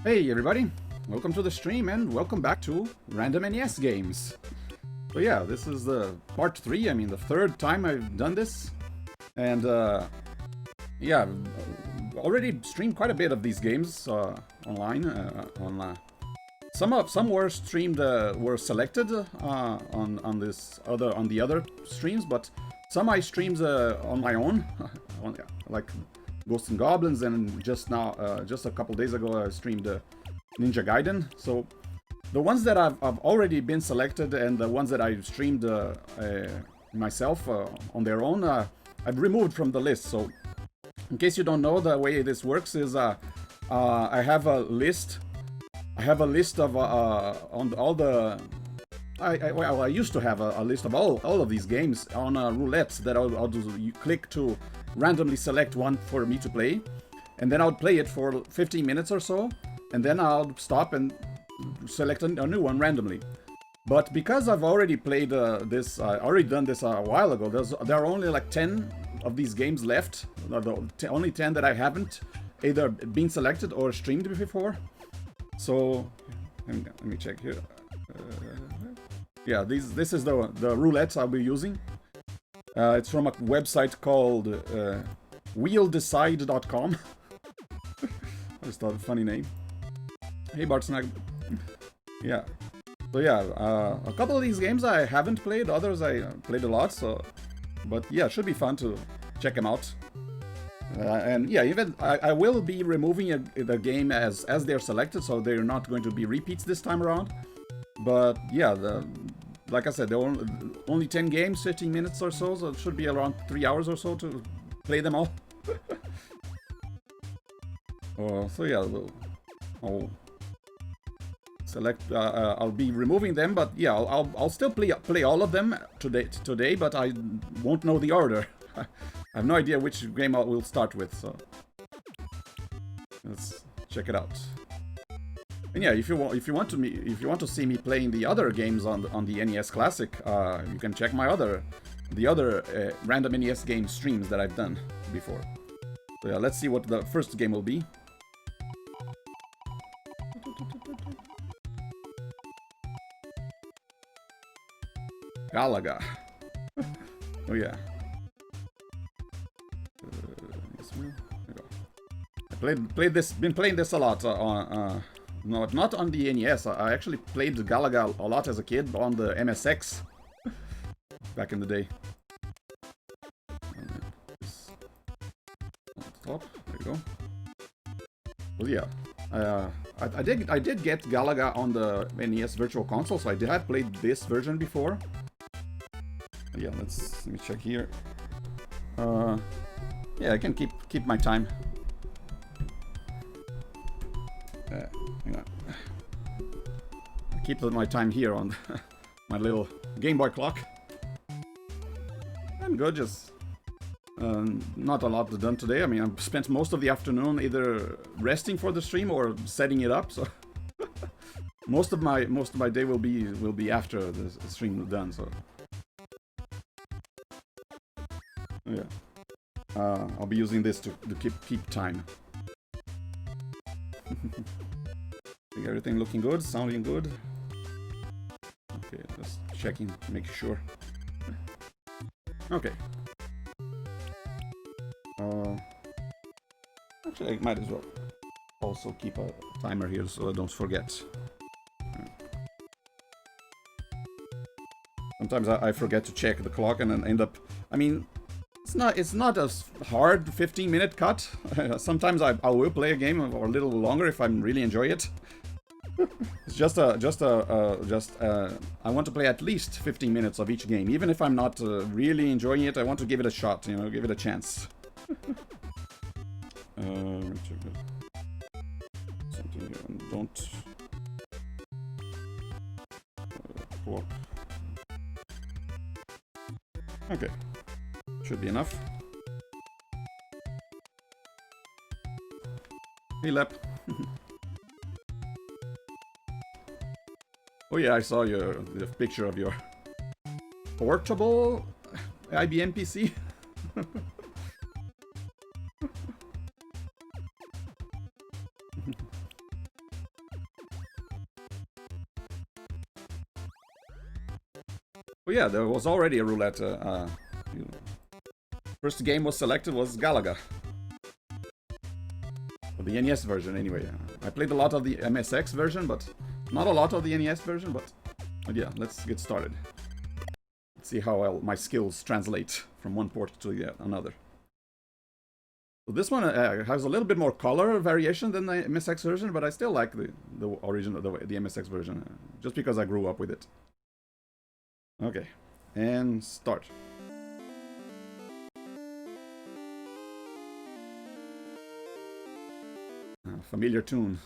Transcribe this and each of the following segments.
Hey everybody, welcome to the stream and welcome back to Random NES Games. So yeah, this is the part 3, the third time I've done this. And yeah, I've already streamed quite a bit of these games online. Some were streamed, were selected on the other streams, but some I streamed on my own, like Ghosts and Goblins, and just a couple days ago, I streamed Ninja Gaiden. So the ones that I've already been selected and the ones that I streamed myself on their own, I've removed from the list. So in case you don't know, the way this works is I have a list. I have a list of on all the. I used to have a list of all of these games on roulette that I'll do. You click to randomly select one for me to play, and then I'll play it for 15 minutes or so, and then I'll stop and select a new one randomly. But because I've already played this, I already done this a while ago, there are only like 10 of these games left, only 10 that I haven't either been selected or streamed before. So let me check here. Yeah, this is the roulette I'll be using. It's from a website called wheeldecide.com. I just thought a funny name. Hey Bartsnag. Yeah. So yeah, a couple of these games I haven't played, others I played a lot, but yeah, it should be fun to check them out. And yeah, even I will be removing the game as they're selected, so they're not going to be repeats this time around. But yeah, like I said, there are only 10 games, 15 minutes or so it should be around 3 hours or so to play them all. So yeah, I'll select. I'll be removing them, but yeah, I'll still play all of them today, but I won't know the order. I have no idea which game we'll start with, so let's check it out. And yeah, if you want to see me playing the other games on the NES Classic, you can check my other random NES game streams that I've done before. So yeah, let's see what the first game will be. Galaga. Oh yeah. I been playing this a lot no, not on the NES. I actually played Galaga a lot as a kid on the MSX back in the day. On the top, there you go. Well, yeah, I did get Galaga on the NES Virtual Console, so I had played this version before. Yeah, let me check here. Yeah, I can keep my time. Hang on. I keep my time here on my little Game Boy clock. I'm good, just not a lot done today. I've spent most of the afternoon either resting for the stream or setting it up. So most of my day will be after the stream is done. So yeah, I'll be using this to keep time. Everything looking good, sounding good. Okay, just checking, make sure. Okay. Actually, I might as well also keep a timer here so I don't forget. Sometimes I forget to check the clock and then end up. It's not a hard 15-minute cut. Sometimes I will play a game or a little longer if I really enjoy it. It's just I want to play at least 15 minutes of each game, even if I'm not really enjoying it. I want to give it a shot, give it a chance. Something here, don't clock. Okay. Should be enough. Hey, Lep. Oh yeah, I saw the picture of your portable IBM PC. Well, yeah, there was already a roulette. First game was selected was Galaga. For the NES version, anyway. I played a lot of the MSX version, but not a lot of the NES version, but yeah, let's get started. Let's see how well my skills translate from one port to another. So this one has a little bit more color variation than the MSX version, but I still like the original, the MSX version, just because I grew up with it. Okay, and start. Familiar tune.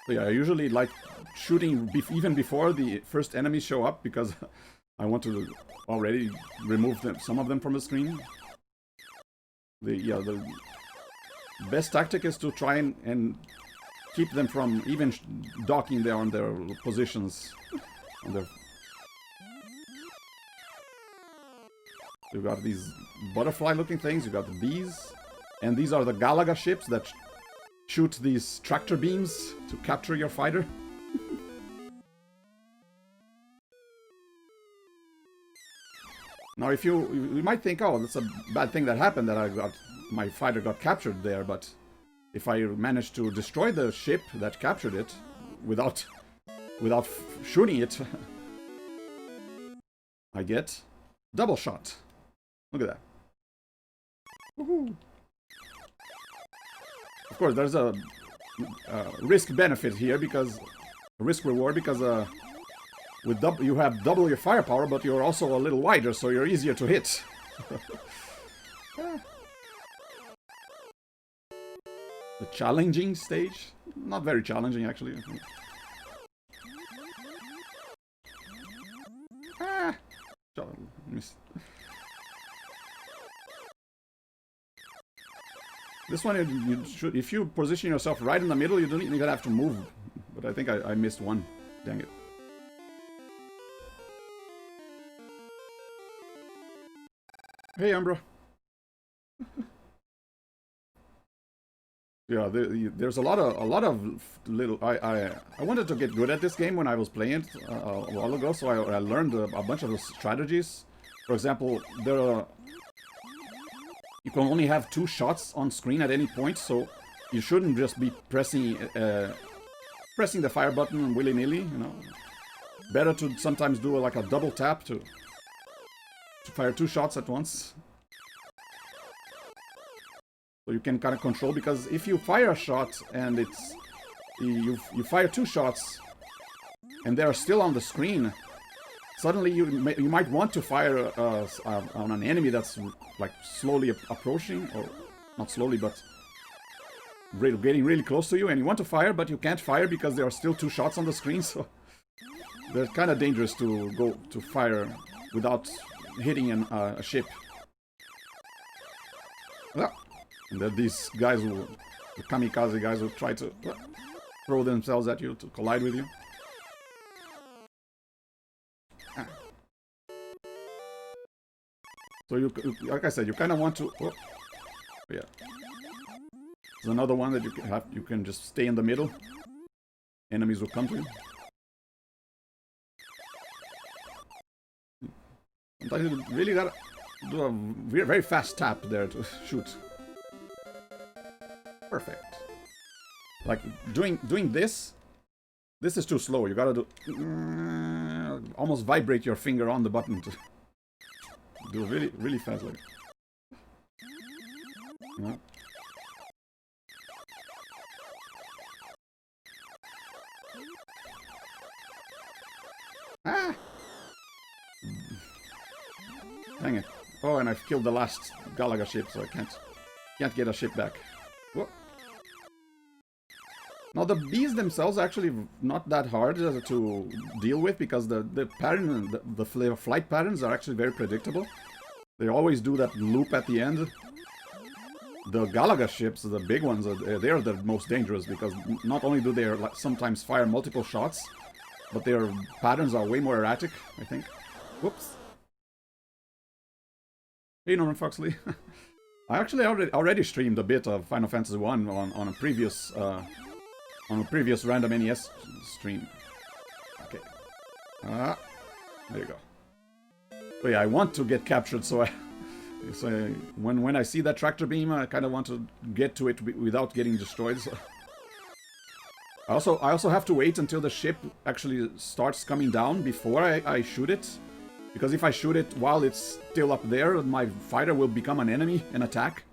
So yeah, I usually like shooting even before the first enemies show up, because I want to already remove some of them from the screen. The best tactic is to try and keep them from even docking there on their positions. You got these butterfly-looking things. You got these, and these are the Galaga ships that shoot these tractor beams to capture your fighter. Now, if you might think, oh, that's a bad thing that happened, that my fighter got captured there, but if I manage to destroy the ship that captured it without shooting it, I get double shot. Look at that. Woohoo. Of course, there's a risk benefit here, because risk reward, because with you have double your firepower, but you're also a little wider, so you're easier to hit. The challenging stage? Not very challenging, actually. Ah! Missed. This one, you should, if you position yourself right in the middle, you don't even have to move. But I think I missed one. Dang it. Hey, Umbra. Yeah, there's a lot of little. I wanted to get good at this game when I was playing it a while ago, so I learned a bunch of the strategies. For example, you can only have 2 shots on screen at any point, so you shouldn't just be pressing the fire button willy-nilly, you know. Better to sometimes do like a double tap to fire 2 shots at once. So you can kind of control, because if you fire a shot and you fire 2 shots and they're still on the screen, suddenly you might want to fire on an enemy that's like slowly approaching, or not slowly, but getting really close to you, and you want to fire, but you can't fire because there are still 2 shots on the screen. So they're kind of dangerous to go to fire without hitting a ship. Ah. And then these guys, the kamikaze guys, who try to throw themselves at you to collide with you. Ah. So like I said, you kind of want to. Oh, yeah. There's another one that you can just stay in the middle. Enemies will come to you. Sometimes you really gotta do a very fast tap there to shoot. Perfect. Like doing this is too slow. You gotta do almost vibrate your finger on the button to do really fast. Like, yeah. Ah! Dang it. Oh, and I've killed the last Galaga ship, so I can't get a ship back. Whoa. Now the bees themselves are actually not that hard to deal with, because the pattern, the flight patterns are actually very predictable. They always do that loop at the end. The Galaga ships, the big ones, they're the most dangerous, because not only do they sometimes fire multiple shots, but their patterns are way more erratic, I think. Whoops. Hey, Norman Foxley. I actually already streamed a bit of Final Fantasy 1 on a previous on a previous random NES stream. Okay. There you go. But yeah, I want to get captured, so when I see that tractor beam, I kind of want to get to it without getting destroyed. So. I also have to wait until the ship actually starts coming down before I shoot it. Because if I shoot it while it's still up there, my fighter will become an enemy and attack.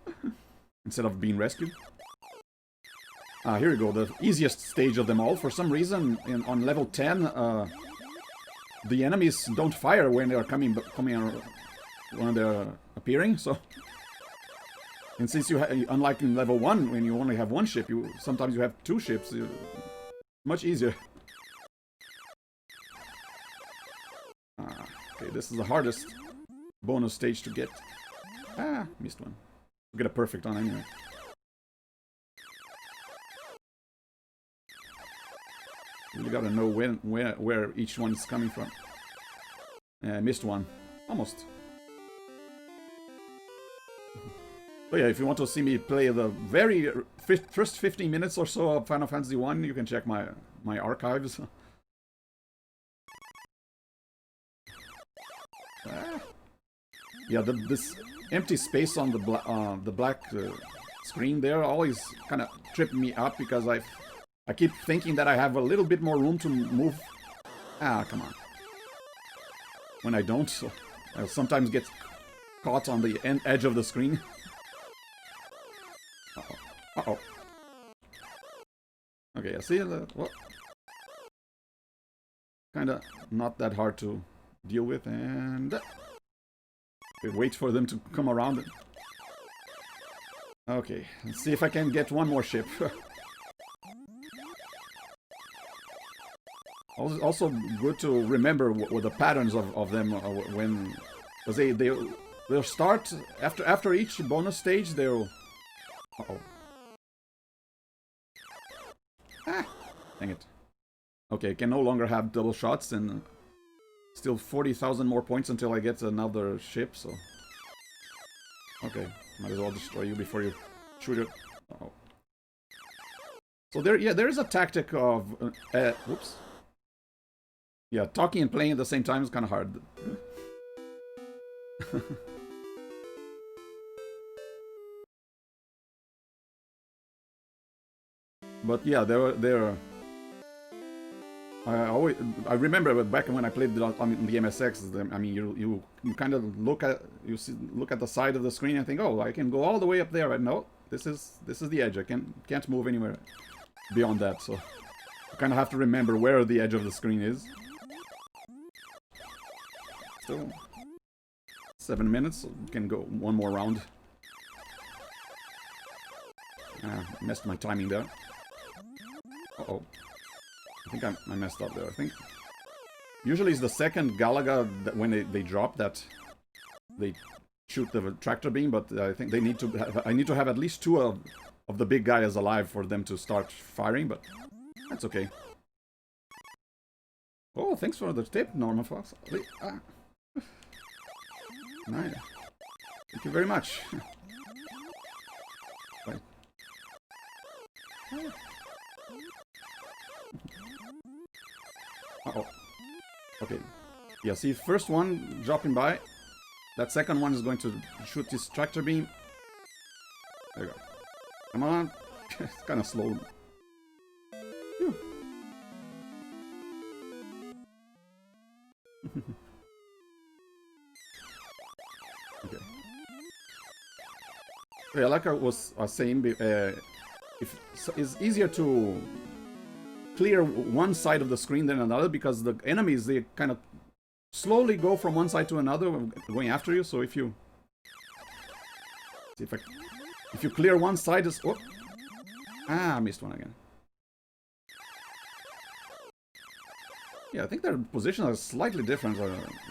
Instead of being rescued. Here we go, the easiest stage of them all. For some reason, on level 10, the enemies don't fire when they're when they're appearing, so... And since unlike in level 1, when you only have one ship, sometimes you have two ships. Much easier. Okay, this is the hardest bonus stage to get. Missed one. Get a perfect on anyway. You gotta know where each one is coming from. I missed one. Almost. But yeah, if you want to see me play the very first 15 minutes or so of Final Fantasy 1, you can check my archives. Yeah, this empty space on the black screen there always kind of tripping me up because I keep thinking that I have a little bit more room to move. Come on. When I don't, so I sometimes get caught on the edge of the screen. Uh-oh. Okay, I see. Well, kind of not that hard to deal with, and okay, wait for them to come around. Okay, let's see if I can get one more ship. Also good to remember what the patterns of them when, because they'll start after each bonus stage. They'll dang it. Okay, I can no longer have double shots, and still 40,000 more points until I get another ship. So okay, might as well destroy you before you shoot it. So there is a tactic of whoops. Yeah, talking and playing at the same time is kind of hard. But yeah, I remember back when I played the MSX. I mean, you kind of look at the side of the screen and think, oh, I can go all the way up there. Right? No, this is the edge. I can't move anywhere beyond that. So you kind of have to remember where the edge of the screen is. Still 7 minutes. So we can go one more round. Messed my timing there. Uh-oh. I think I messed up there. I think usually it's the second Galaga that when they drop that they shoot the tractor beam, but I think they need to I need to have at least two of the big guys alive for them to start firing, but that's okay. Oh, thanks for the tip, Norman Fox. Nice. Thank you very much. Right. Uh-oh. Okay. Yeah, see, first one dropping by. That second one is going to shoot this tractor beam. There you go. Come on. It's kind of slow. Phew. Okay. Yeah, like I was saying, it's easier to clear one side of the screen than another, because the enemies, they kind of slowly go from one side to another going after you. So if you see if you clear one side, is I missed one again. Yeah, I think their positions are slightly different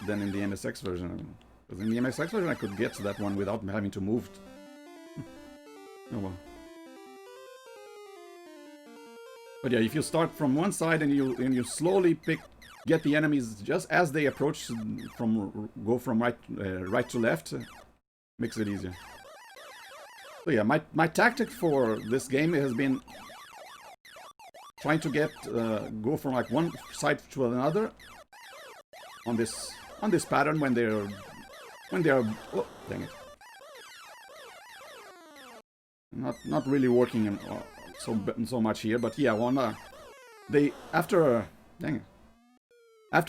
than in the MSX version. Because in the MSX version I could get to that one without having to move. Oh well. But yeah, if you start from one side and you slowly get the enemies just as they approach, go from right to left, makes it easier. So yeah, my tactic for this game has been trying to get go from like one side to another on this pattern when they're oh, dang it, not really working in, so much here, but yeah, they after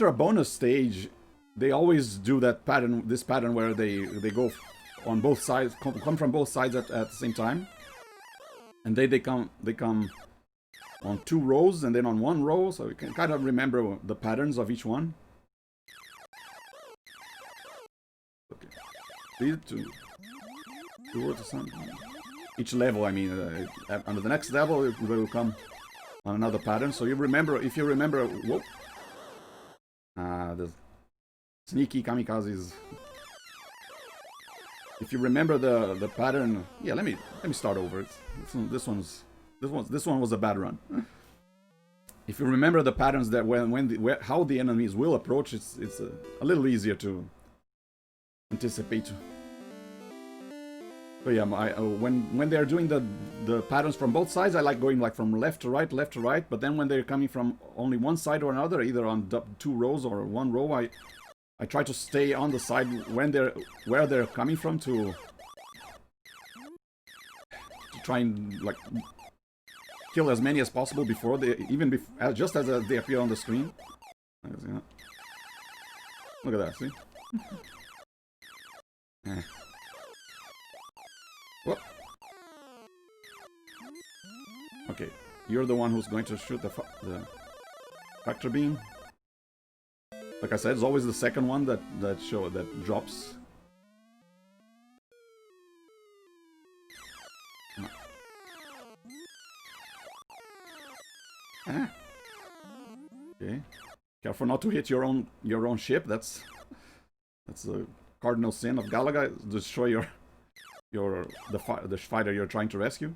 a bonus stage they always do that pattern, this pattern where they go on both sides, come from both sides at the same time, and they come on 2 rows and then on 1 row, so you can kind of remember the patterns of each one. Okay, 3 to 2 to something. Each level, I mean, under the next level it will come on another pattern. So you remember, if you remember, whoop, the sneaky kamikazes. If you remember the pattern, yeah, let me start over. This one was a bad run. If you remember the patterns that how the enemies will approach, it's a little easier to anticipate. So yeah, when they're doing the patterns from both sides, I like going like from left to right, but then when they're coming from only one side or another, either on 2 rows or 1 row, I try to stay on the side where they're coming from to try and like kill as many as possible before just as they appear on the screen. Look at that, see? Whoop. Okay, you're the one who's going to shoot the tractor beam. Like I said, it's always the second one that drops. Okay, careful not to hit your own ship. That's a cardinal sin of Galaga. Destroy the fighter you're trying to rescue,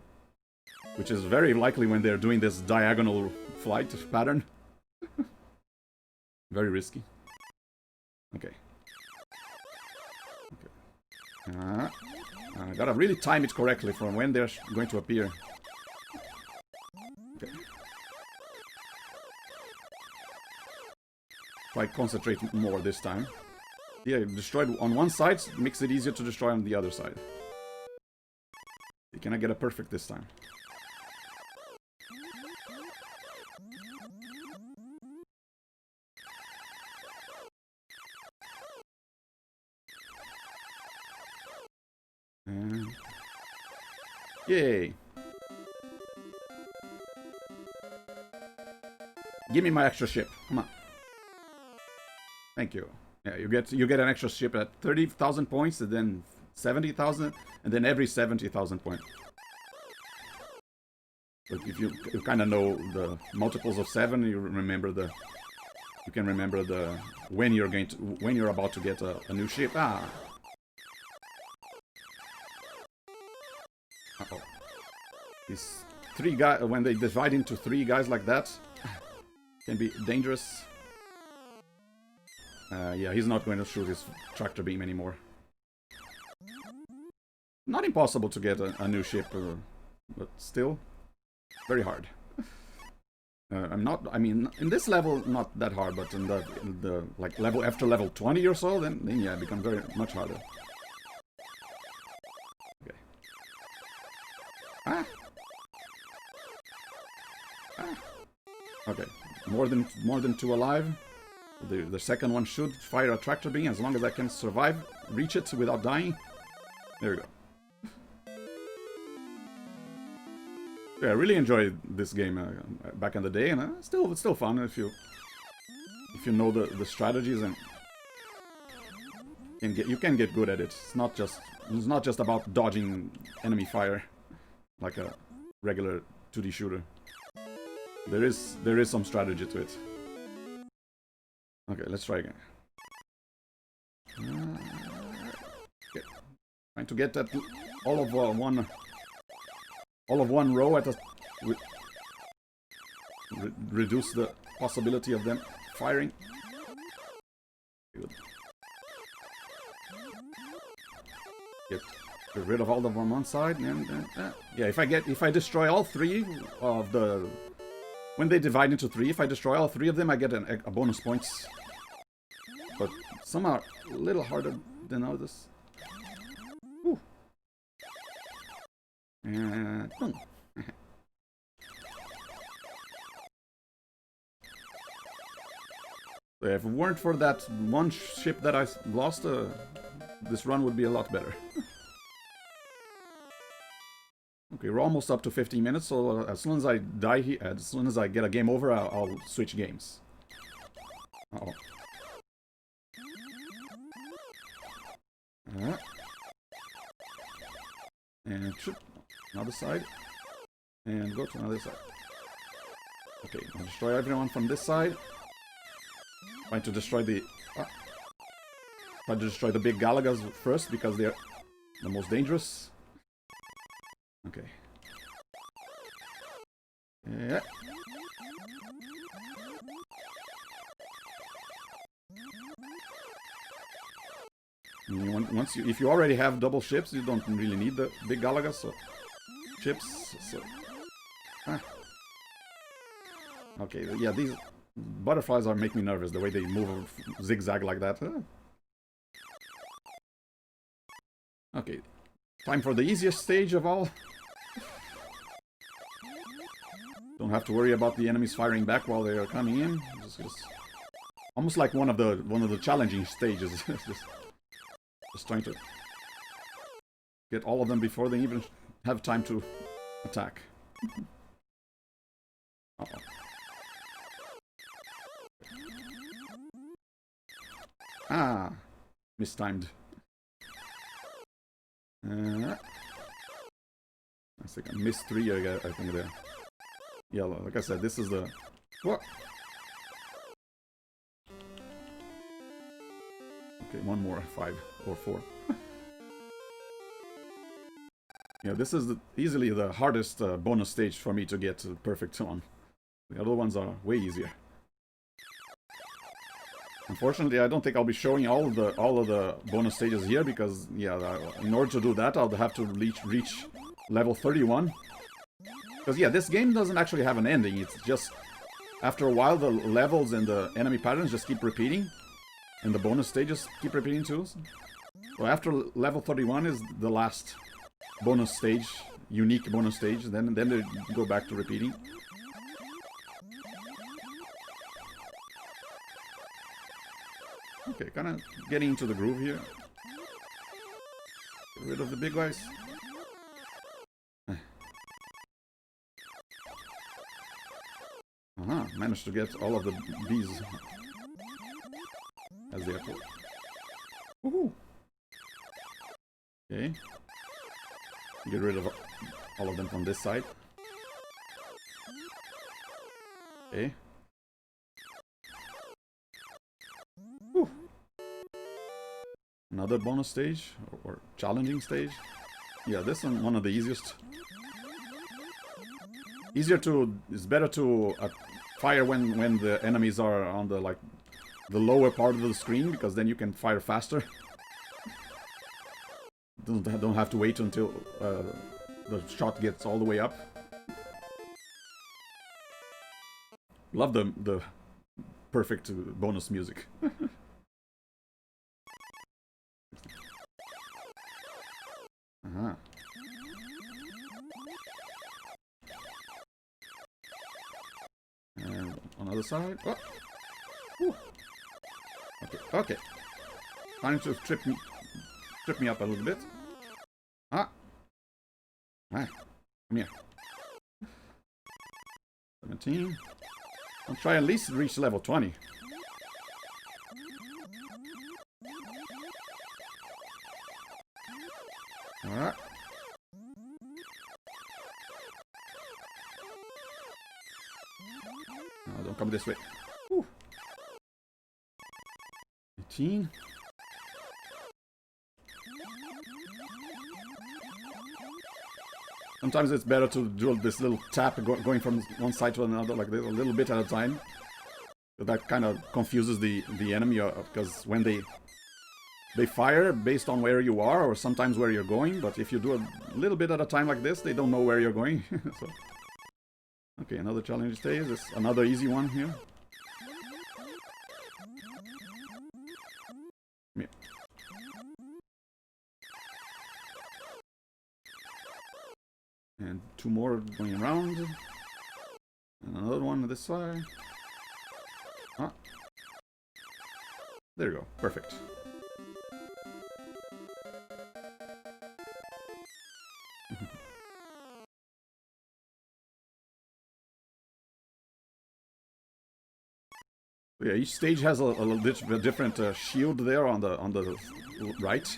which is very likely when they're doing this diagonal flight pattern. Very risky. Okay. I gotta really time it correctly from when they're going to appear. Okay. Try to concentrate more this time. Yeah, destroyed on one side makes it easier to destroy on the other side. Can I get a perfect this time? Yay! Give me my extra ship. Come on. Thank you. Yeah, you get an extra ship at 30,000 points, and then 70,000, and then every 70,000 points. But if you kind of know the multiples of 7, you can remember when you're about to get a new ship. Ah. Uh-oh. These 3 guys, when they divide into 3 guys like that, can be dangerous. Yeah, he's not going to shoot his tractor beam anymore. Not impossible to get a new ship, but still very hard. I mean, in this level, not that hard, but in the like level after level 20 or so, then yeah, it becomes very much harder. Okay. Ah. Okay. More than 2 alive. The second one should fire a tractor beam as long as I can survive, reach it without dying. There we go. Yeah, I really enjoyed this game back in the day, and it's still fun if you know the strategies, and you can get good at it. It's not just about dodging enemy fire like a regular 2D shooter. There is some strategy to it. Okay, let's try again. Okay. Trying to get that all of one row at a reduce the possibility of them firing. Good. Get rid of all of them on one side, and yeah, if I destroy all 3 of the when they divide into 3, if I destroy all 3 of them, I get a bonus points. But some are a little harder than others. Ooh. And boom. If it weren't for that one ship that I lost, this run would be a lot better. Okay, we're almost up to 15 minutes, so as soon as I die here, as soon as I get a game over, I'll switch games. Uh-oh. And shoot. Another side. And go to another side. Okay, I'll destroy everyone from this side. Trying to destroy the... try to destroy the big Galagas first, because they're the most dangerous. Okay. Yeah. Once if you already have double ships, you don't really need the big Galagas, so ships. So. Okay, yeah, these butterflies are make me nervous. The way they move zigzag like that. Okay, time for the easiest stage of all. Don't have to worry about the enemies firing back while they are coming in. Just almost like one of the challenging stages. just trying to get all of them before they even have time to attack. Uh-oh. Ah, mistimed. I think I missed 3. I think there. Yeah, like I said, this is the... What? Okay, one more, 5 or 4. Yeah, this is easily the hardest bonus stage for me to get perfect on. The other ones are way easier. Unfortunately, I don't think I'll be showing all of the bonus stages here because, yeah, in order to do that, I'll have to reach level 31. Because, yeah, this game doesn't actually have an ending. It's just, after a while, the levels and the enemy patterns just keep repeating. And the bonus stages keep repeating too. So after level 31 is the last bonus stage, unique bonus stage. Then they go back to repeating. Okay, kind of getting into the groove here. Get rid of the big guys. Managed to get all of the bees as they are called. Woohoo! Okay. Get rid of all of them from this side. Okay. Whew. Another bonus stage or challenging stage. Yeah, this is one of the easiest. It's better to fire when the enemies are on the lower part of the screen, because then you can fire faster. Don't have to wait until the shot gets all the way up. Love the perfect bonus music. And on the other side. Oh. Ooh. Okay. Trying to trip me up a little bit. Come here. 17. I'll try at least reach level 20. Alright. No, don't come this way. Whew. 18. Sometimes it's better to do this little tap going from one side to another, like this, a little bit at a time. That kind of confuses the enemy, because when they fire based on where you are, or sometimes where you're going, but if you do a little bit at a time like this, they don't know where you're going. So Okay, another challenge stage. This another easy one here. Yeah. And 2 more going around. And another one on this side. Ah. There you go. Perfect. Yeah, each stage has a little different shield there on the right.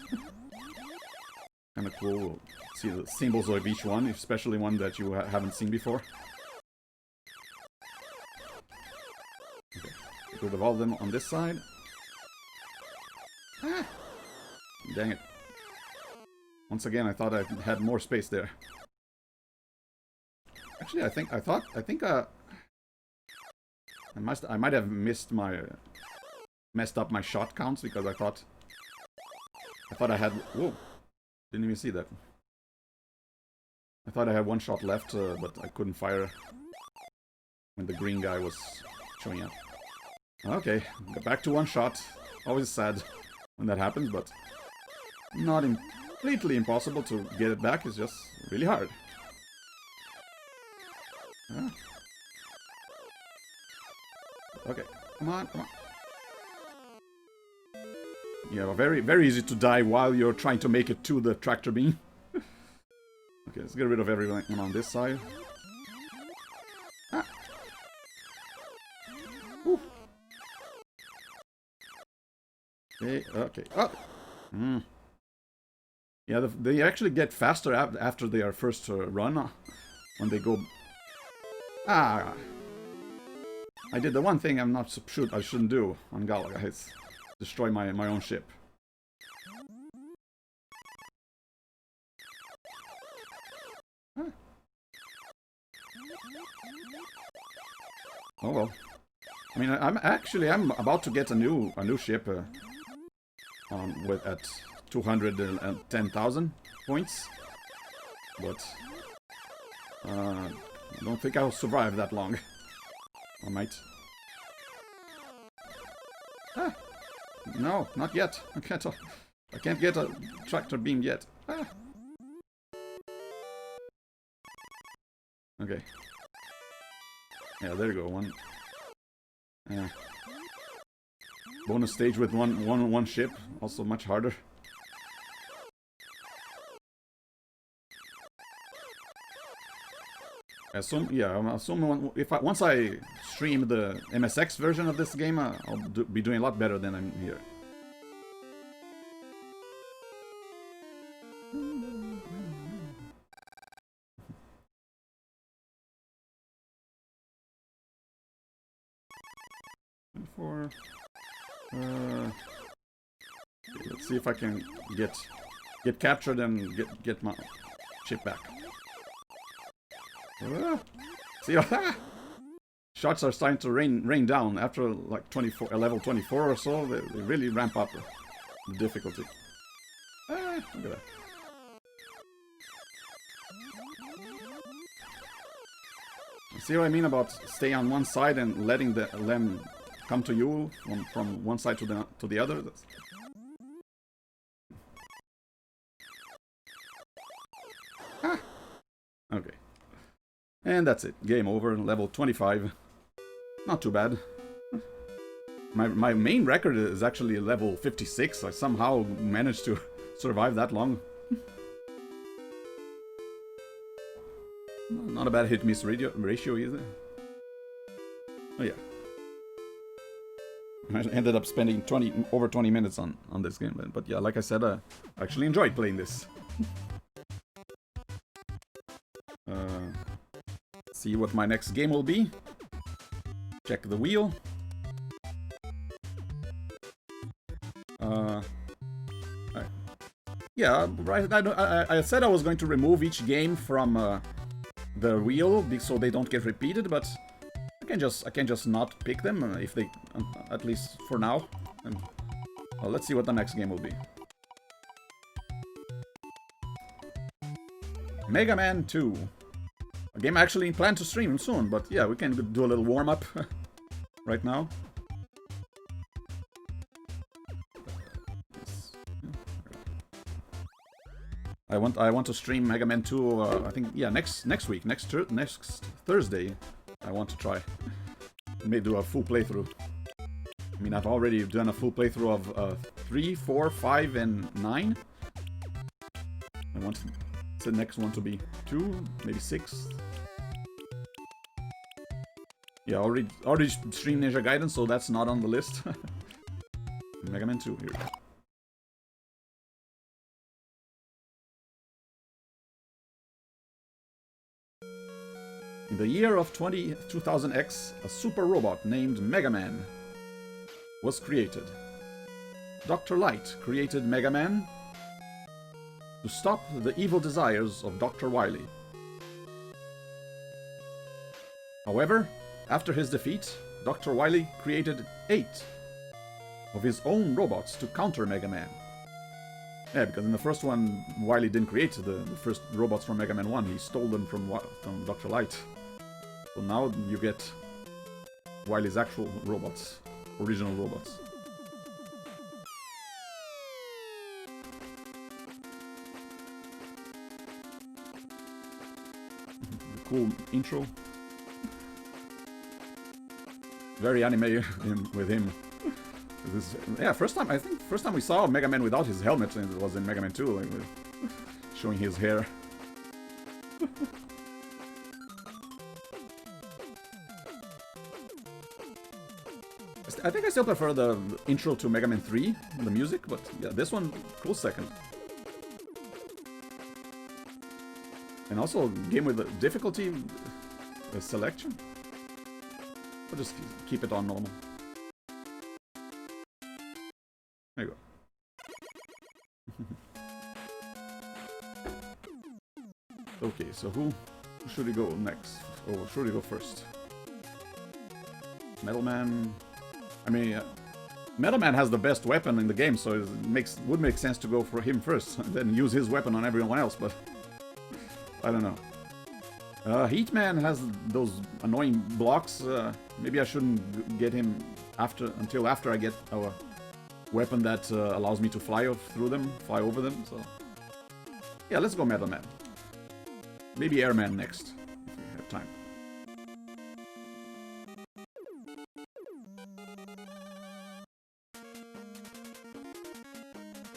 Kind of cool. See the symbols of each one, especially one that you haven't seen before. Okay, get rid of all of them on this side. Ah! Dang it! Once again, I thought I had more space there. Actually, I think I might have messed up my shot counts because I thought I had. Whoa! Didn't even see that. I thought I had 1 shot left, but I couldn't fire when the green guy was showing up. Okay, got back to 1 shot. Always sad when that happens, but not completely impossible to get it back. It's just really hard. Ah. Okay, come on, come on. Yeah, very easy to die while you're trying to make it to the tractor beam. Okay, let's get rid of everyone on this side. Ah. Woo. Okay, okay. Oh. Mm. Yeah, they actually get faster after their first run. When they go... Ah! I did the one thing I shouldn't do on Galaga. It's destroy my own ship. Huh. Oh well. I mean, I'm about to get a new ship at 210,000 points, but I don't think I'll survive that long. I might. Ah! No, not yet. I can't get a tractor beam yet. Ah! Okay. Yeah, there you go. One. Bonus stage with one ship, also much harder. I'm assuming once I stream the MSX version of this game, I'll be doing a lot better than I'm here. Okay, let's see if I can get captured and get my ship back. See, shots are starting to rain down after like level 24 or so. They really ramp up the difficulty. Look at that. See what I mean about stay on one side and letting them come to you from one side to the other? Okay. And that's it. Game over. Level 25. Not too bad. My main record is actually level 56. I somehow managed to survive that long. Not a bad hit-miss ratio either. Oh yeah. I ended up spending over 20 minutes on this game. But yeah, like I said, I actually enjoyed playing this. See what my next game will be. Check the wheel. Yeah, right. I said I was going to remove each game from the wheel so they don't get repeated, but I can just not pick them if they, at least for now. And well, let's see what the next game will be. Mega Man 2. A game I actually plan to stream soon, but yeah, we can do a little warm-up right now. I want to stream Mega Man 2. I think yeah, next week, next Thursday. I want to try. May do a full playthrough. I mean, I've already done a full playthrough of 3, 4, 5, and 9. I want the next one to be 2, maybe 6. Yeah, already streamed Ninja Gaiden, so that's not on the list. Mega Man 2, here we go. In the year of 2000X, a super robot named Mega Man was created. Dr. Light created Mega Man to stop the evil desires of Dr. Wily. However, after his defeat, Dr. Wily created 8 of his own robots to counter Mega Man. Yeah, because in the first one, Wily didn't create the first robots from Mega Man 1, he stole them from Dr. Light. So now you get Wily's actual robots, original robots. Cool intro. Very anime with him. Yeah, first time we saw Mega Man without his helmet, and it was in Mega Man 2, like, showing his hair. I think I still prefer the intro to Mega Man 3, the music, but yeah, this one, close second. And also, game with the difficulty selection. I'll just keep it on normal. There you go. Okay, so who should we go next? Or should we go first? Metal Man. I mean, Metal Man has the best weapon in the game, so it would make sense to go for him first, and then use his weapon on everyone else, but I don't know. Heatman has those annoying blocks. Maybe I shouldn't get him until after I get a weapon that allows me to fly over them. So yeah, let's go Metal Man. Maybe Airman next, if we have time.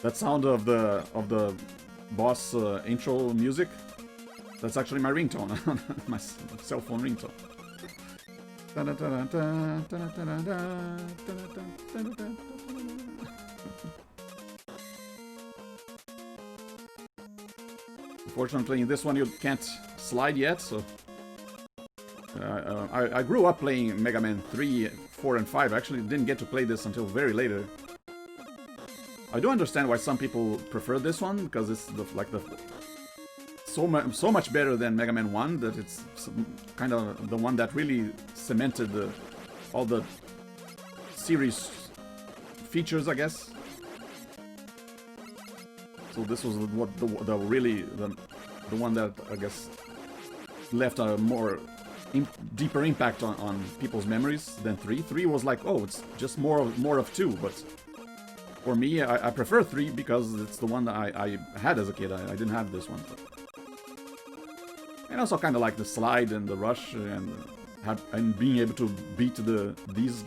That sound of the boss intro music, that's actually my ringtone, my cell phone ringtone. Unfortunately, in this one you can't slide yet, so I grew up playing Mega Man 3, 4, and 5. I actually didn't get to play this until very later. I do understand why some people prefer this one, because it's so much better than Mega Man 1 that it's kind of the one that really cemented all the series features, I guess. So this was what the one that I guess left a more deeper impact on people's memories than 3. 3 was like, oh, it's just more of 2, but for me, I prefer 3 because it's the one that I had as a kid. I didn't have this one. But... And also kind of like the slide and the rush and being able to beat these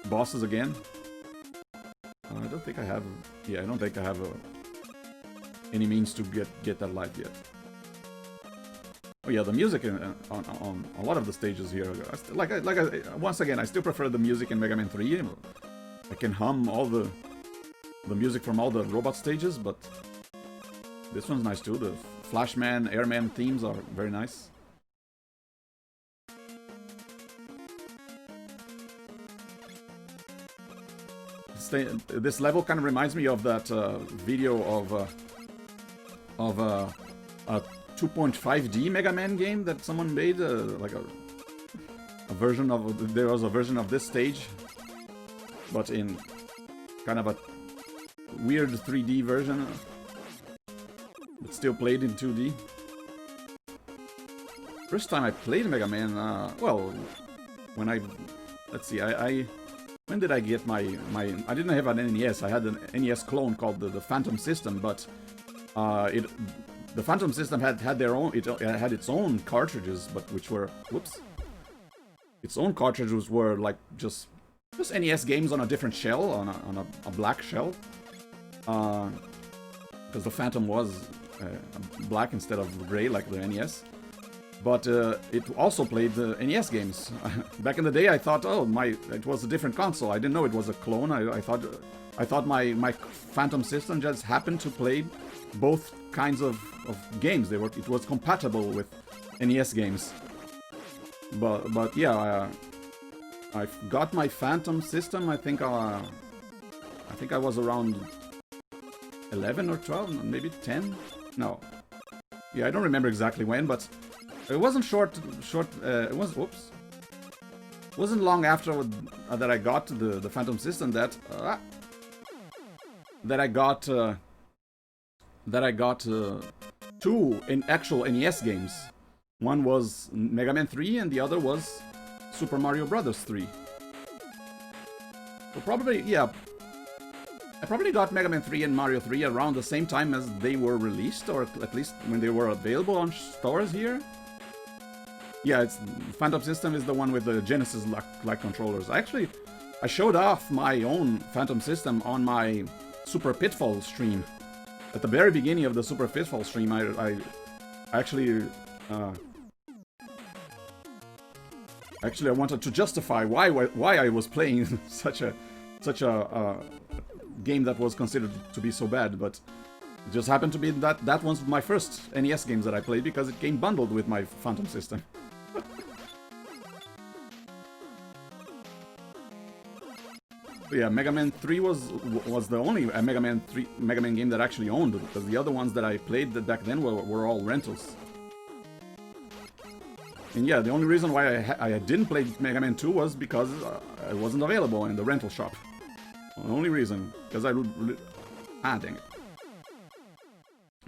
bosses again. I don't think I have... Yeah, I don't think I have any means to get that life yet. Oh yeah, the music on a lot of the stages here, once again, I still prefer the music in Mega Man 3. I can hum all the music from all the robot stages, but this one's nice too. The Flashman, Airman themes are very nice. This level kind of reminds me of that video of a 2.5D Mega Man game that someone made, like a version of. There was a version of this stage, but in kind of a weird 3D version, but still played in 2D. First time I played Mega Man, well, when I... Let's see, when did I get my... I didn't have an NES, I had an NES clone called the Phantom System, but the Phantom System had their own... It had its own cartridges, but which were... Whoops. Its own cartridges were like just NES games on a different shell, on a black shell. Because the Phantom was black instead of gray like the NES. But it also played the NES games. Back in the day, I thought, oh, it was a different console. I didn't know it was a clone. I thought my Phantom System just happened to play both kinds of games. It was compatible with NES games. But yeah, I got my Phantom System. I think I was around 11 or 12, maybe 10. No, yeah, I don't remember exactly when, but it wasn't short. It was wasn't long after that I got the Phantom System that I got two actual NES games. One was Mega Man 3 and the other was Super Mario Bros. 3. So probably, yeah, I probably got Mega Man 3 and Mario 3 around the same time as they were released, or at least when they were available on stores here. Yeah, it's Phantom System is the one with the Genesis-like controllers. I showed off my own Phantom System on my Super Pitfall stream. At the very beginning of the Super Pitfall stream, I actually I wanted to justify why I was playing such a game that was considered to be so bad, but it just happened to be that was my first NES games that I played because it came bundled with my Phantom System. But yeah, Mega Man 3 was the only Mega Man game that I actually owned, because the other ones that I played back then were all rentals. And yeah, the only reason why I didn't play Mega Man 2 was because it wasn't available in the rental shop. The only reason, because dang it.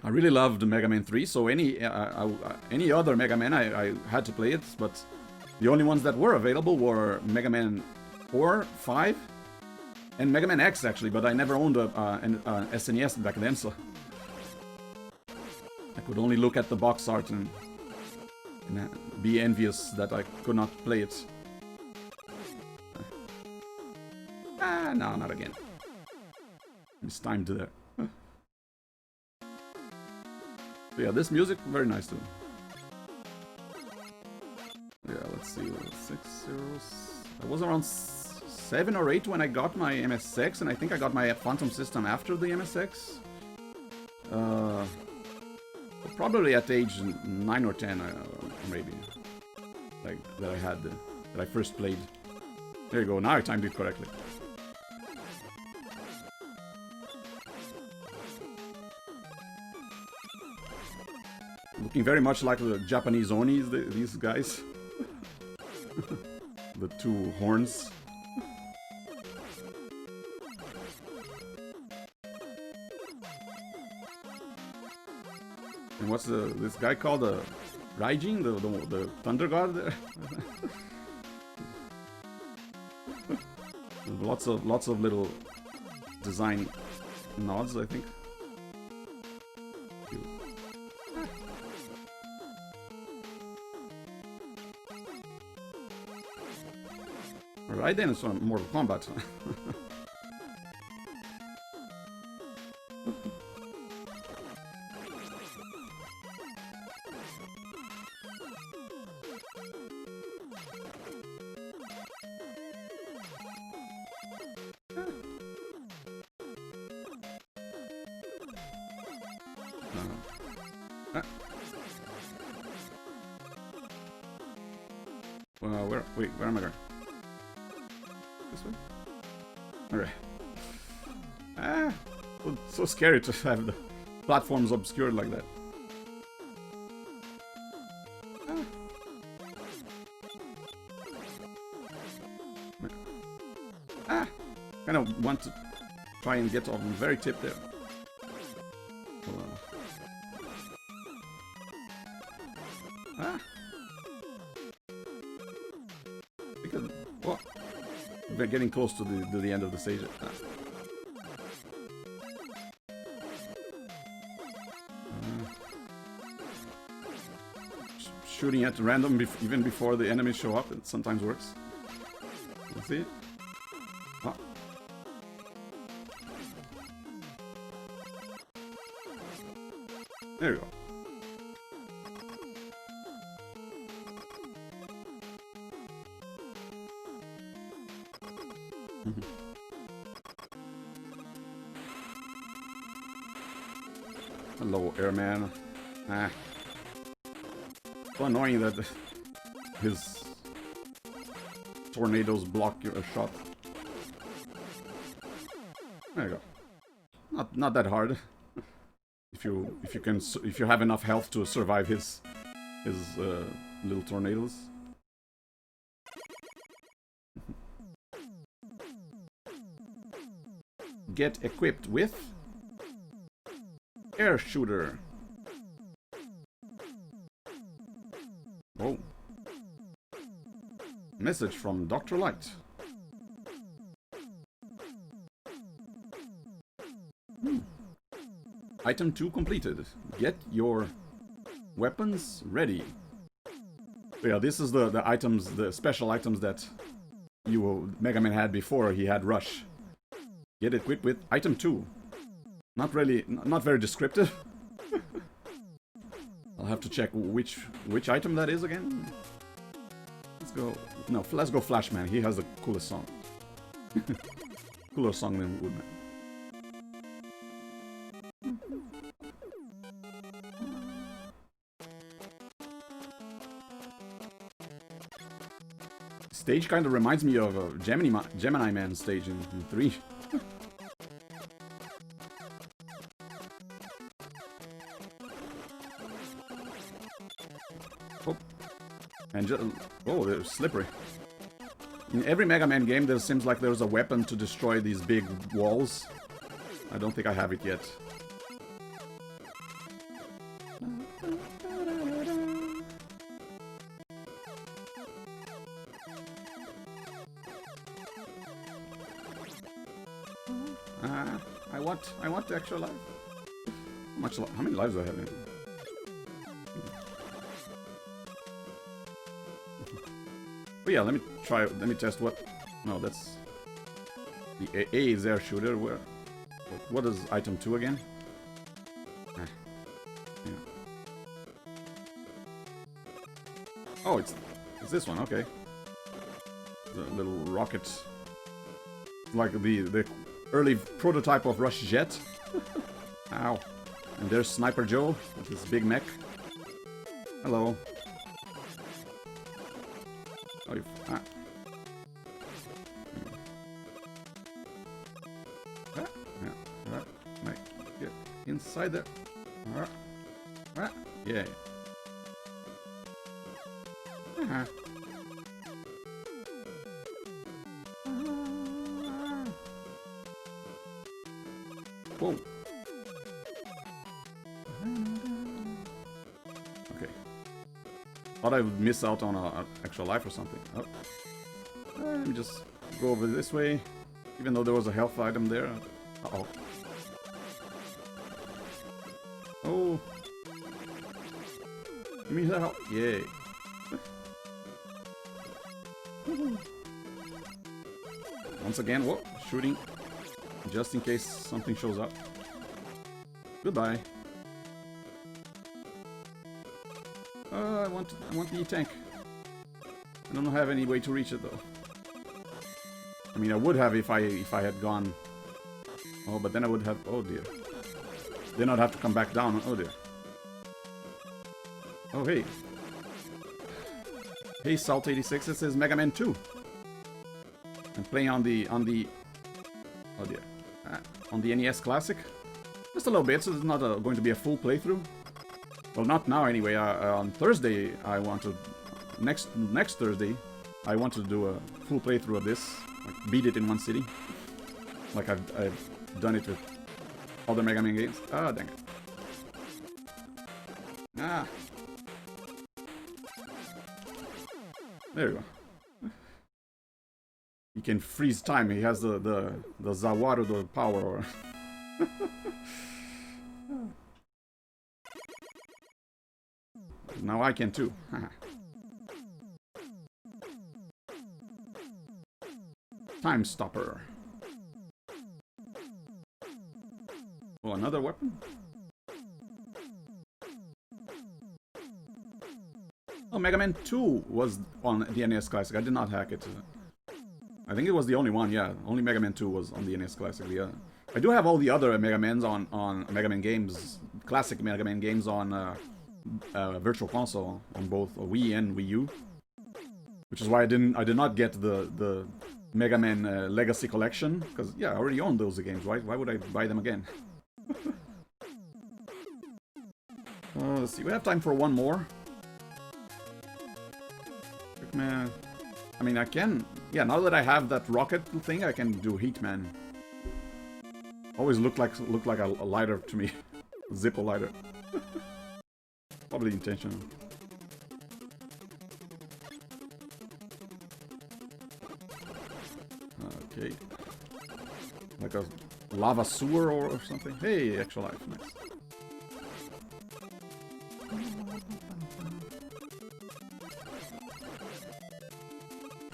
I really loved Mega Man 3, so any other Mega Man I had to play it, but the only ones that were available were Mega Man 4, 5, and Mega Man X actually, but I never owned an SNES back then, so I could only look at the box art and be envious that I could not play it. No, not again. It's time to there. So yeah, this music, very nice too. Yeah, let's see, 6 zeros. I was around 7 or 8 when I got my MSX, and I think I got my Phantom System after the MSX. Probably at age 9 or 10, maybe. Like, that I first played. There you go, now I timed it correctly. Looking very much like the Japanese Onis, these guys. The two horns. And what's this guy called? Raijin, the Thunder God there? lots of little design nods, I think. Alright then, it's on Mortal Kombat. Where am I going? This way? Alright. It's so scary to have the platforms obscured like that. Kind of want to try and get on the very tip there. we're getting close to the end of the stage. Shooting at random even before the enemies show up, it sometimes works. Let's see. Oh. There you go. Hello, airman. Ah. So annoying that his tornadoes block your shot. There you go. Not that hard. If you have enough health to survive his little tornadoes. Get equipped with air shooter. Oh. Message from Dr. Light. Item 2 completed. Get your weapons ready. So yeah, this is the items, the special items that Mega Man had before he had Rush. Get equipped with item 2. Not very descriptive. I'll have to check which item that is again. Let's go. No, let's go Flashman. He has the coolest song. Cooler song than Woodman. Stage kind of reminds me of a Gemini Man stage in 3. Oh. And oh, they're slippery. In every Mega Man game, there seems like there's a weapon to destroy these big walls. I don't think I have it yet. I want the extra life. How many lives do I have? But yeah, let me test what... No, that's... The A is air shooter. What is item 2 again? Yeah. Oh, it's this one, okay. The little rocket. Like the early prototype of Rush Jet. Ow. And there's Sniper Joe with his big mech. Hello. Oh, Get inside there. Yeah. Whoa. Okay. Thought I would miss out on an extra life or something. Oh. Let me just go over this way. Even though there was a health item there. Uh-oh. Oh. Give me the help. Yay. Once again, whoa, shooting. Just in case something shows up. Goodbye. I want the tank. I don't have any way to reach it though. I mean, I would have if I had gone. Oh, but then I would have. Oh dear. Then I'd have to come back down. Oh dear. Oh hey. Hey Salt86, this is Mega Man 2. I'm playing on the. Oh dear. On the NES Classic. Just a little bit, so it's not going to be a full playthrough. Well, not now anyway. On Thursday, I want to... Next Thursday, I want to do a full playthrough of this. Like, beat it in one sitting. Like I've done it with other Mega Man games. Ah, dang it. Ah. There we go. He can freeze time. He has the Zawaru power. Now I can too. Time stopper. Oh, another weapon? Oh, Mega Man 2 was on the NES Classic. I did not hack it. I think it was the only one, yeah. Only Mega Man 2 was on the NES Classic. Yeah. I do have all the other Mega Mans on Mega Man games, classic Mega Man games on Virtual Console on both Wii and Wii U. Which is why I did not get the Mega Man Legacy Collection, because yeah, I already own those games. Why would I buy them again? Let's see. We have time for one more. Man, I mean, I can. Yeah, now that I have that rocket thing, I can do Heatman. Always looked like a lighter to me, Zippo lighter. Probably intentional. Okay. Like a lava sewer or something. Hey, extra life, nice.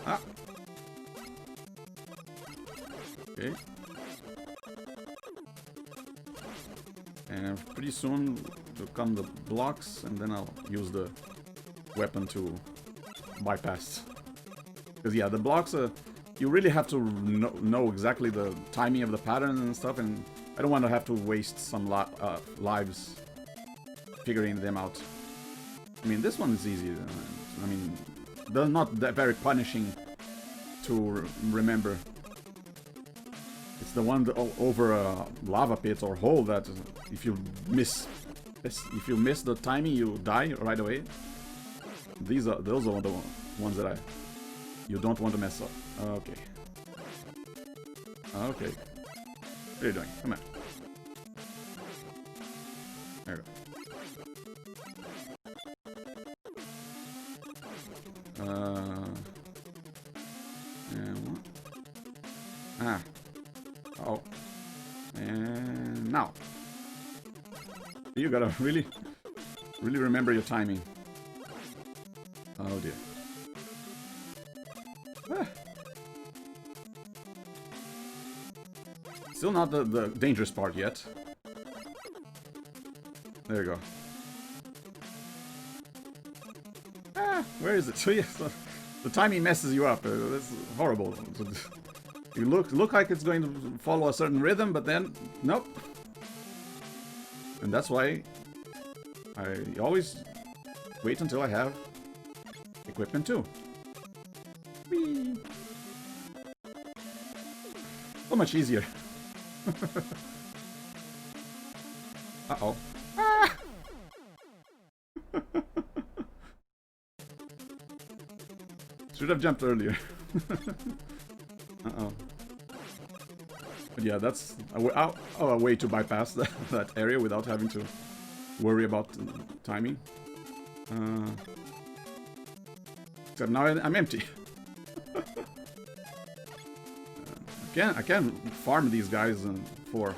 Ah. Okay. And pretty soon will come the blocks, and then I'll use the weapon to bypass. Because yeah, the blocks, you really have to know exactly the timing of the pattern and stuff, and I don't want to have to waste some lives figuring them out. I mean, this one is easy. I mean, they're not that very punishing to remember. It's the one over a lava pit or hole that if you miss the timing, you die right away. Those are the ones that you don't want to mess up. Okay. Okay. What are you doing? Come on. There you go. And ah. Oh. And now. You gotta really remember your timing. Oh dear. Ah. Still not the dangerous part yet. There you go. Ah, where is it? So yes, the timing messes you up. That's horrible. You look like it's going to follow a certain rhythm, but then nope. And that's why I always wait until I have equipment too. Whee! So much easier. Uh-oh. Ah! Should have jumped earlier. Uh-oh. But yeah, that's a way to bypass that area without having to worry about timing. Except now I'm empty. I can farm these guys for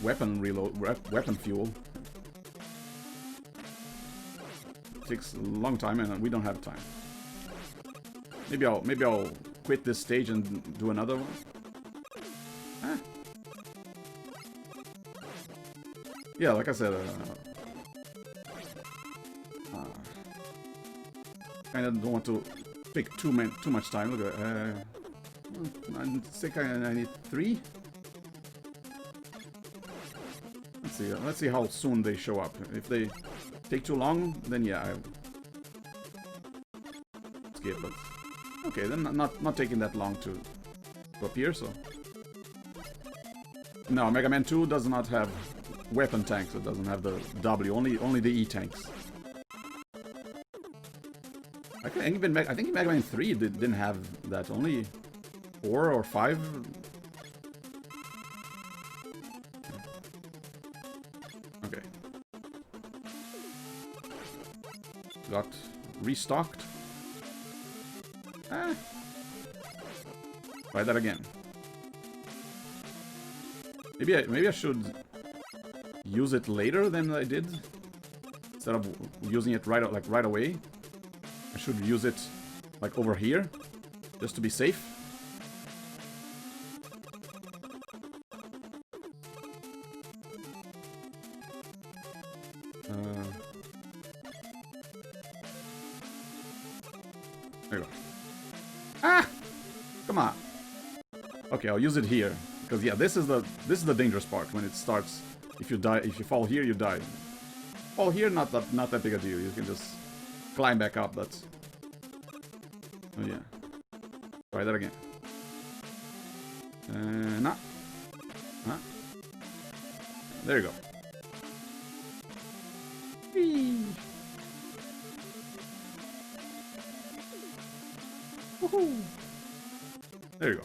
weapon fuel. It takes a long time, and we don't have time. Maybe I'll quit this stage and do another one. Ah. Yeah, like I said, kind of don't want to take too much time. Look at I think I need 3. Let's see how soon they show up. If they take too long, then yeah, I skip. But okay, then not taking that long to appear. So no, Mega Man 2 does not have weapon tanks. It doesn't have the W. Only the E tanks. I think Mega Man 3 didn't have that. Only 4 or 5. Okay. Got restocked. Ah. Try that again. Maybe I should use it later than I did. Instead of using it right away. I should use it like over here. Just to be safe. There you go. Ah! Come on. Okay, I'll use it here. Because yeah, this is the dangerous part when it starts. If you fall here, you die. Fall here, not that big a deal. You can just climb back up. That's. Oh yeah. Try that again. Nah. Huh? There you go. Whee! Woohoo! There you go.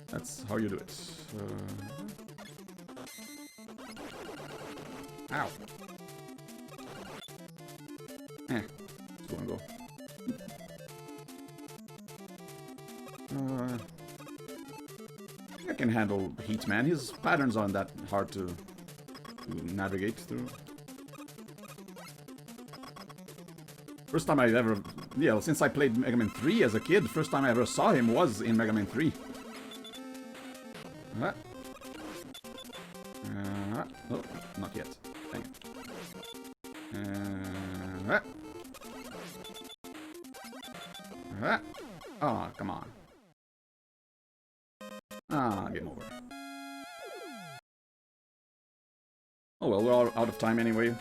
That's how you do it. Ow. Let's go and go. I can handle Heat Man. His patterns aren't that hard to navigate through. First time I ever... Yeah, since I played Mega Man 3 as a kid, first time I ever saw him was in Mega Man 3. Oh, not yet. Dang it. Oh, come on. Game over. Oh well, we're all out of time anyway.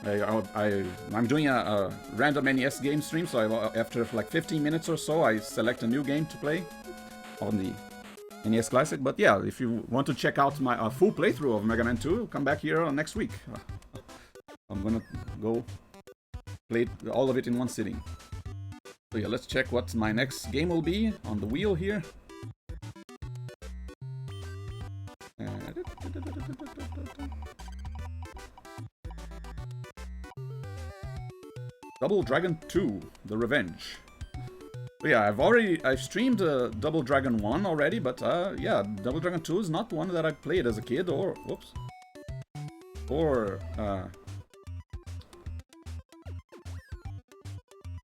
I'm doing a random NES game stream, so after like 15 minutes or so, I select a new game to play on the NES Classic. But yeah, if you want to check out my full playthrough of Mega Man 2, come back here next week. I'm gonna go play all of it in one sitting. So yeah, let's check what my next game will be on the wheel here. Double Dragon 2, The Revenge. But yeah, I've streamed Double Dragon 1 already, but yeah, Double Dragon 2 is not one that I played as a kid or whoops. Or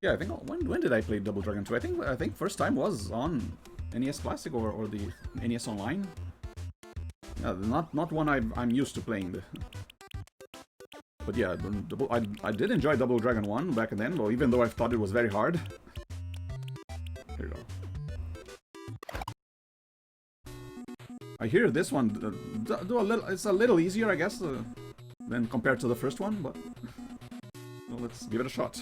yeah, I think when did I play Double Dragon 2? I think first time was on NES Classic or the NES Online. Yeah, not one I'm used to playing. But yeah, I did enjoy Double Dragon 1 back then, though, even though I thought it was very hard. Here you go. I hear this one do a little. It's a little easier, I guess, than compared to the first one. But well, let's give it a shot.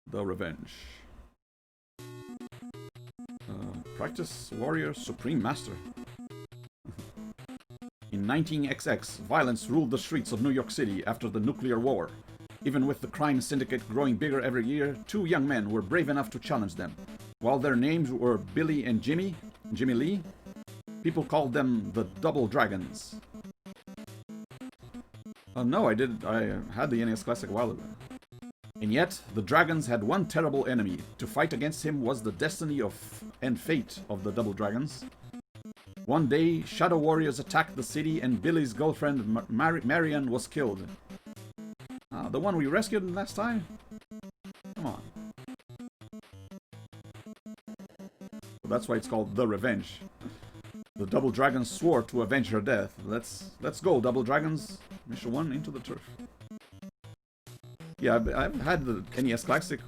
The Revenge. Practice Warrior Supreme Master. In 19XX, violence ruled the streets of New York City after the nuclear war. Even with the crime syndicate growing bigger every year, two young men were brave enough to challenge them. While their names were Billy and Jimmy Lee, people called them the Double Dragons. No, I had the NES Classic a while ago. And yet, the dragons had one terrible enemy. To fight against him was the destiny and fate of the Double Dragons. One day, Shadow Warriors attacked the city and Billy's girlfriend Marion was killed. The one we rescued last time? Come on. So that's why it's called The Revenge. The Double Dragons swore to avenge her death. Let's go, Double Dragons. Mission 1 into the turf. Yeah, I've had the NES Classic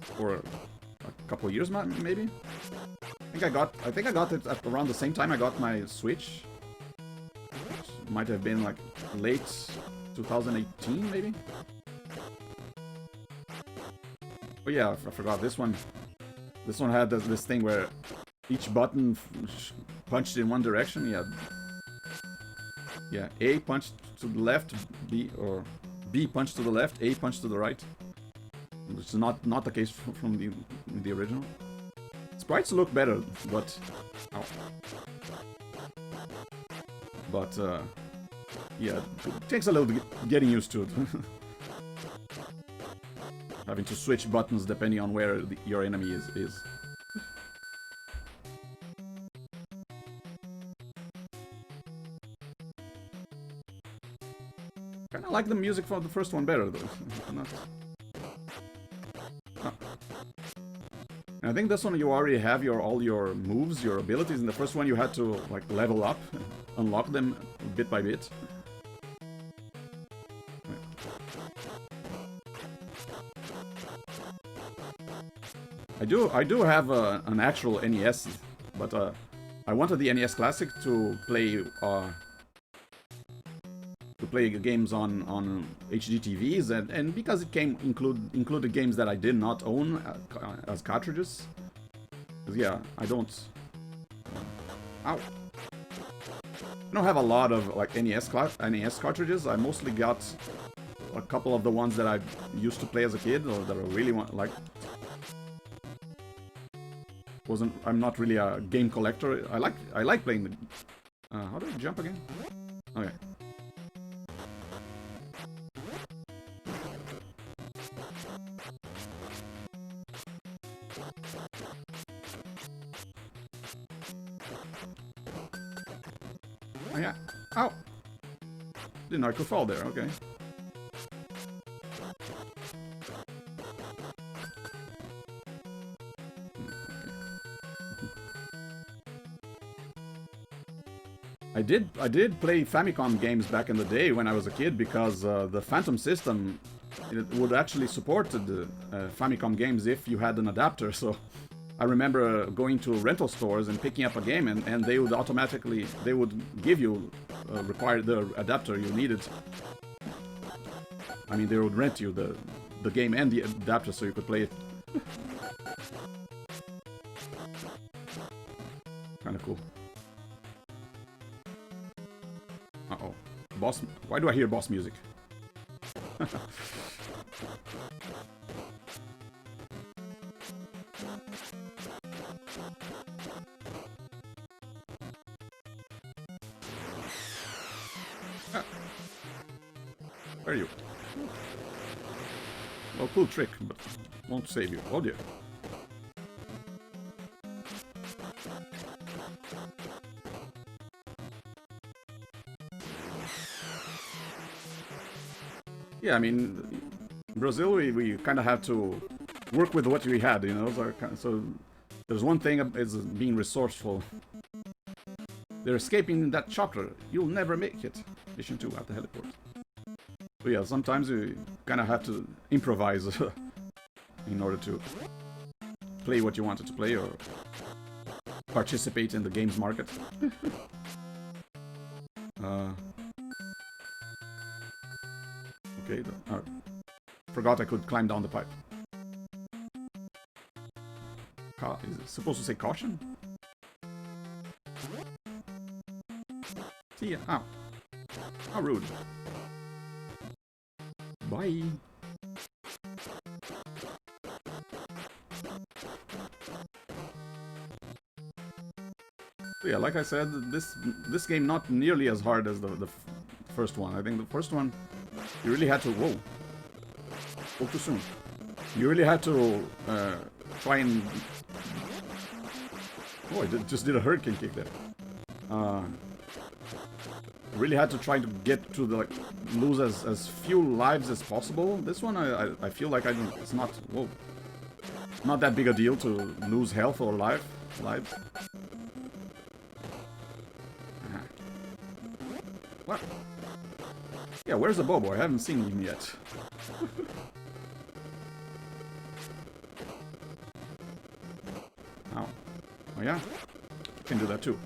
for a couple of years, maybe. I think I got it at around the same time I got my Switch. Which might have been like late 2018, maybe. But yeah, I forgot this one. This one had this thing where each button punched in one direction. Yeah, A punched to the left, B punch to the left, A punch to the right. Which is not the case from the original. Sprites look better, but... Ow. But, yeah, it takes a little getting used to it. Having to switch buttons depending on where your enemy is. Kinda like the music for the first one better, though. Not... Oh. And I think this one you already have all your moves, your abilities. In the first one you had to, like, level up, unlock them bit by bit. I do have an actual NES, but I wanted the NES Classic to play games on HD TVs, and because it included games that I did not own as cartridges. 'Cause yeah, I don't. Ow. I don't have a lot of like NES cartridges. I mostly got a couple of the ones that I used to play as a kid, or that I really like. I'm not really a game collector. I like playing the... how do I jump again? Okay. Oh yeah. Ow! Didn't know I could fall there, okay. I did play Famicom games back in the day when I was a kid, because the Phantom system, it would actually support the Famicom games if you had an adapter. So I remember going to rental stores and picking up a game, and they would automatically give you the adapter you needed. I mean, they would rent you the game and the adapter so you could play it. Kind of cool. Uh-oh. Boss... Why do I hear boss music? Ah. Where are you? Well, cool trick, but won't save you. Oh dear. Yeah, I mean, in Brazil we kind of had to work with what we had, you know. So there's one thing is being resourceful. They're escaping that chocolate. You'll never make it. Mission 2 at the heliport. So yeah, sometimes you kind of have to improvise in order to play what you wanted to play or participate in the games market. Okay, forgot I could climb down the pipe. Is it supposed to say caution? See ya. Ow. How rude. Bye. So yeah, like I said, this game not nearly as hard as the first one. I think the first one, you really had to... Whoa. Spoke too soon. You really had to try and... Oh, I just did a hurricane kick there. Really had to try to get to the, like, lose as few lives as possible. This one, I feel like it's not... Whoa. Not that big a deal to lose health or lives. What? Yeah, where's the Bobo? I haven't seen him yet. Ow. Oh yeah? I can do that too.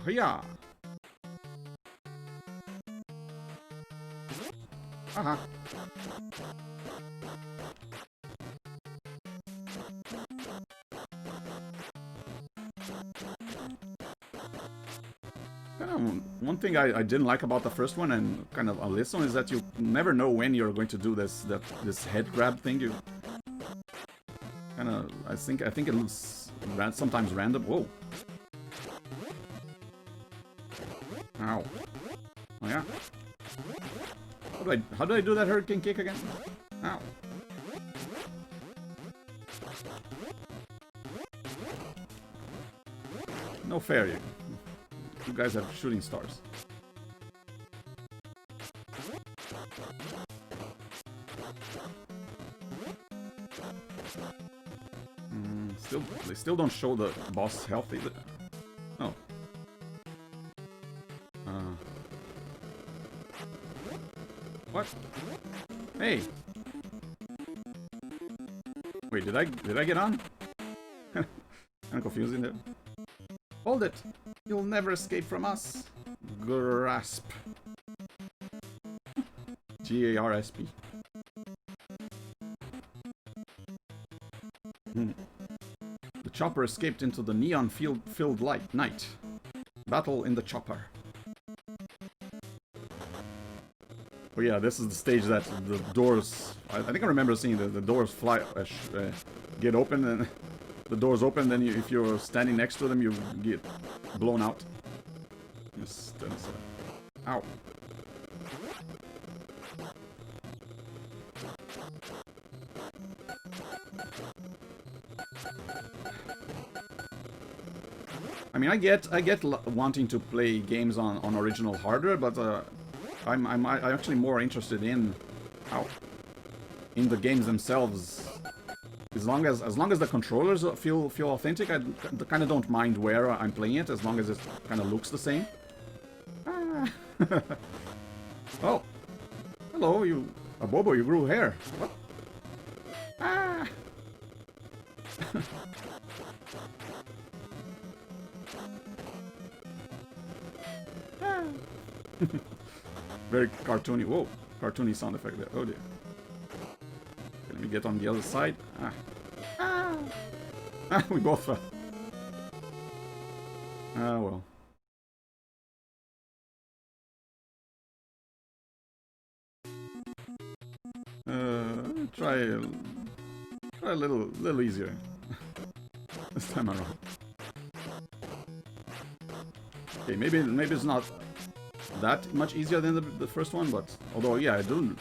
Yeah. Aha. one thing I didn't like about the first one, and kind of on this one, is that you never know when you're going to do this head grab thing. You kind of, I think it looks sometimes random. Whoa! Ow! Oh yeah. How do I do that hurricane kick again? Ow! No fair, you guys have shooting stars. They still don't show the boss health either. Oh. What? Hey. Wait, did I get on? I'm confusing there. Hold it! You'll never escape from us. Grasp. G-A-R-S-P. The chopper escaped into the neon-filled night. Battle in the chopper. Oh yeah, this is the stage that the doors... I think I remember seeing the doors fly... get open, and the doors open, then if you're standing next to them, you get blown out. Yes, that's... Ow. I mean, I get wanting to play games on original hardware, but I'm actually more interested in the games themselves. As long as the controllers feel authentic, I kind of don't mind where I'm playing it, as long as it kind of looks the same. Ah. Oh, hello, you, Bobo, you grew hair. What? Ah. Very cartoony. Whoa, cartoony sound effect there. Oh dear. Okay, let me get on the other side. Ah. Ah. Ah, we both fell. Ah, well. Try a little easier this time around. Okay, maybe it's not that much easier than the first one, but although yeah, I don't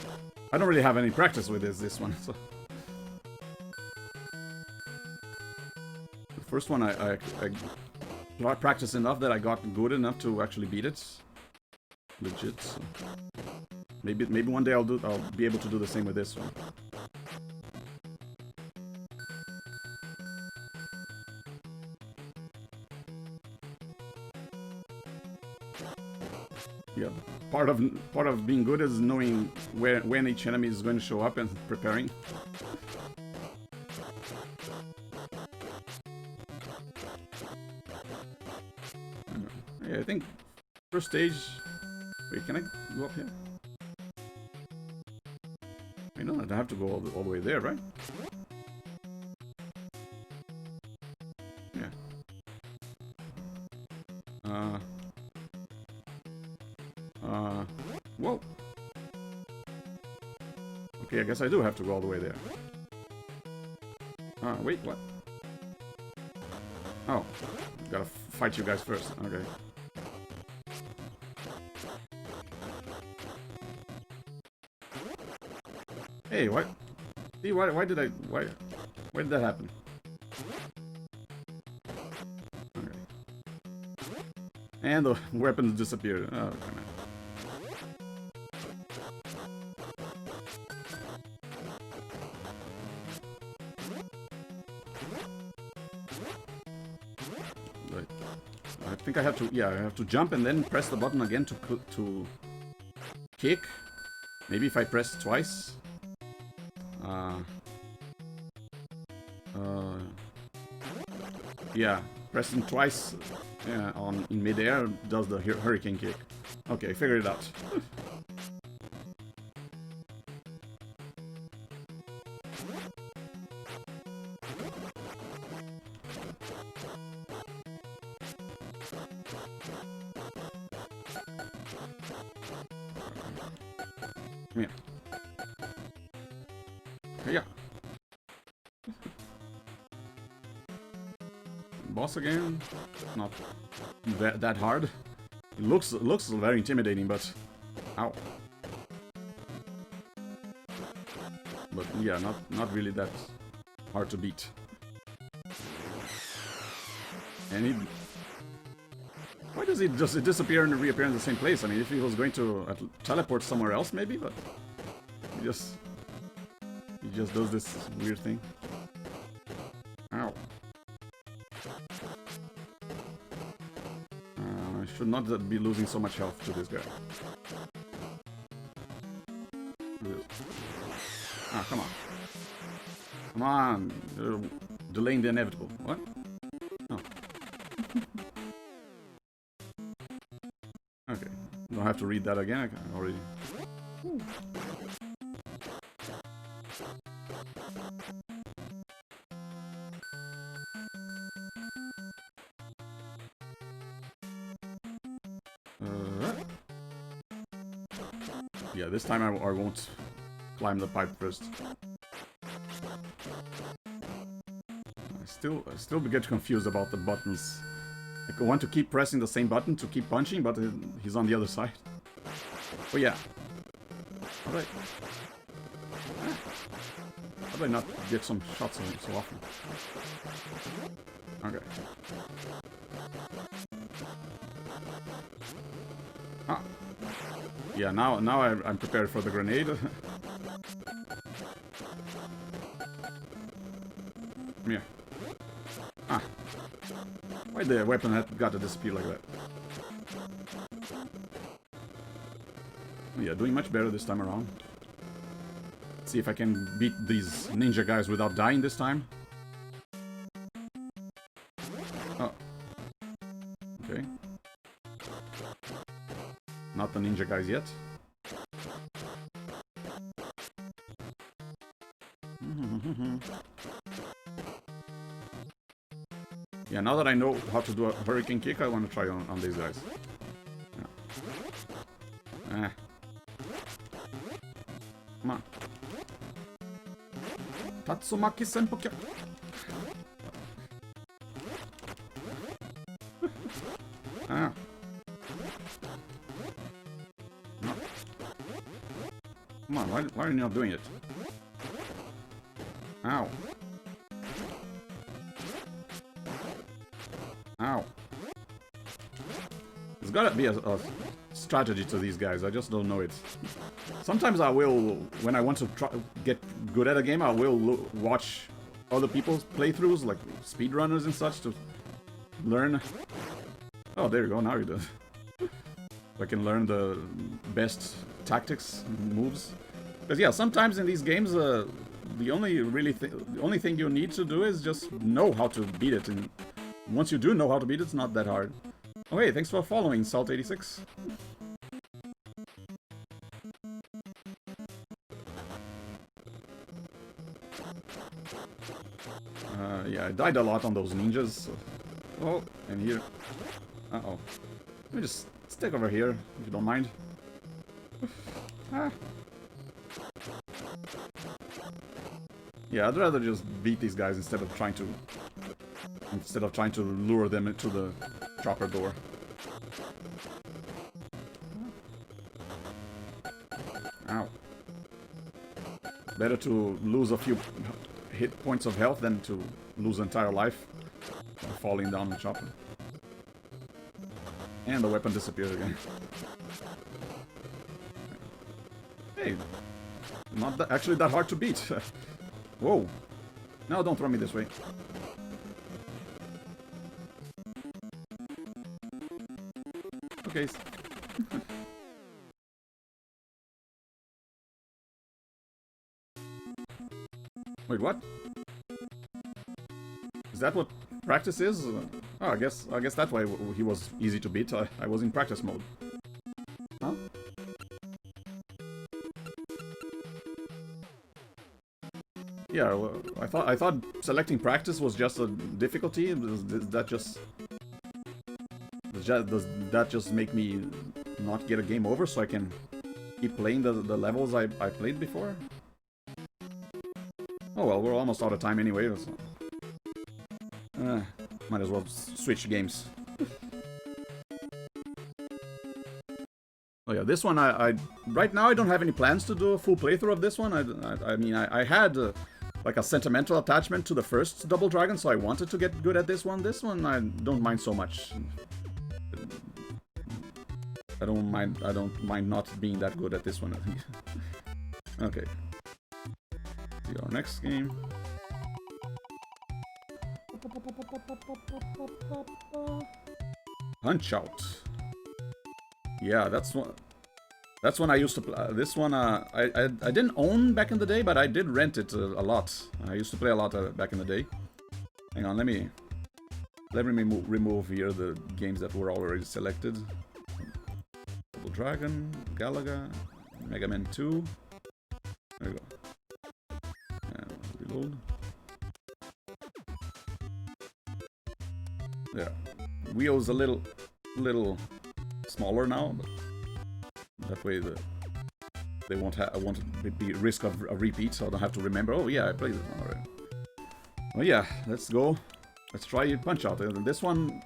really have any practice with this one. So the first one I practiced enough that I got good enough to actually beat it. Legit. So maybe one day I'll be able to do the same with this one. Yeah, part of being good is knowing when each enemy is going to show up and preparing. Yeah, I think first stage. Wait, can I go up here? I don't have to go all the way there, right? Yeah. Whoa. Okay, I guess I do have to go all the way there. Wait, what? Oh, gotta fight you guys first. Okay. Hey, what? See, why did that happen? Okay. And the weapons disappeared. Oh, come on. I think I have to, yeah, I have to jump and then press the button again to kick. Maybe if I press twice. Yeah, pressing twice in midair does the hurricane kick. Okay, figured it out. Come here. Yeah. Boss again. Not that hard. It looks very intimidating, but ow. But yeah, not really that hard to beat. And he... Why does he just disappear and reappear in the same place? I mean, if he was going to teleport somewhere else, maybe, but he just does this weird thing. Ow. I should not be losing so much health to this guy. Ah, come on. Come on. You're delaying the inevitable. What? Oh. Okay. Don't have to read that again. I can already... Yeah, this time I won't climb the pipe first. I still get confused about the buttons. Like, I want to keep pressing the same button to keep punching, but he's on the other side. Oh yeah. Alright. How do I not get some shots on him so often? Okay. Ah. Yeah, now I'm prepared for the grenade. Come here. Ah. Why the weapon had got to disappear like that? Yeah, doing much better this time around. Let's see if I can beat these ninja guys without dying this time. Oh. Okay. Not the ninja guys yet. Yeah, now that I know how to do a hurricane kick, I want to try on these guys. Yeah. Come on. Tatsumaki Senpukya. Ah. No. Come on, why are you not doing it? Ow. Ow. There's gotta be a strategy to these guys, I just don't know it. Sometimes I will, when I want to get good at a game, I will watch other people's playthroughs, like speedrunners and such, to learn. Oh, there you go, now you do. I can learn the best tactics, moves. Because yeah, sometimes in these games, the only thing you need to do is just know how to beat it, and once you do know how to beat it, it's not that hard. Oh hey, thanks for following, Salt86. Yeah, I died a lot on those ninjas. Oh, and here. Uh-oh. Let me just stick over here, if you don't mind. Ah. Yeah, I'd rather just beat these guys instead of trying to lure them into the proper door. Ow. Better to lose a few hit points of health than to lose entire life by falling down the chopper. And the weapon disappears again. Hey, not actually that hard to beat. Whoa. No, don't throw me this way. Okay. Wait, what? Is that what practice is? Oh, I guess that's why he was easy to beat. I was in practice mode. Huh? Yeah, well, I thought selecting practice was just a difficulty. Does that just make me not get a game over so I can keep playing the levels I played before. Oh well, we're almost out of time anyway. So. Might as well switch games. Oh yeah, this one I right now I don't have any plans to do a full playthrough of this one. I mean I had like a sentimental attachment to the first Double Dragon, so I wanted to get good at this one. This one I don't mind so much. I don't mind not being that good at this one. Okay. See our next game. Punch-Out! Yeah, that's one I used to play. This one I didn't own back in the day, but I did rent it a lot. I used to play a lot back in the day. Hang on, let me remove here the games that were already selected. Double Dragon, Galaga, Mega Man 2. There we go. And reload. Yeah, wheels a little smaller now, but that way they won't be risk of a repeat, so I don't have to remember. Oh yeah, I played this one already. Well yeah, let's go. Let's try Punch-Out. And this one,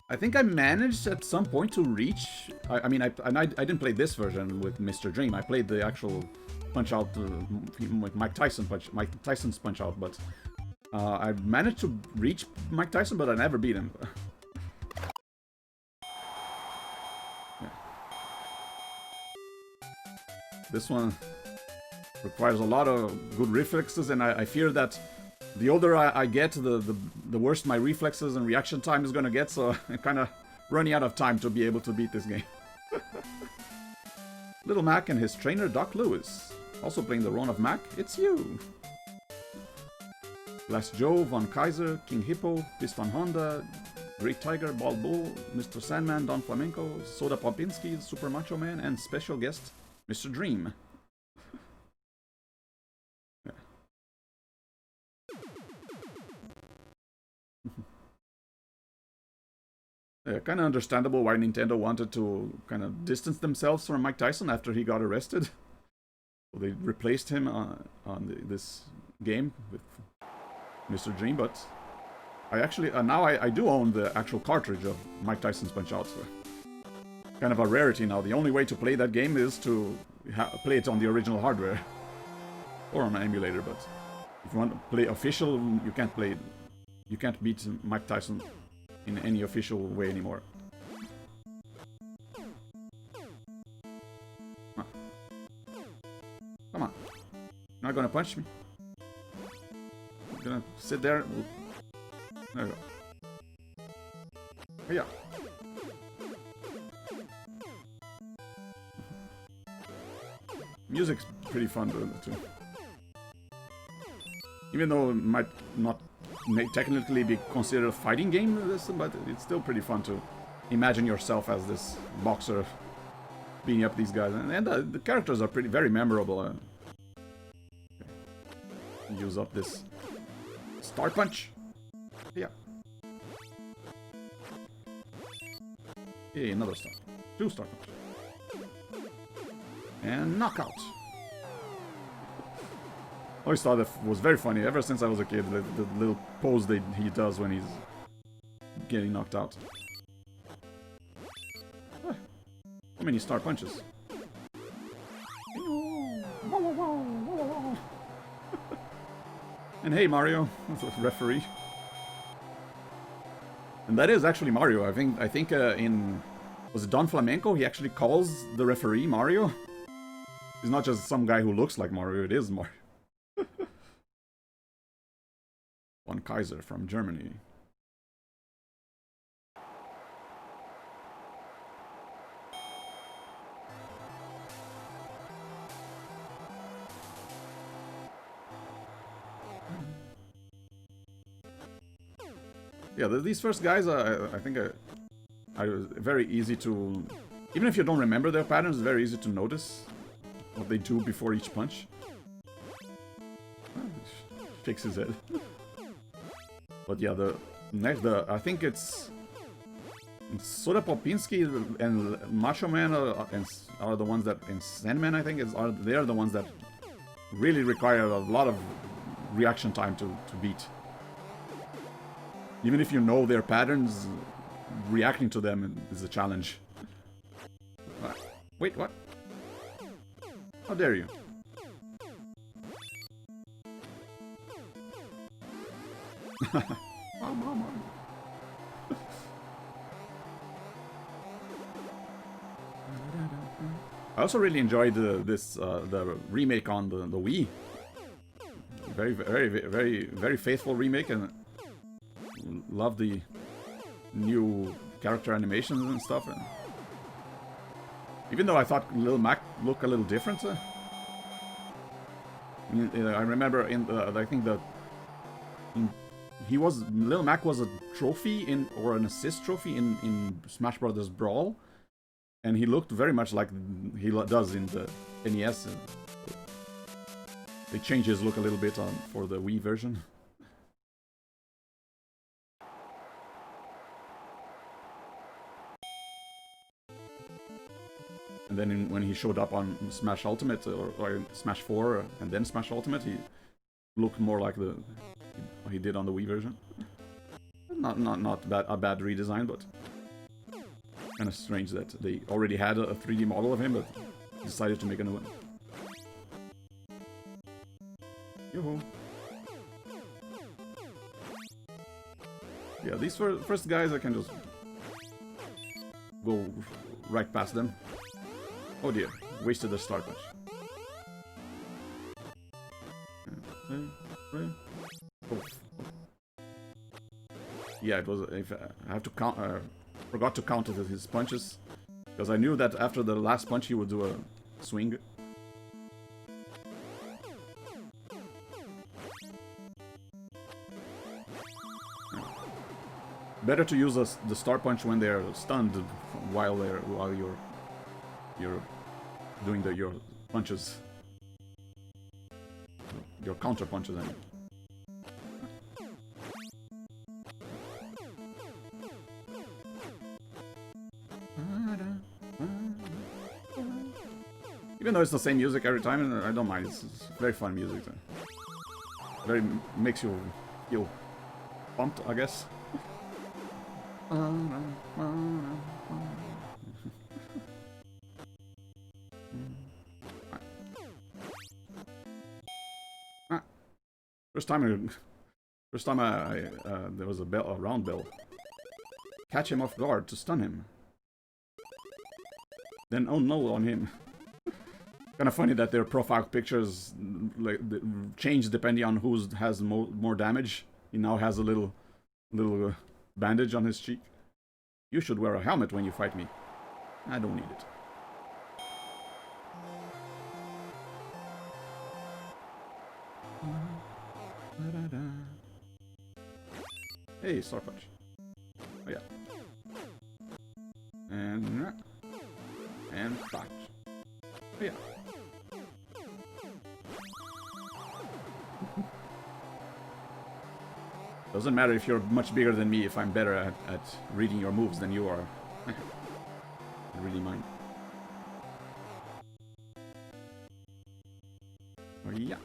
I think I managed at some point to reach. I mean, I didn't play this version with Mr. Dream. I played the actual Punch-Out with Mike Tyson's Punch-Out, but. I managed to reach Mike Tyson, but I never beat him. Yeah. This one requires a lot of good reflexes, and I fear that the older I get, the worse my reflexes and reaction time is gonna get, so I'm kind of running out of time to be able to beat this game. Little Mac and his trainer, Doc Lewis. Also playing the role of Mac, it's you! Last Joe, Von Kaiser, King Hippo, Piston Honda, Great Tiger, Bald Bull, Mr. Sandman, Don Flamenco, Soda Popinski, Super Macho Man, and special guest, Mr. Dream. Yeah. Yeah, kind of understandable why Nintendo wanted to kind of distance themselves from Mike Tyson after he got arrested. So they replaced him on this game with Mr. Dream, but I actually now I do own the actual cartridge of Mike Tyson's Punch-Out. So kind of a rarity now. The only way to play that game is to play it on the original hardware or on an emulator. But if you want to play official, you can't play. You can't beat Mike Tyson in any official way anymore. Huh. Come on, not gonna punch me. Gonna sit there. There we go. Oh, yeah. Music's pretty fun too. Even though it might not technically be considered a fighting game, but it's still pretty fun to imagine yourself as this boxer beating up these guys, and the characters are very memorable. Use up this. Star Punch! Yeah. Hey, another star. 2 Star Punch. And Knockout! I always thought that was very funny, ever since I was a kid, the little pose he does when he's getting knocked out. Ah, how many Star Punches? And hey, Mario, referee. And that is actually Mario. I think in was it Don Flamenco? He actually calls the referee Mario. He's not just some guy who looks like Mario. It is Mario. Von Kaiser from Germany. Yeah, these first guys, I think are very easy to... Even if you don't remember their patterns, it's very easy to notice what they do before each punch. Shakes his head. But yeah, I think it's... Soda Popinski and Macho Man are the ones that, and Sandman I think they're the ones that really require a lot of reaction time to beat. Even if you know their patterns, reacting to them is a challenge. Wait, what? How dare you? I also really enjoyed the remake on the Wii. Very faithful remake, and love the new character animations and stuff. And even though I thought Lil Mac looked a little different, I remember I think Lil Mac was a trophy or an assist trophy in Smash Brothers Brawl, and he looked very much like he does in the NES. They changed his look a little bit for the Wii version. And then when he showed up on Smash Ultimate or Smash 4 and then Smash Ultimate, he looked more like he did on the Wii version. Not a bad redesign, but kind of strange that they already had a 3D model of him, but decided to make a new one. Yoo-hoo. Yeah, these first guys I can just go right past them. Oh dear, wasted the Star Punch. Oh. Yeah, it was. I have to count. Forgot to count his punches because I knew that after the last punch he would do a swing. Better to use the Star Punch when they're stunned while you're doing your punches, your counter punches. I mean. Even though it's the same music every time, I don't mind. It's very fun music. Makes you feel pumped, I guess. First time there was a round bell. Catch him off guard to stun him. Then oh no on him. Kind of funny that their profile pictures change depending on who has more damage. He now has a little bandage on his cheek. You should wear a helmet when you fight me. I don't need it. Hey, Star Punch. Oh yeah. And punch. Oh yeah. Doesn't matter if you're much bigger than me if I'm better at reading your moves than you are. I really mind. Oh yeah.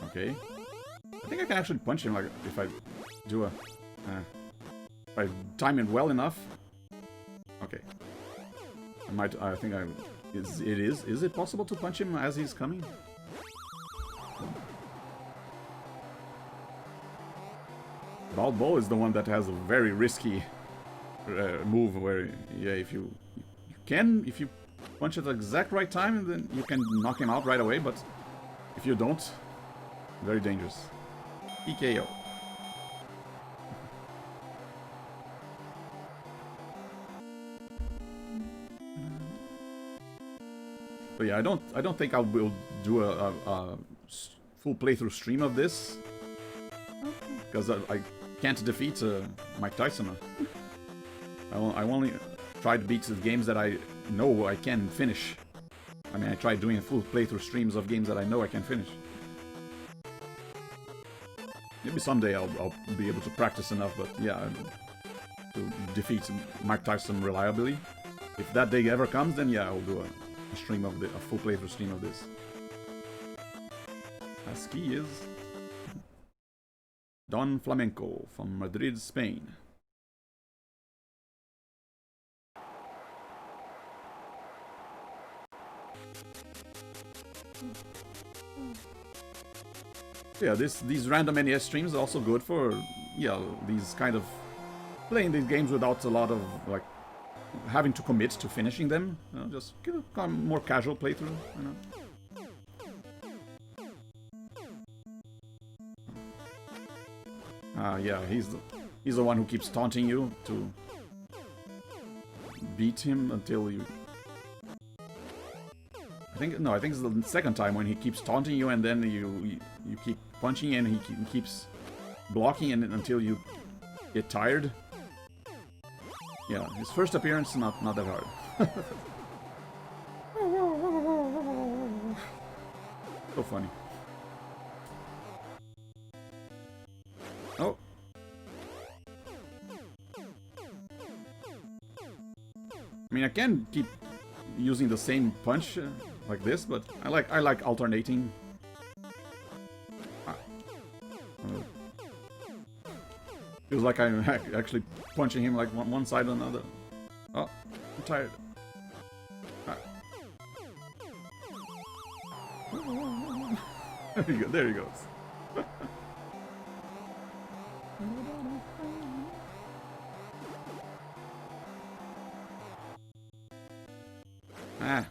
Okay. I think I can actually punch him like if I do if I time it well enough. Okay. Is it possible to punch him as he's coming? Balbo is the one that has a very risky move where, yeah, if you punch at the exact right time, then you can knock him out right away, but if you don't, very dangerous. PKO. But yeah, I don't think I will do a full playthrough stream of this because I can't defeat Mike Tyson. I only try to beat the games that I know I can finish. I mean, I tried doing full playthrough streams of games that I know I can finish. Maybe someday I'll be able to practice enough, but yeah, to defeat Mike Tyson reliably. If that day ever comes, then yeah, I'll do a stream of a full playthrough stream of this. ASCII is Don Flamenco from Madrid, Spain. Yeah, these random NES streams are also good for, yeah, these kind of playing these games without a lot of like having to commit to finishing them. You know, just more casual playthrough. You know. Yeah, he's the one who keeps taunting you to beat him until you. I think it's the second time when he keeps taunting you and then you keep punching and he keeps blocking and until you get tired. Yeah, his first appearance not that hard. So funny. Oh. I mean, I can keep using the same punch like this, but I like alternating. Feels like I'm actually punching him like one side or another. Oh, I'm tired. There he goes. Ah.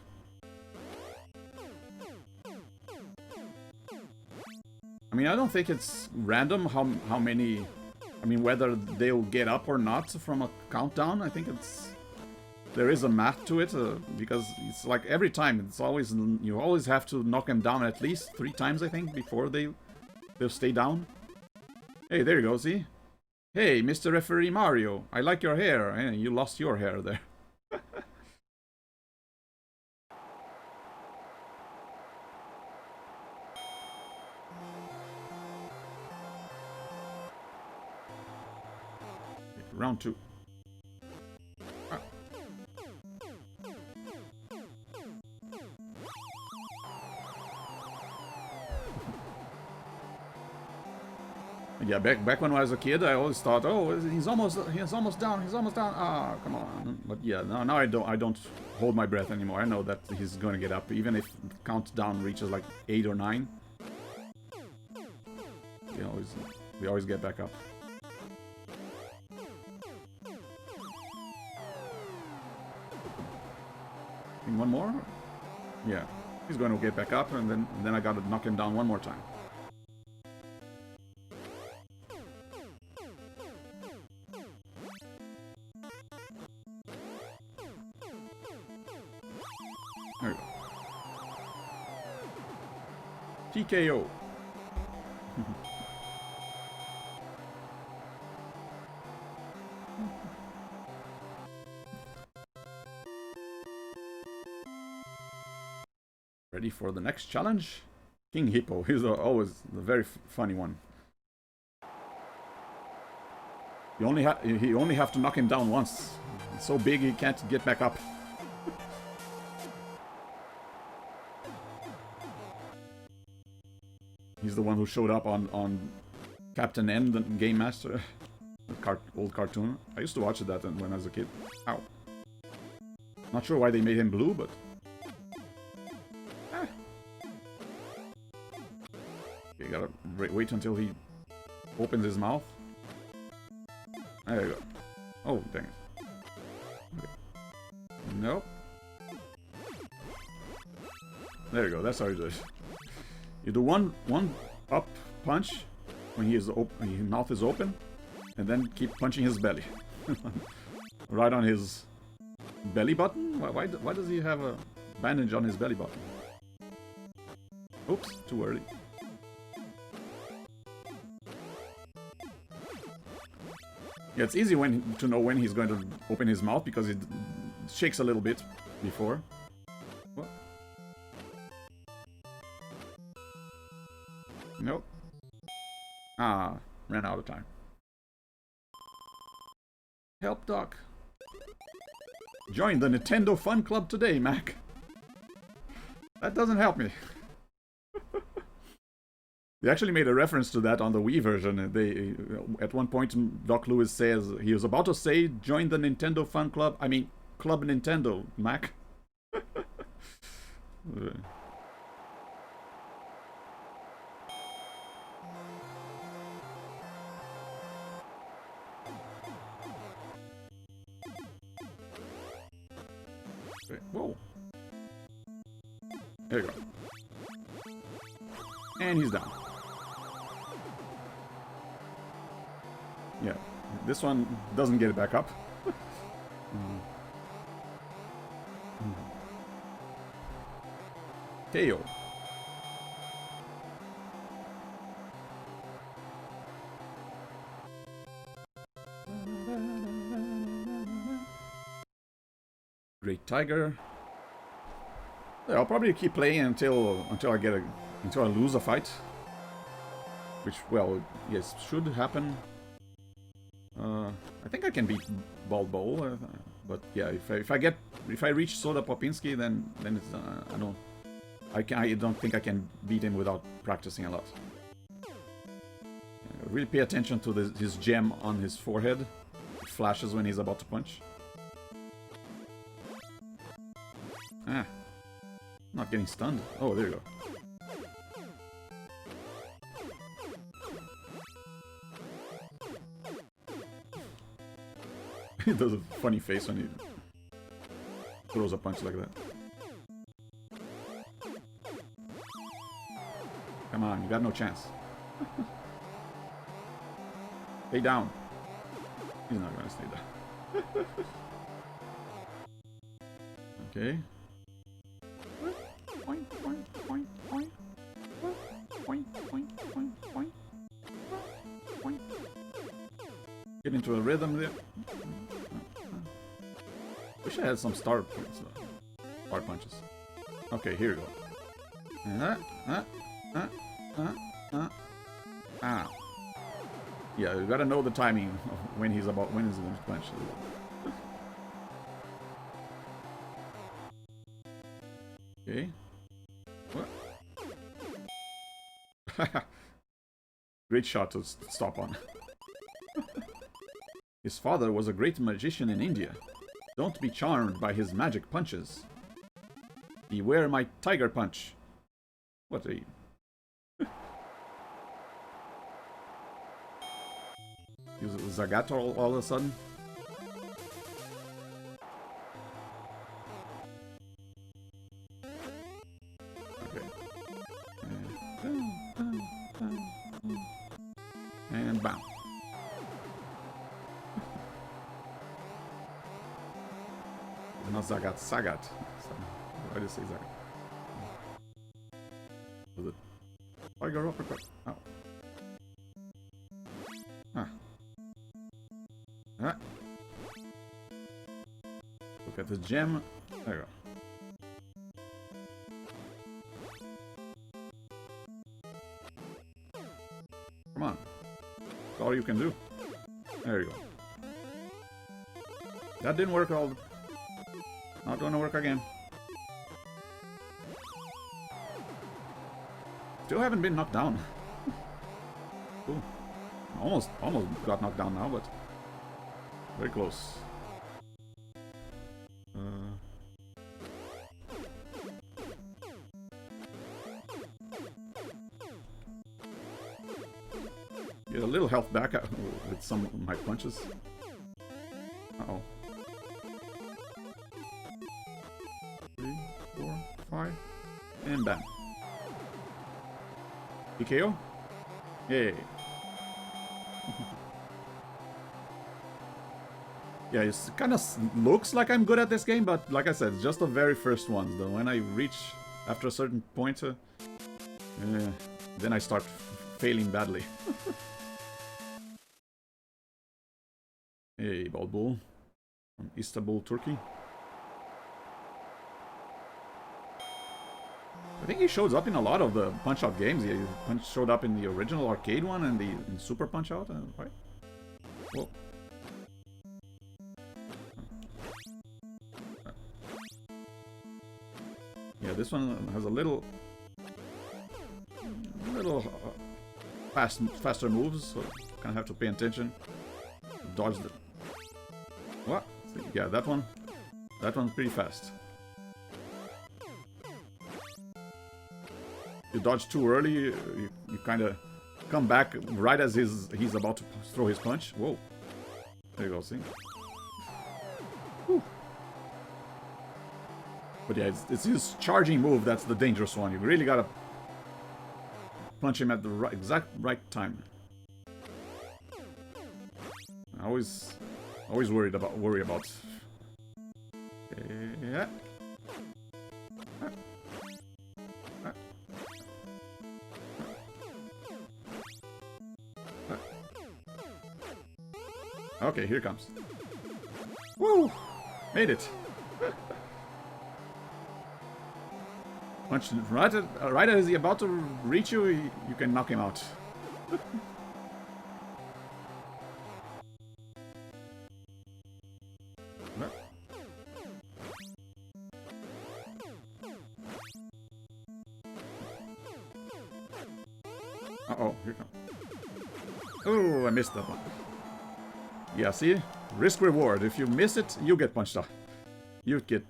I mean, I don't think it's random how many. I mean, whether they'll get up or not from a countdown. I think there is a math to it because it's like every time you always have to knock them down at least 3 times, I think, before they'll stay down. Hey, there you go. See? Hey, Mr. Referee Mario, I like your hair. Hey, you lost your hair there. Round 2. Ah. Yeah, back when I was a kid, I always thought, oh, he's almost down. Ah, come on. But yeah, now I don't hold my breath anymore. I know that he's going to get up, even if the countdown reaches like 8 or 9. We always get back up. One more? Yeah. He's going to get back up, and then I gotta knock him down one more time. There we go. TKO. Ready for the next challenge? King Hippo. He's always a very funny one. You only have to knock him down once. He's so big he can't get back up. He's the one who showed up on Captain N, the Game Master, the old cartoon. I used to watch that when I was a kid. Ow. Not sure why they made him blue, but. You gotta wait until he opens his mouth. There you go. Oh, dang it. Okay. Nope. There you go. That's how you do it. You do one up punch when his mouth is open, and then keep punching his belly. Right on his belly button? Why does he have a bandage on his belly button? Oops, too early. Yeah, it's easy to know when he's going to open his mouth because it shakes a little bit before. What? Nope. Ah, ran out of time. Help, Doc. Join the Nintendo Fun Club today, Mac. That doesn't help me. They actually made a reference to that on the Wii version. They, at one point, Doc Lewis says he was about to say, "Join the Nintendo Fun Club." I mean, Club Nintendo, Mac. Okay. Whoa. There you go. And he's down. Yeah, this one doesn't get it back up. KO. Great Tiger. Yeah, I'll probably keep playing until I lose a fight. Which, well, yes, should happen. I think I can beat Bald Bowl, but yeah, if I reach Soda Popinski, then it's I don't think I can beat him without practicing a lot. Really pay attention to his gem on his forehead. It flashes when he's about to punch. Ah, not getting stunned. Oh, there you go. He does a funny face when he throws a punch like that. Come on, you got no chance. Stay down. He's not gonna stay down. Okay. Point, point, point, point. Point, point, point, point. Point. Get into a rhythm there. Wish I had some start points though. Start punches. Okay, here we go. Ah. Yeah, you gotta know the timing of when he's going to punch. Okay. What? Great shot to stop on. His father was a great magician in India. Don't be charmed by his magic punches. Beware my tiger punch. What a... Use Zagat all of a sudden. Okay. And bam. Not Zagat, Sagat. Why did I say Zagat? Was it Tiger Uppercut? Oh. Ah. Ah. Look at the gem. There you go. Come on. That's all you can do. There you go. That didn't work all. Not gonna work again. Still haven't been knocked down. Ooh. Almost got knocked down now, but very close. Get a little health back with some of my punches. Uh-oh. 3, 4, 5, and bam. PKO? Yay. Yeah, it kind of looks like I'm good at this game, but like I said, it's just the very first ones. Though when I reach after a certain point, then I start failing badly. Hey, Bald Bull from Istanbul, Turkey. I think he shows up in a lot of the Punch-Out games. He showed up in the original arcade one and in Super Punch-Out, right? Whoa. Yeah, this one has a little faster moves, so kind of have to pay attention. Dodge the... What? Yeah, that one. That one's pretty fast. You dodge too early, you kind of come back right as he's about to throw his punch. Whoa. There you go, see? Whew. But yeah, it's his charging move that's the dangerous one. You really gotta punch him at the exact right time. I always worry about. Yeah. Okay, here it comes. Woo! Made it. Punch right as he's about to reach you, you can knock him out. Uh-oh, here comes. Oh, I missed that one. Yeah, see? Risk reward. If you miss it, you get punched out. You get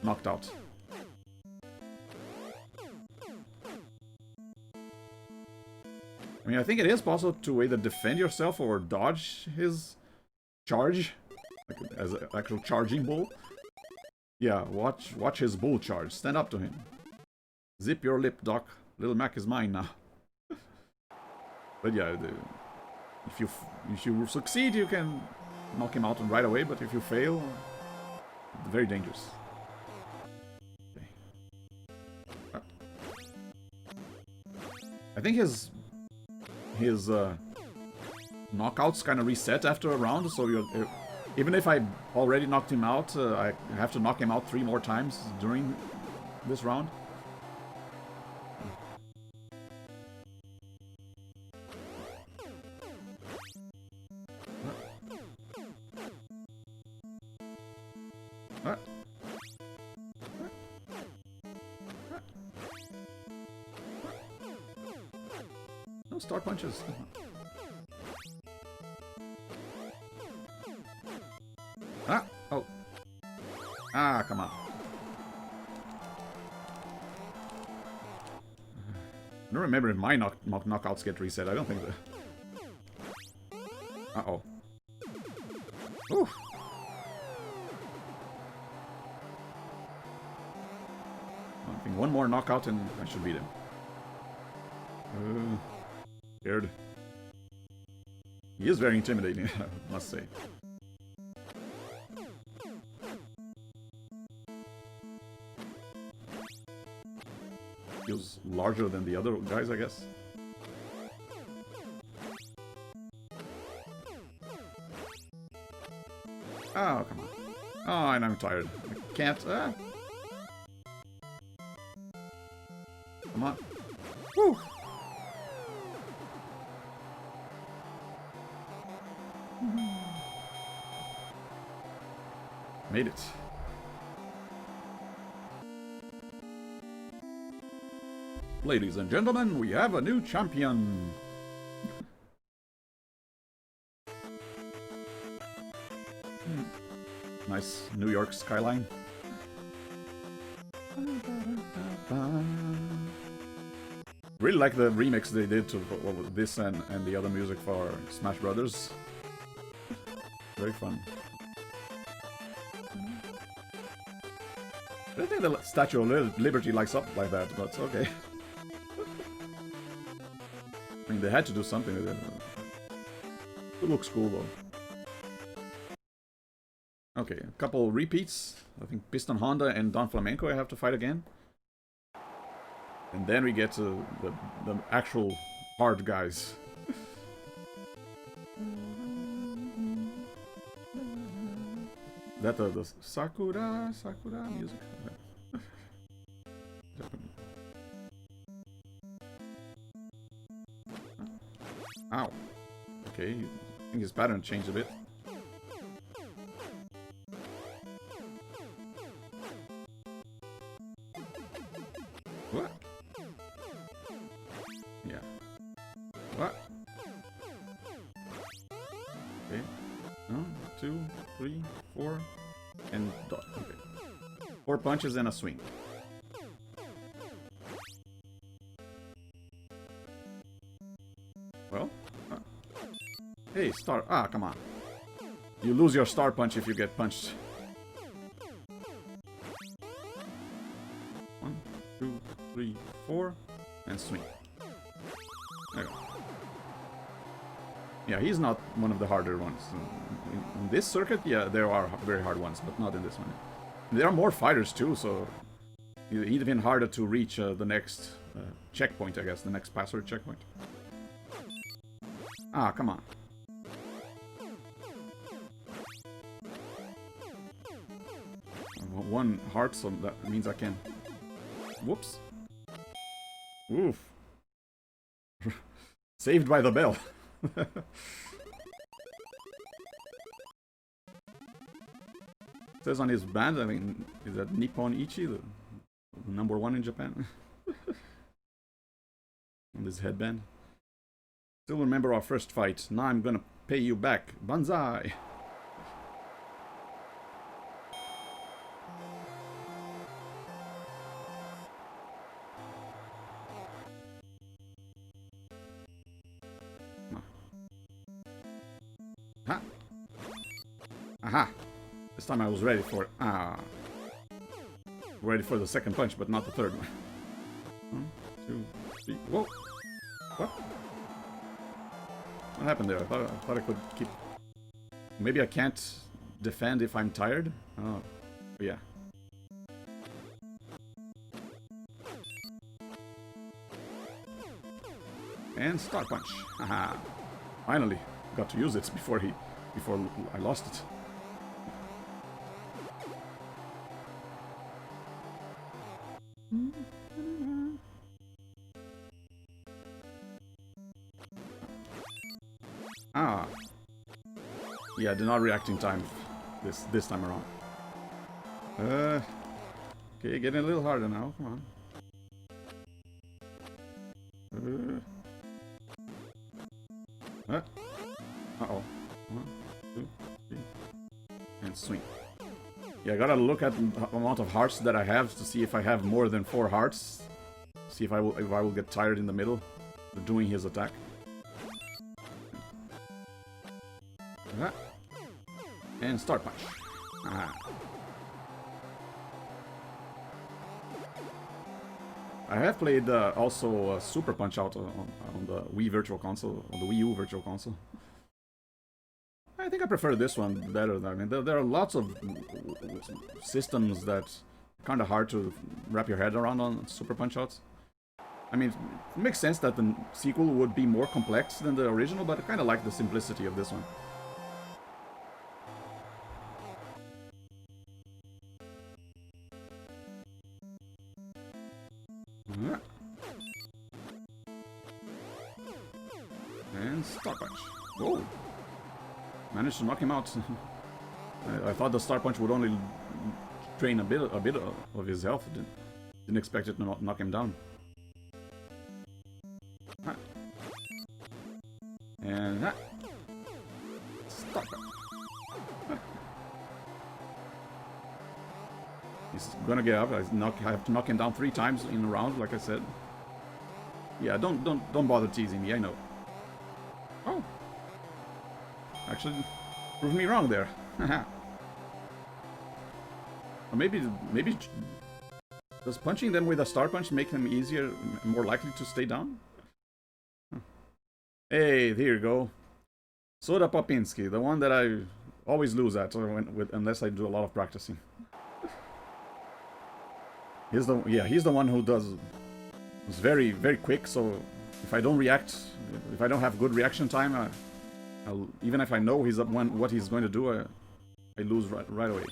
knocked out. I mean, I think it is possible to either defend yourself or dodge his charge, like as an actual charging bull. Yeah, watch his bull charge. Stand up to him. Zip your lip, Doc. Little Mac is mine now. But yeah, if you succeed, you can knock him out right away. But if you fail, very dangerous. Okay. I think his knockouts kind of reset after a round, so even if I already knocked him out, I have to knock him out 3 more times during this round. No start punches. Ah! Oh. Ah, come on. I don't remember if my knockouts get reset. I don't think that. Uh-oh. Ooh. I think one more knockout and I should beat him. Scared. He is very intimidating, I must say. Feels larger than the other guys, I guess. Oh, come on. Oh, and I'm tired. I can't. Come on. Woo! Made it. Ladies and gentlemen, we have a new champion. Nice New York skyline. Really like the remix they did to this and the other music for Smash Brothers. Very fun. I don't think the Statue of Liberty lights up like that, but okay. I mean, they had to do something with it. It looks cool, though. Okay, a couple repeats. I think Piston Honda and Don Flamenco I have to fight again. And then we get to the actual hard guys. That the Sakura music. Ow. Okay, I think his pattern changed a bit. What? Yeah. What? Okay. 1, 2, 3, 4, and dot. Okay. 4 punches and a swing. Well. Hey, star. Ah, come on. You lose your star punch if you get punched. 1, 2, 3, 4, and swing. There you go. Yeah, he's not one of the harder ones. In this circuit, yeah, there are very hard ones, but not in this one. There are more fighters too, so it's even harder to reach the next checkpoint, I guess, the next password checkpoint. Ah, come on. One heart, so that means I can... Whoops. Oof. Saved by the bell. It says on his band, I mean, is that Nippon Ichi, the #1 in Japan? On this headband. Still remember our first fight. Now I'm gonna pay you back. Banzai! Ha! Aha! This time I was ready for it. Ready for the second punch, but not the third one. 1, 2, 3. Whoa! What? What happened there? I thought I could keep... Maybe I can't defend if I'm tired? Oh, yeah. And star punch. Haha. Finally got to use it before I lost it. Ah. Yeah, they're not reacting time this time around. Okay, getting a little harder now. Come on. Uh-oh. 1, 2, 3. And swing. Yeah, I gotta look at the amount of hearts that I have to see if I have more than 4 hearts. See if I will get tired in the middle of doing his attack. And start punch. I have played also Super Punch Out on the Wii Virtual Console, on the Wii U Virtual Console. I think I prefer this one better. I mean, there are lots of systems that are kind of hard to wrap your head around on Super Punch Outs. I mean, it makes sense that the sequel would be more complex than the original, but I kind of like the simplicity of this one. And Star Punch. Whoa! Managed to knock him out. I thought the Star Punch would only drain a bit of his health. Didn't expect it to knock him down. And Star Punch. He's gonna get up. I have to knock him down 3 times in a round, like I said. Yeah, don't bother teasing me. I know. Oh, actually, proved me wrong there. Or maybe does punching them with a Star Punch make them easier, more likely to stay down? Hey, here you go. Soda Popinski, the one that I always lose at unless I do a lot of practicing. He's the one who is very quick. So if I don't react, if I don't have good reaction time, even if I know what he's going to do, I lose right away.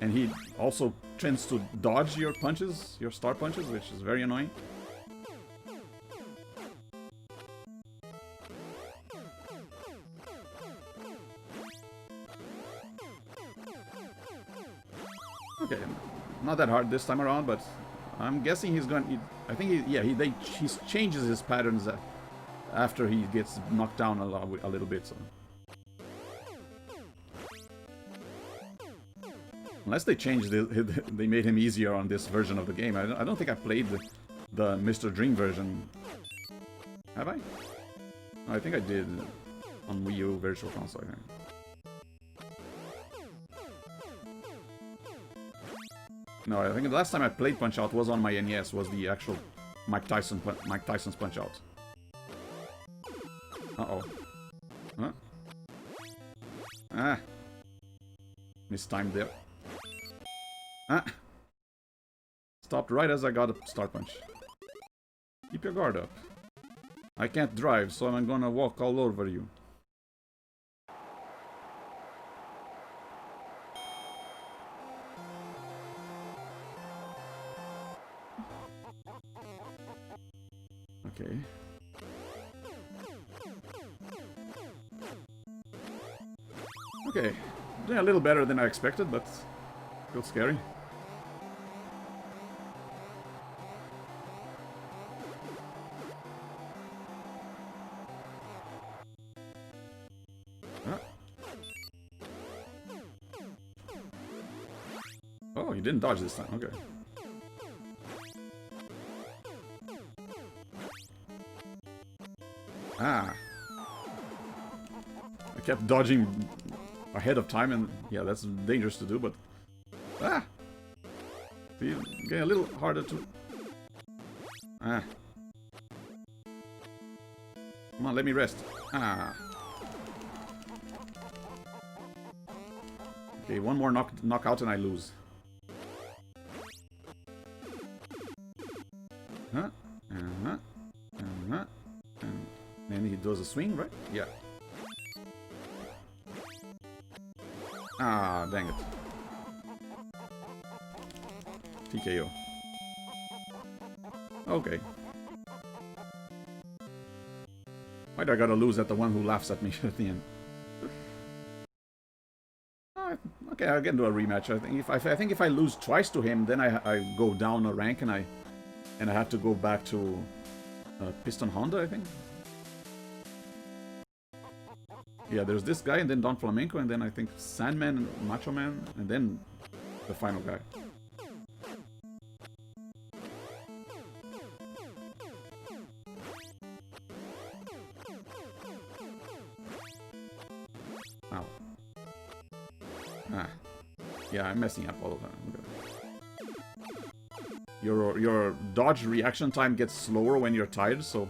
And he also tends to dodge your punches, your Star Punches, which is very annoying. Okay, not that hard this time around, but I'm guessing he's going. I think he changes his patterns after he gets knocked down a little bit. So. Unless they changed it, they made him easier on this version of the game. I don't think I played the Mr. Dream version. Have I? No, I think I did on Wii U Virtual Console. I think. No, I think the last time I played Punch-Out was on my NES, was the actual Mike Tyson's Punch-Out. Uh-oh. Huh? Ah. Mistimed there. Ah. Stopped right as I got a Star Punch. Keep your guard up. I can't drive, so I'm gonna walk all over you. Okay. Okay. Doing a little better than I expected, but still scary. Huh? Oh, you didn't dodge this time. Okay. Ah. I kept dodging ahead of time, and yeah, that's dangerous to do, but... Ah! See, getting a little harder to... Ah. Come on, let me rest. Ah. Okay, one more knockout and I lose. Huh? Uh-huh. Uh-huh. And then he does a swing, right? Yeah. Ah, dang it. TKO. Okay. Why do I gotta lose at the one who laughs at me at the end? Okay, I'll get into a rematch. I think if I lose twice to him, then I go down a rank and I have to go back to Piston Honda, I think. Yeah, there's this guy, and then Don Flamenco, and then I think Sandman and Macho Man, and then the final guy. Ow. Ah. Yeah, I'm messing up all the time. Your dodge reaction time gets slower when you're tired, so...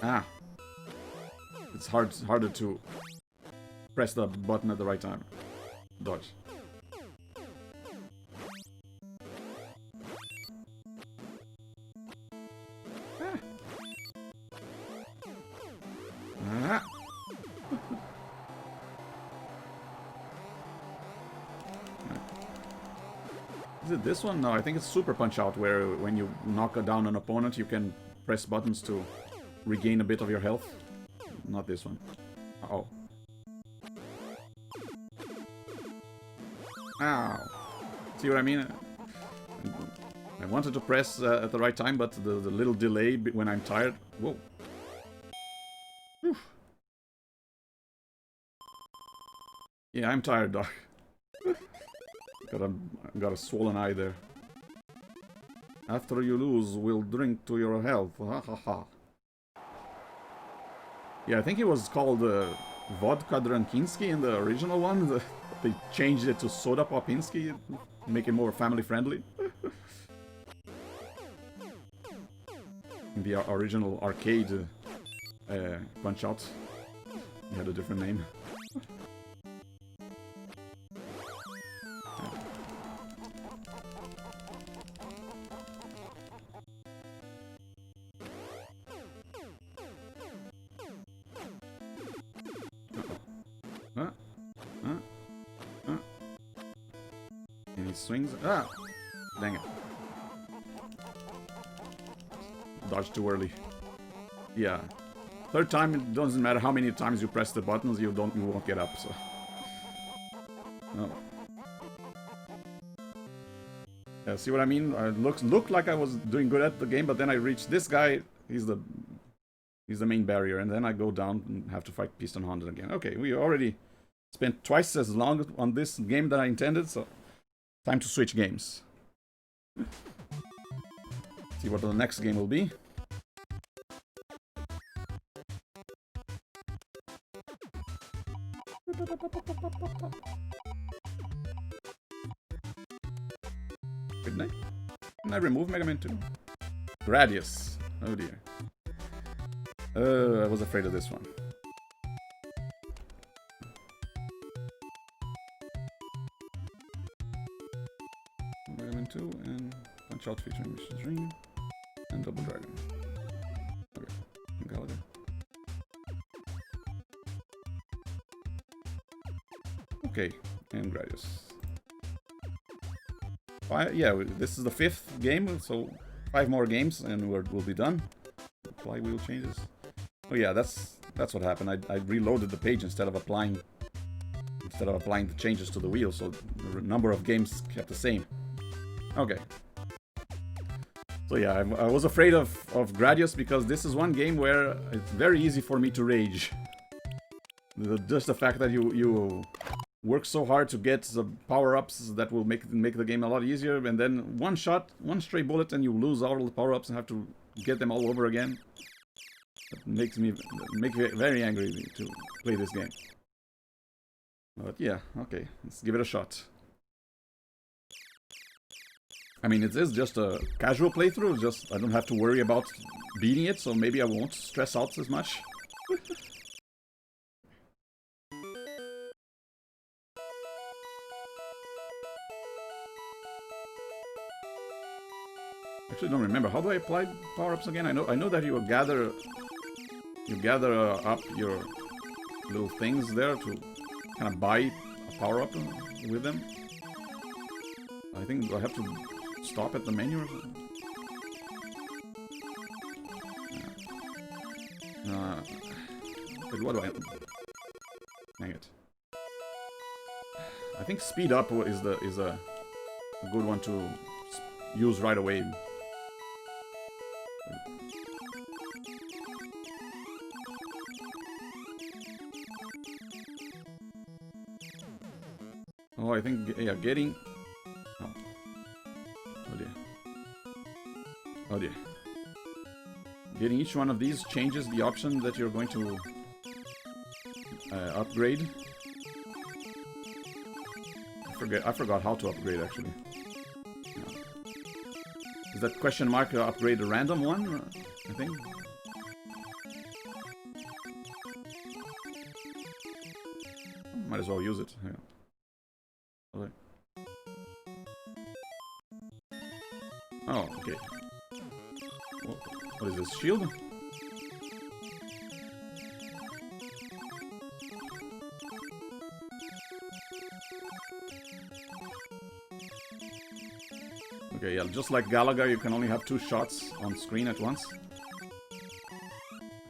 Ah. It's harder to press the button at the right time. Dodge. Ah. Ah. Is it this one? No, I think it's Super Punch-Out, where when you knock down an opponent, you can press buttons to regain a bit of your health. Not this one. Uh-oh. Ow. See what I mean? I wanted to press at the right time, but the little delay when I'm tired... Whoa. Whew. Yeah, I'm tired, Doc. Got a swollen eye there. After you lose, we'll drink to your health. Ha ha ha. Yeah, I think it was called Vodka Drankinski in the original one. They changed it to Soda Popinski, make it more family-friendly. In the original arcade Punch-Out, it had a different name. Swings. Ah! Dang it. Dodge too early. Yeah. Third time, it doesn't matter how many times you press the buttons, you won't get up, so. Oh. See what I mean? I looked like I was doing good at the game, but then I reached this guy. He's the main barrier, and then I go down and have to fight Piston Honda again. Okay, we already spent twice as long on this game that I intended, so time to switch games. See what the next game will be. Didn't I remove Mega Man 2? Gradius. Oh dear. I was afraid of this one. Mega Man 2 and Punch Out featuring Mission Dream and Double Dragon. Okay, Gallagher. Okay, and Gradius. Yeah, this is the 5th game, so 5 more games and we'll be done. Flywheel changes. Oh yeah, that's what happened. I reloaded the page instead of applying the changes to the wheel, so the number of games kept the same. Okay. So yeah, I was afraid of Gradius because this is one game where it's very easy for me to rage. Just the fact that you work so hard to get the power-ups that will make the game a lot easier, and then one shot, one stray bullet, and you lose all the power-ups and have to get them all over again. That makes me very angry to play this game. But yeah, okay, let's give it a shot. I mean, it is just a casual playthrough, just I don't have to worry about beating it, so maybe I won't stress out as much. Actually, don't remember. How do I apply power-ups again? I know that you gather up your little things there to kind of buy a power-up with them. I think I have to stop at the menu or something. But what do I... Dang it. I think speed up is a good one to use right away. Oh, I think, yeah, getting... Oh. Oh dear. Oh dear. Getting each one of these changes the option that you're going to upgrade. I forgot how to upgrade, actually. Is that question mark upgrade a random one? I think. Might as well use it. Yeah. Okay. Oh, okay. What is this? Shield? Okay, yeah, just like Galaga, you can only have 2 shots on screen at once.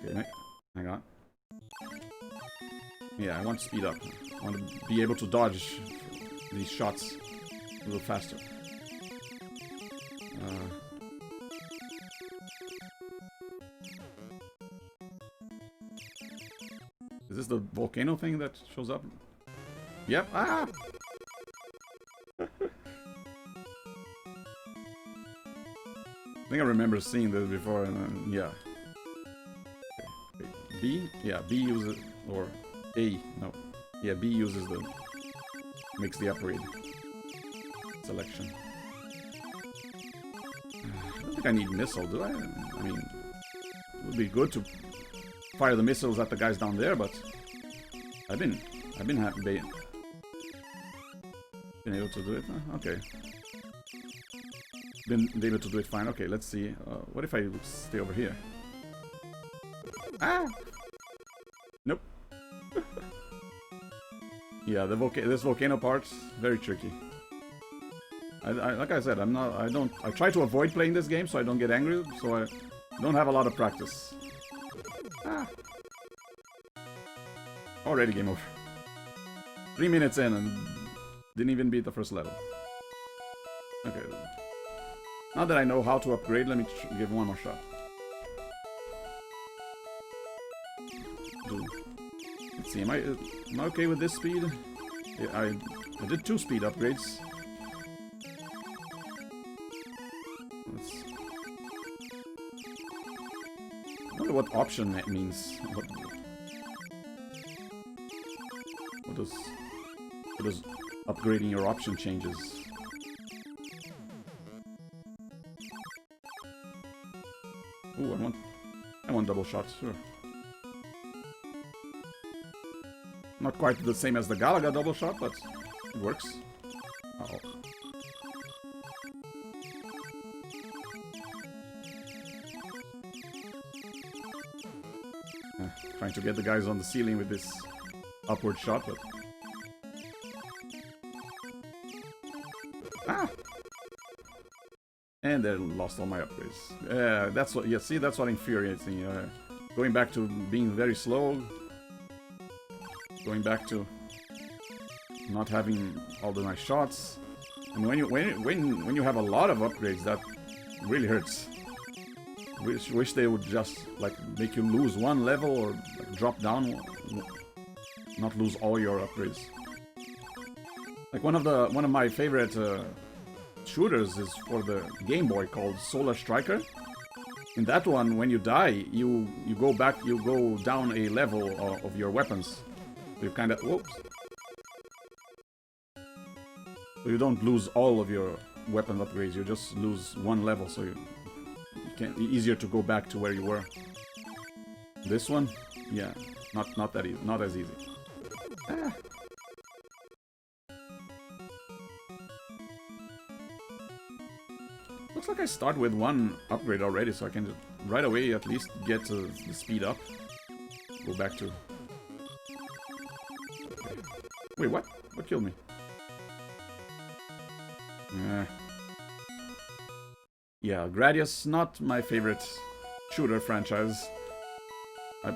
Okay, hang on. Yeah, I want to speed up. I want to be able to dodge these shots a little faster. Is this the volcano thing that shows up? Yep. Ah! I think I remember seeing this before, and then, yeah. Okay. B? Yeah, B uses, or A, no. Yeah, B uses makes the upgrade selection. I don't think I need missile, do I? I mean, it would be good to fire the missiles at the guys down there, but I've been able to do it. Okay. Been able to do it fine. Okay, let's see. What if I stay over here? Ah! Nope. Yeah, this volcano part's very tricky. Like I said, I try to avoid playing this game so I don't get angry, so I don't have a lot of practice. Ah! Already game over. 3 minutes in and didn't even beat the first level. Okay. Now that I know how to upgrade, let me give one more shot. Let's see, am I okay with this speed? Yeah, I did 2 speed upgrades. I wonder what option that means. What does upgrading your option changes? Ooh, I want double shots, sure. Not quite the same as the Galaga double shot, but it works. Uh-oh. Trying to get the guys on the ceiling with this upward shot, but... Ah! And they lost all my upgrades. That's what... Yeah, see, that's what infuriates me. Going back to being very slow. Going back to not having all the nice shots. And when you have a lot of upgrades, that really hurts. Wish they would just like make you lose one level or like, drop down, not lose all your upgrades. Like one of my favorite shooters is for the Game Boy called Solar Striker. In that one, when you die, you go down a level of your weapons. You kind of whoops. So you don't lose all of your weapon upgrades. You just lose one level, so you can easier to go back to where you were. This one, yeah, not that easy, not as easy. Ah. Looks like I start with one upgrade already, so I can just right away at least get the speed up. Go back to. Okay. Wait, what? What killed me? Yeah, Gradius, not my favorite shooter franchise. I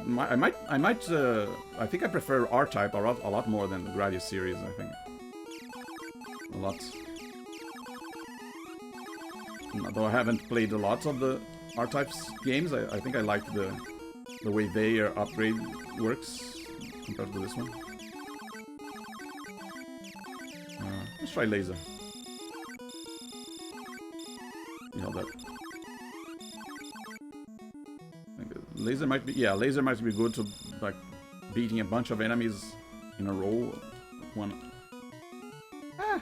think I prefer R-Type a lot more than the Gradius series, I think. A lot. Though I haven't played a lot of the R-Type's games, I think I like the way their upgrade works compared to this one. Let's try laser. You know that. Laser might be, yeah, laser might be good to like beating a bunch of enemies in a row. One. Ah.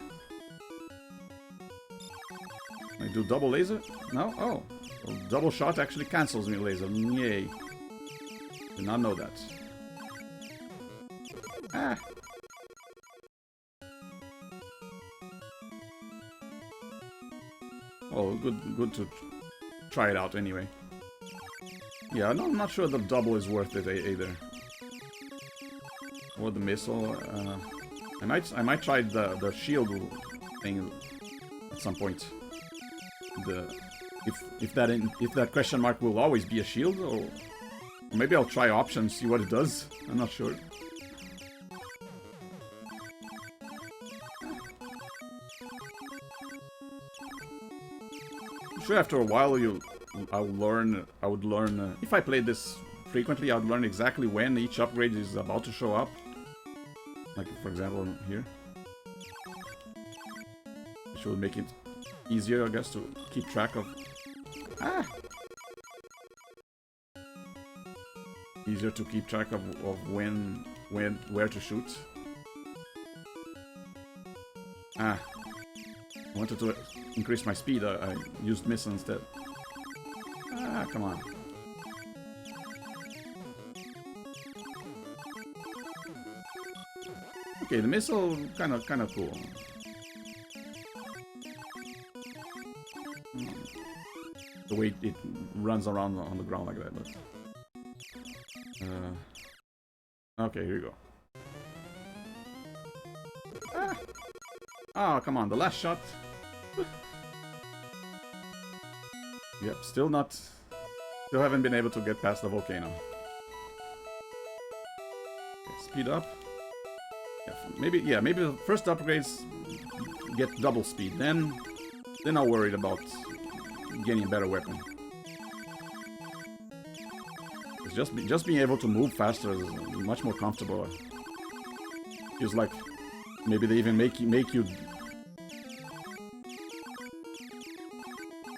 I do double laser? No? Oh. Well, double shot actually cancels me laser. Yay. Did not know that. Ah. Oh, good to try it out anyway. Yeah, no, I'm not sure the double is worth it either. Or the missile. I might try the shield thing at some point. If that question mark will always be a shield, or maybe I'll try options, see what it does. I'm not sure. I'm sure after a while I would learn if I played this frequently, I would learn exactly when each upgrade is about to show up. Like for example here. It should make it easier, I guess, to keep track of. Ah! Easier to keep track of where to shoot. Ah! I wanted to increase my speed. I used missile instead. Ah, come on. Okay, the missile kind of cool. The way it runs around on the ground like that, but okay, here you go. Ah! Oh, come on, the last shot. Yep, still haven't been able to get past the volcano. Okay, speed up. Yeah, maybe the first upgrades get double speed. Then I'll worry about getting a better weapon. It's just being able to move faster is much more comfortable. Feels like maybe they even make you.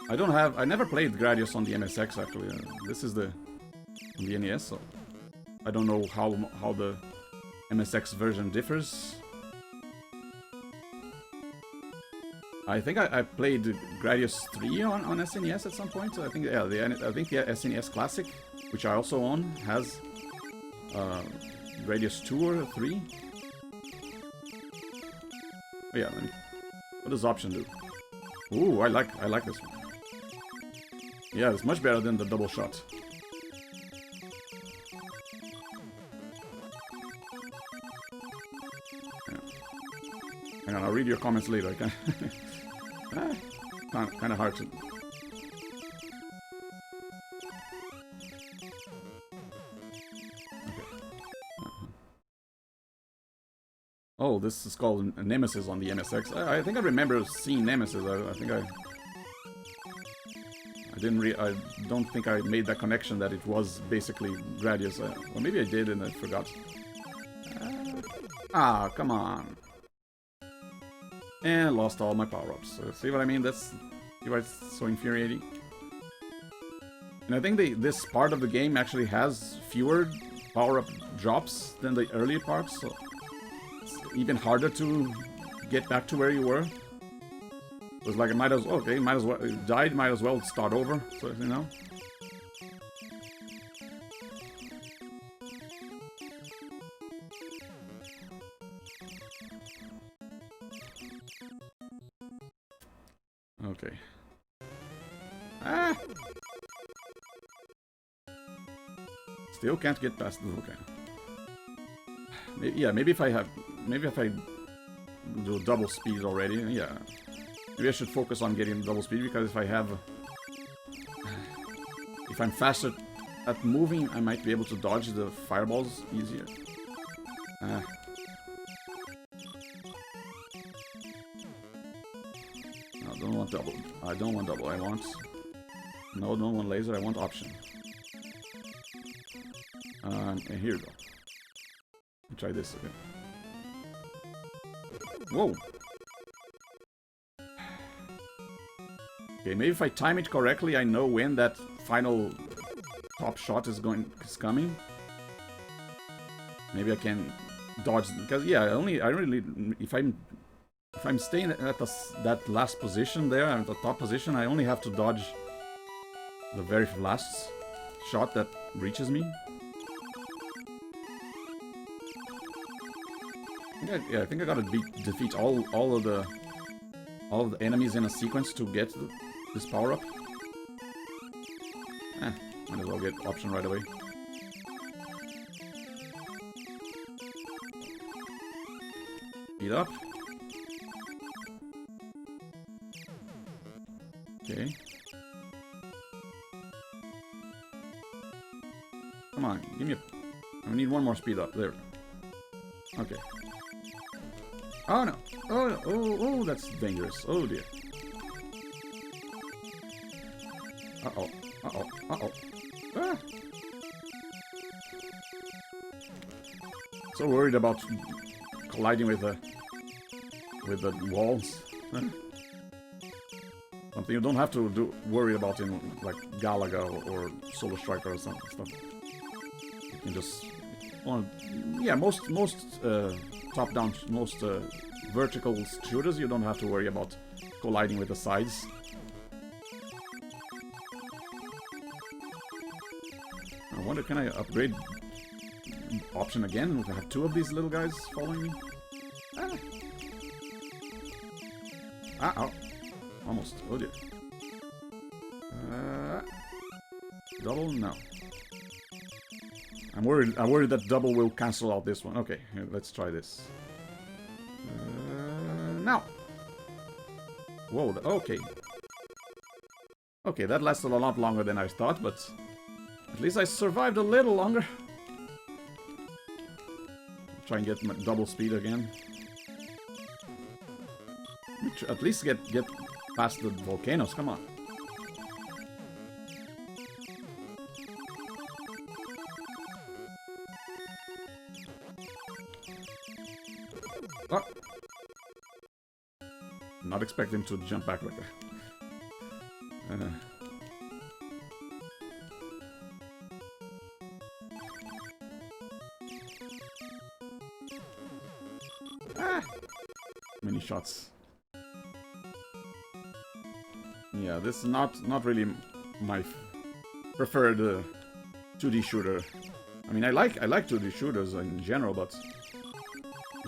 I never played Gradius on the MSX actually. This is on the NES, so I don't know how the MSX version differs. I think I played Gradius 3 on SNES at some point. I think yeah, I think the SNES Classic, which I also own, has Gradius 2 or 3. Oh, yeah, what does option do? Ooh, I like this one. Yeah, it's much better than the double shot. Yeah. Hang on, I'll read your comments later. I can. Kind of hard to. Okay. Oh, this is called Nemesis on the MSX. I think I remember seeing Nemesis. I think I don't think I made that connection that it was basically Gradius. Or maybe I did and I forgot. Come on. And lost all my power-ups. See what I mean? See why it's so infuriating? And I think this part of the game actually has fewer power-up drops than the earlier parts, so it's even harder to get back to where you were. It was like it might as well, okay, might as well died, might as well start over, so you know. Okay. Still can't get past the volcano. Maybe if I do double speed already, yeah. Maybe I should focus on getting double speed, because if I'm faster at moving, I might be able to dodge the fireballs easier. I don't want double. I don't want double. I want... No, don't want laser. I want option. And here we go. Try this again. Whoa! Okay, maybe if I time it correctly, I know when that final top shot is coming. Maybe I can dodge, because yeah, if I'm staying at that last position there, at the top position, I only have to dodge the very last shot that reaches me. I think I gotta defeat all of the enemies in a sequence to get this power up. Might as well get option right away. Speed up. Okay. Come on, give me I need one more speed up. There. Okay. Oh no! Oh no! Oh, that's dangerous. Oh dear. Uh-oh. Uh-oh. Uh-oh. Ah! So worried about colliding with the walls. Huh? Something you don't have to worry about in like Galaga or Solar Striker or some stuff. You can just, yeah, most top-down, most vertical shooters, you don't have to worry about colliding with the sides. I wonder, can I upgrade option again? I have two of these little guys following me. Oh. Almost. Oh dear. Double? No. I'm worried that double will cancel out this one. Okay, here, let's try this. Now. Whoa, okay. Okay, that lasted a lot longer than I thought, but at least I survived a little longer. Try and get my double speed again. At least get past the volcanoes, come on. Oh. Not expecting to jump back like that. Many shots. Yeah, this is not really my preferred 2D shooter. I mean, I like 2D shooters in general, but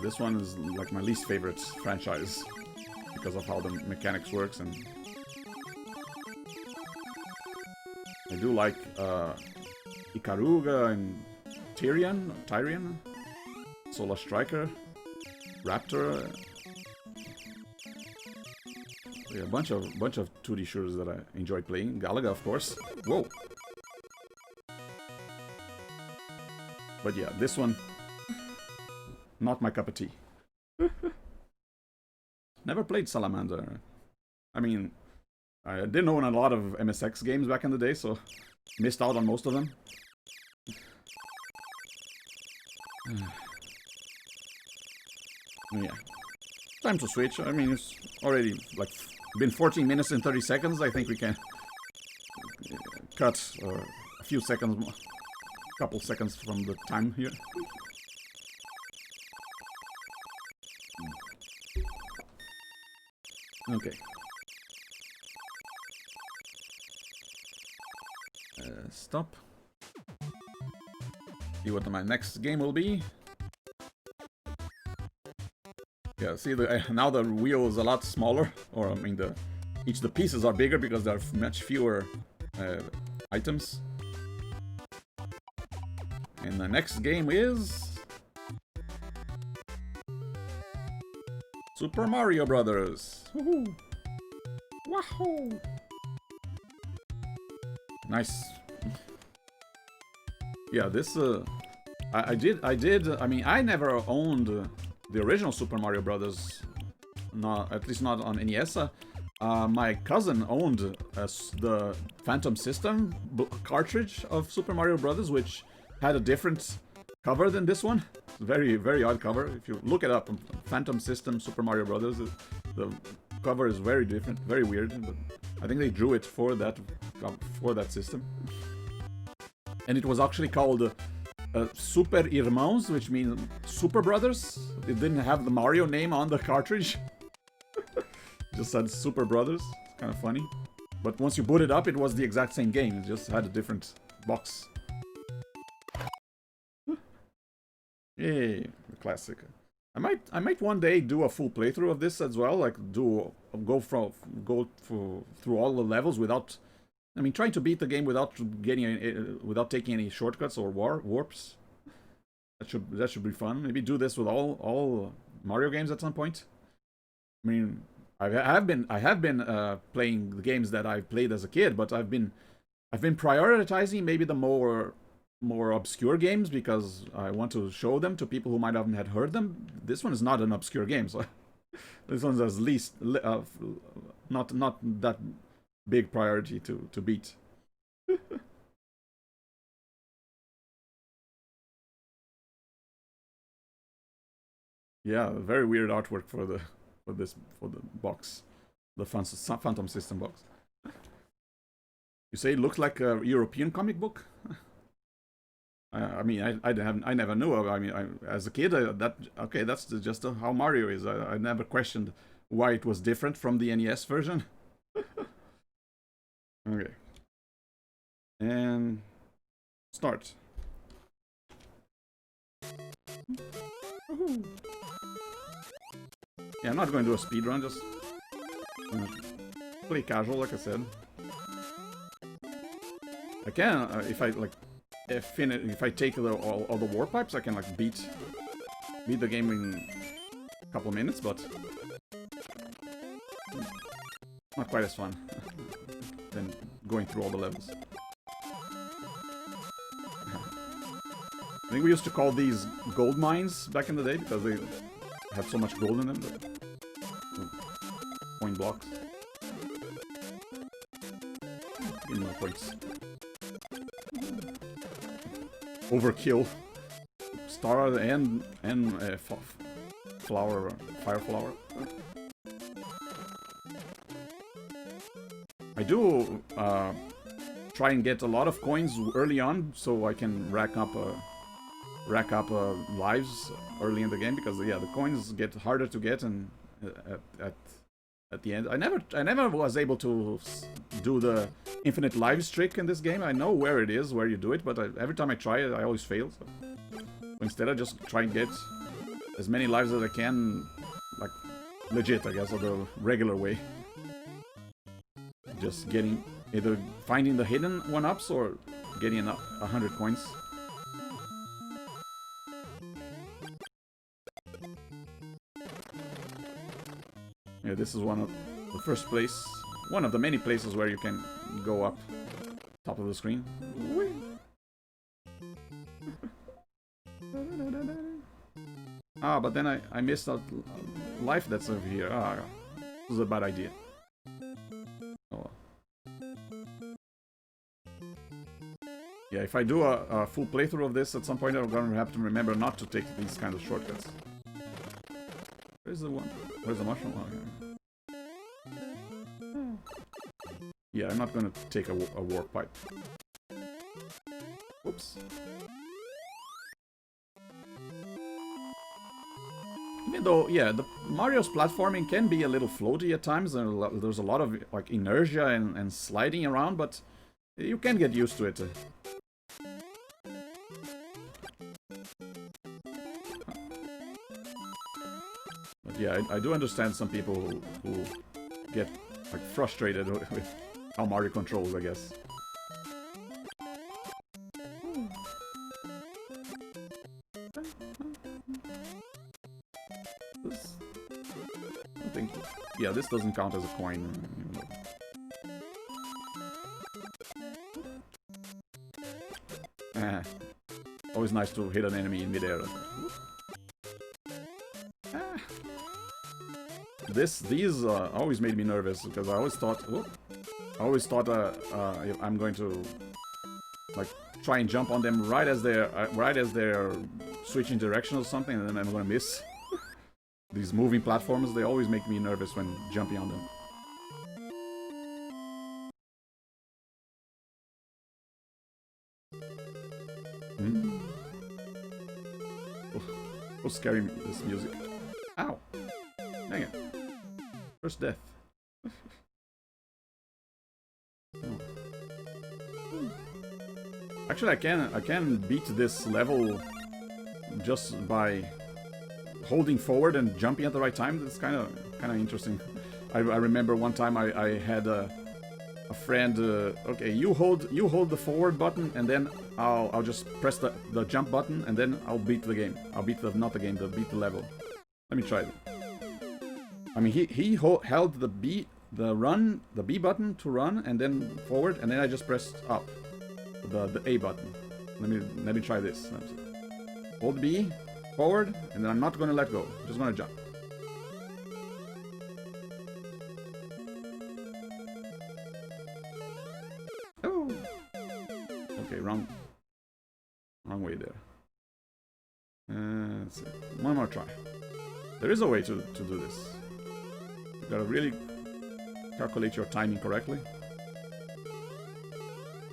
this one is like my least favorite franchise because of how the mechanics works. And I do like Ikaruga and Tyrion, Solar Striker, Raptor. Yeah, a bunch of 2D shooters that I enjoy playing. Galaga, of course. Whoa. But yeah, this one, not my cup of tea. Never played Salamander. I mean, I didn't own a lot of MSX games back in the day, so missed out on most of them. Yeah. Time to switch. I mean, it's already like been 14 minutes and 30 seconds. I think we can cut a few seconds more. Couple seconds from the time here. Okay. Stop. See what my next game will be. Yeah, see now the wheel is a lot smaller, or I mean each the pieces are bigger because there are much fewer items. And the next game is Super Mario Brothers. Woohoo! Wahoo! Nice. Yeah, this I mean, I never owned the original Super Mario Brothers. Not, at least not on NES. My cousin owned the Phantom System cartridge of Super Mario Brothers, which had a different cover than this one. Very, very odd cover. If you look it up, Phantom System Super Mario Brothers, the cover is very different, very weird. But I think they drew it for that system. And it was actually called Super Irmãos, which means Super Brothers. It didn't have the Mario name on the cartridge. Just said Super Brothers. Kind of funny. But once you boot it up, it was the exact same game. It just had a different box. Yay, classic. I might one day do a full playthrough of this as well, like go through all the levels without, I mean, trying to beat the game without taking any shortcuts or warps. That should be fun. Maybe do this with all Mario games at some point. I mean, I have been playing the games that I've played as a kid, but I've been prioritizing maybe the more obscure games because I want to show them to people who might have had heard them. This one is not an obscure game, so this one's at least not that big priority to beat. Yeah, very weird artwork for the box, the Phantom System box. You say it looks like a European comic book? I mean, I never knew. I mean, as a kid, that's just how Mario is. I never questioned why it was different from the NES version. Okay, and start. Yeah, I'm not going to do a speed run. Just play casual, like I said. I can if I like. If I take all the warp pipes, I can like beat the game in a couple of minutes, but not quite as fun than going through all the levels. I think we used to call these gold mines back in the day because they had so much gold in them. Point blocks. Give me more points. Overkill. Star and flower, fire flower. I do try and get a lot of coins early on, so I can rack up lives early in the game, because yeah, the coins get harder to get, and at the end, I never was able to do the infinite lives trick in this game. I know where it is, where you do it, but every time I try it, I always fail. So instead, I just try and get as many lives as I can, like legit, I guess, or the regular way. Just getting either finding the hidden one-ups or getting 100 coins. Yeah, this is one of the first place, one of the many places where you can go up top of the screen. Ah, but then I missed a life that's over here. Ah, this was a bad idea. Oh. Yeah, if I do a full playthrough of this at some point, I'm gonna have to remember not to take these kind of shortcuts. Where's the one? Where's the mushroom? Oh, yeah, I'm not gonna take a warp pipe. Whoops. Even though, yeah, the Mario's platforming can be a little floaty at times. There's a lot of like inertia and sliding around, but you can get used to it. But yeah, I do understand some people who get like frustrated with how Mario controls, I guess. I think, yeah, this doesn't count as a coin. Always nice to hit an enemy in midair. These always made me nervous, because I always thought, I'm going to like try and jump on them right as they're switching direction or something, and then I'm gonna miss. These moving platforms, they always make me nervous when jumping on them. So scary, this music. Ow! Dang it. First death. Oh. Actually, I can beat this level just by holding forward and jumping at the right time. That's kind of interesting. I remember one time I had a friend. Okay, you hold the forward button, and then I'll just press the jump button, and then I'll beat the game. I'll beat beat the level. Let me try it. I mean, he held the B button to run, and then forward, and then I just pressed up, the A button. Let me try this. Hold B, forward, and then I'm not gonna let go. I'm just gonna jump. Oh. Okay, wrong way there. Let's see. One more try. There is a way to do this. You gotta really calculate your timing correctly.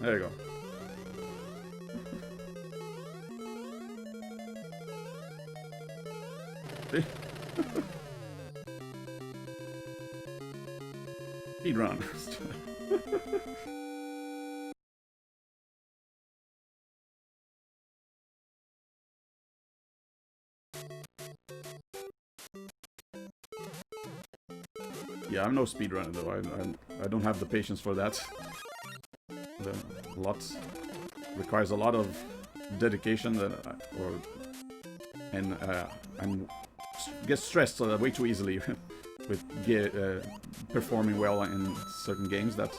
There you go. See? Speed run. Yeah, I'm no speedrunner though. I don't have the patience for that. Requires a lot of dedication and get stressed way too easily with performing well in certain games. That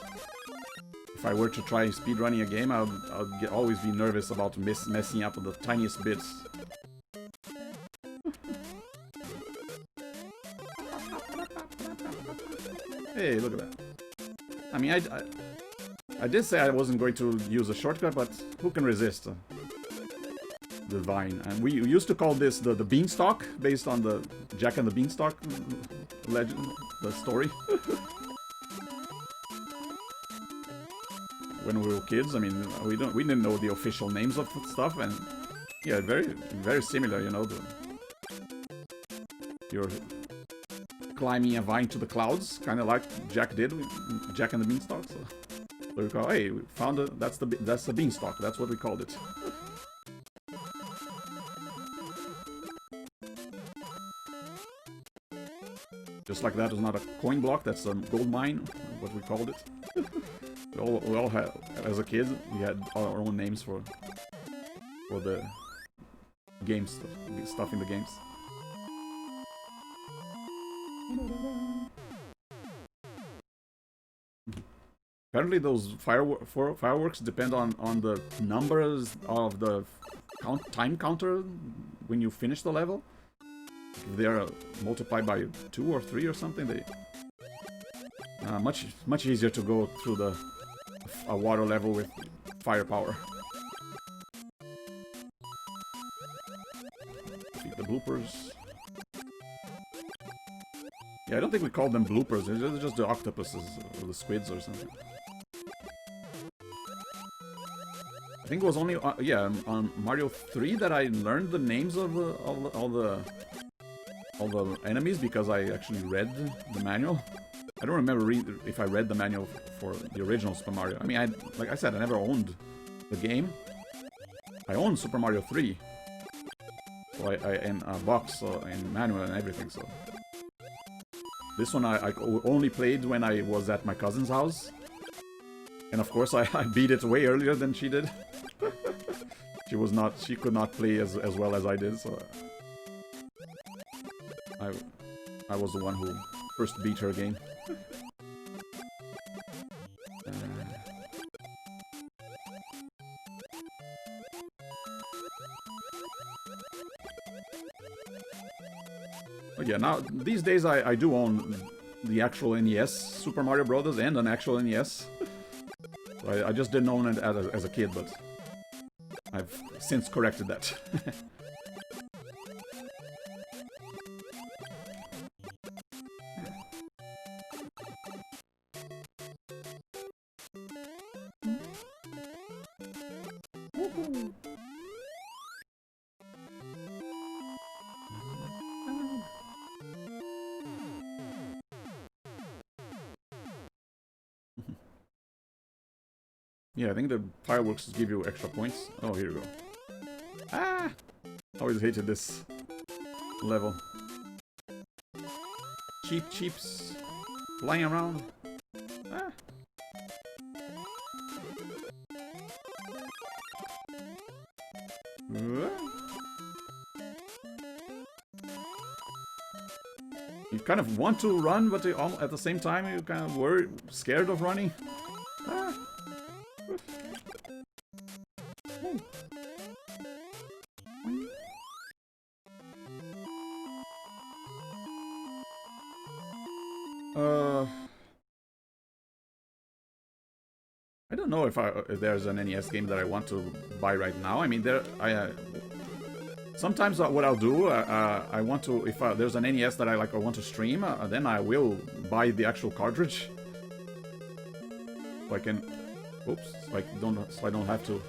if I were to try speedrunning a game, I'd always be nervous about messing up the tiniest bits. Hey, look at that. I mean, I did say I wasn't going to use a shortcut, but who can resist? the vine. And we used to call this the beanstalk, based on the Jack and the Beanstalk legend, the story. When we were kids, I mean, we didn't know the official names of stuff, and yeah, very similar, you know. You're climbing a vine to the clouds, kind of like Jack did with Jack and the Beanstalk. So we call, hey, we found it. That's the beanstalk. That's what we called it. Just like that was not a coin block. That's a gold mine. What we called it. We all had, as a kid, we had our own names for the games, stuff in the games. Apparently those fireworks depend on the numbers of the time counter when you finish the level. If they're multiplied by 2 or 3 or something, they much easier to go through a water level with firepower. Defeat the bloopers. Yeah, I don't think we called them bloopers. They're just the octopuses or the squids or something. I think it was only yeah, on Mario 3 that I learned the names of all the enemies, because I actually read the manual. I don't remember if I read the manual for the original Super Mario. I mean, like I said, I never owned the game. I owned Super Mario 3. So in a box, in manual and everything, so. This one I only played when I was at my cousin's house. And of course I beat it way earlier than she did. She could not play as well as I did, so I was the one who first beat her game. But yeah, now these days I do own the actual NES Super Mario Brothers and an actual NES. So I just didn't own it as a kid, but I've since corrected that. Yeah, I think the fireworks give you extra points. Oh, here we go. Ah! Always hated this level. Cheeps flying around. Ah! You kind of want to run, but at the same time you kind of scared of running. Ah! I don't know if there's an NES game that I want to buy right now. I mean, sometimes what I'll do, I want to, if there's an NES that I want to stream, then I will buy the actual cartridge. So I can, oops, so I don't have to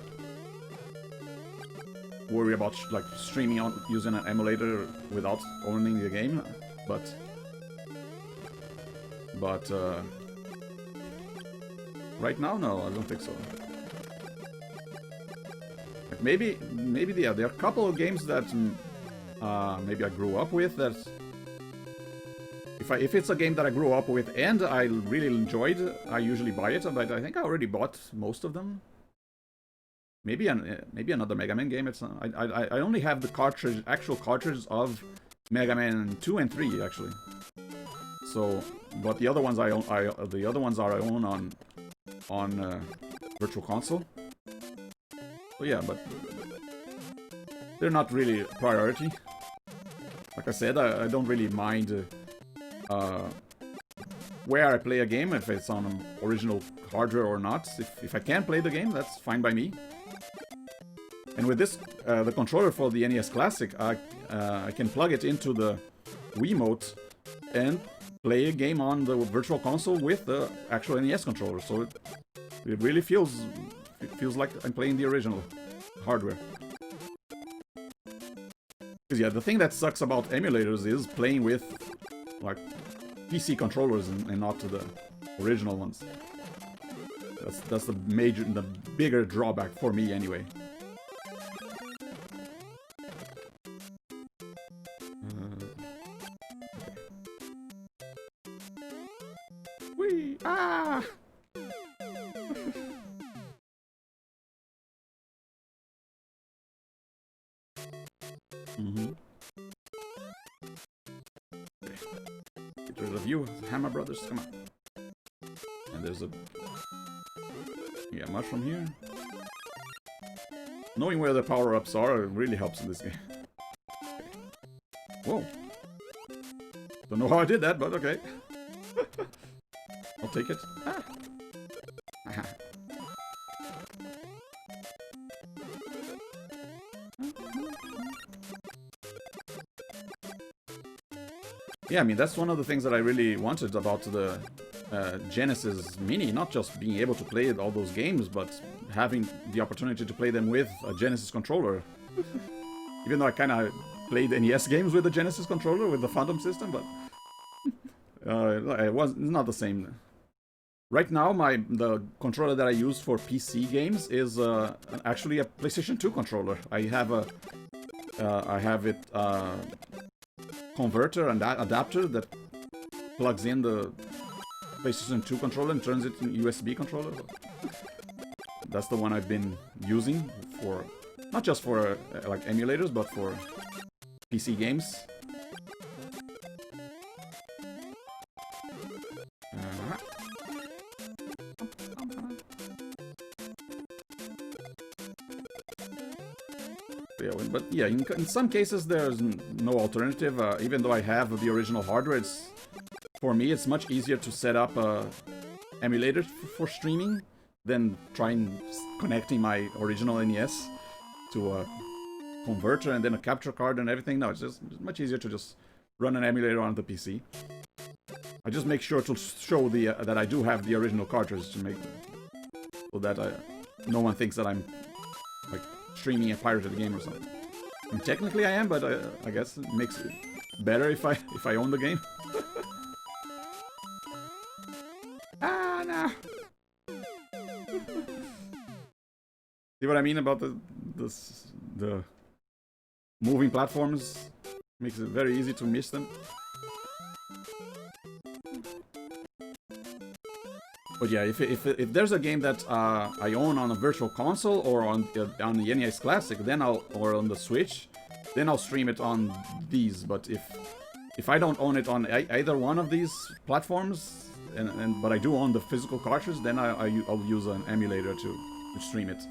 worry about streaming using an emulator without owning the game. But right now, no, I don't think so. Maybe yeah, there are a couple of games that maybe I grew up with that. If it's a game that I grew up with and I really enjoyed, I usually buy it. But I think I already bought most of them. Maybe another Mega Man game. I only have the actual cartridge of Mega Man 2 and 3 actually. So, but the other ones I own on Virtual Console. So yeah, but they're not really a priority. Like I said, I don't really mind where I play a game, if it's on original hardware or not. If I can play the game, that's fine by me. And with this, the controller for the NES Classic, I can plug it into the Wiimote and play a game on the Virtual Console with the actual NES controller. So it really feels like I'm playing the original hardware. Because yeah, the thing that sucks about emulators is playing with like PC controllers and not the original ones. That's the bigger drawback for me anyway. Whee! Ah! Get rid of you, Hammer Brothers, come on. And there's a... yeah, mushroom here. Knowing where the power-ups are really helps in this game. Okay. Whoa. Don't know how I did that, but okay. I'll take it. Ah. Aha. Yeah, I mean, that's one of the things that I really wanted about the Genesis Mini. Not just being able to play all those games, but having the opportunity to play them with a Genesis controller. Even though I kind of played NES games with the Genesis controller, with the Phantom system, but it's not the same. Right now, the controller that I use for PC games is actually a PlayStation 2 controller. I have it converter and adapter that plugs in the PlayStation 2 controller and turns it into USB controller. That's the one I've been using for, not just for like emulators, but for PC games. But yeah, in some cases there's no alternative. Even though I have the original hardware, for me it's much easier to set up a emulator for streaming than trying connecting my original NES to a converter and then a capture card and everything. No, it's just much easier to just run an emulator on the PC. I just make sure to show that I do have the original cartridge to make so that no one thinks that I'm like streaming a pirated game or something. And technically I am, but I guess it makes it better if I own the game. Ah, no. See what I mean about the moving platforms? Makes it very easy to miss them. But yeah, if there's a game that I own on a Virtual Console or on the NES Classic, then or on the Switch, then I'll stream it on these. But if I don't own it on either one of these platforms, but I do own the physical cartridge, then I'll use an emulator to stream it.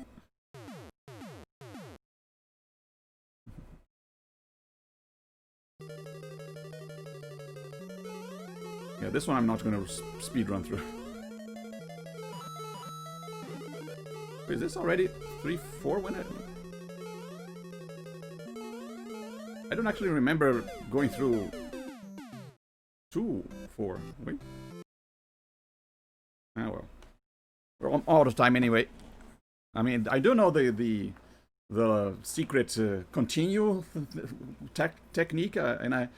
Yeah, this one I'm not going to speed run through. Is this already 3-4 when I don't actually remember going through 2-4. Wait. Ah well. We're out of time anyway. I mean, I do know the secret continue technique, and I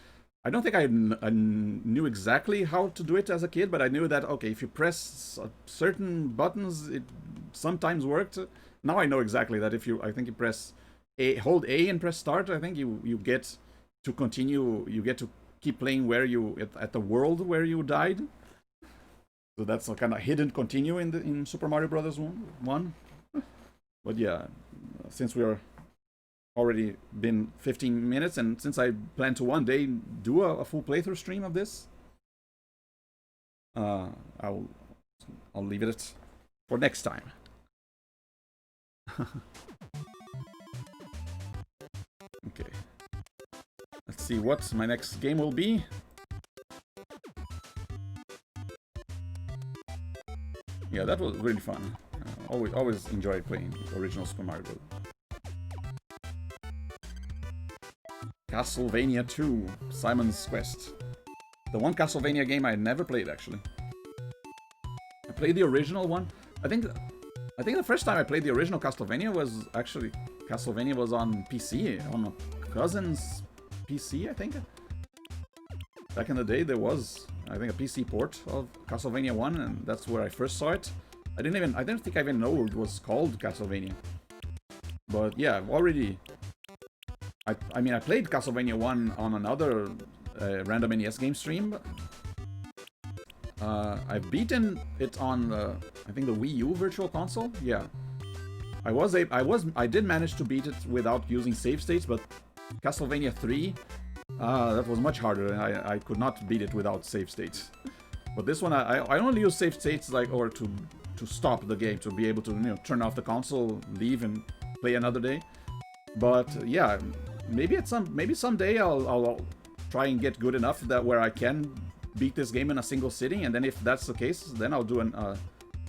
don't think I knew exactly how to do it as a kid, but I knew that, okay, if you press certain buttons, it sometimes worked. Now I know exactly that if I think you press A, hold A and press start, I think you get to continue, you get to keep playing where at the world where you died. So that's a kind of hidden continue in Super Mario Bros. 1. But yeah, since we are already been 15 minutes, and since I plan to one day do a full playthrough stream of this, I'll leave it for next time. Okay, let's see what my next game will be. Yeah, that was really fun. Always enjoyed playing the original Super Mario Bros. Castlevania 2, Simon's Quest. The one Castlevania game I never played, actually. I played the original one. I think the first time I played the original Castlevania was actually... Castlevania was on PC, on a cousin's PC, I think. Back in the day, there was, I think, a PC port of Castlevania 1, and that's where I first saw it. I didn't think I even know it was called Castlevania. But yeah, I've already... I mean, I played Castlevania 1 on another random NES game stream. I've beaten it on, I think, the Wii U Virtual Console. Yeah, I did manage to beat it without using save states, but Castlevania 3, that was much harder, and I could not beat it without save states. But this one, I only use save states or to stop the game, to be able to turn off the console, leave, and play another day. But yeah, maybe someday I'll try and get good enough that where I can beat this game in a single sitting, and then if that's the case, then I'll do a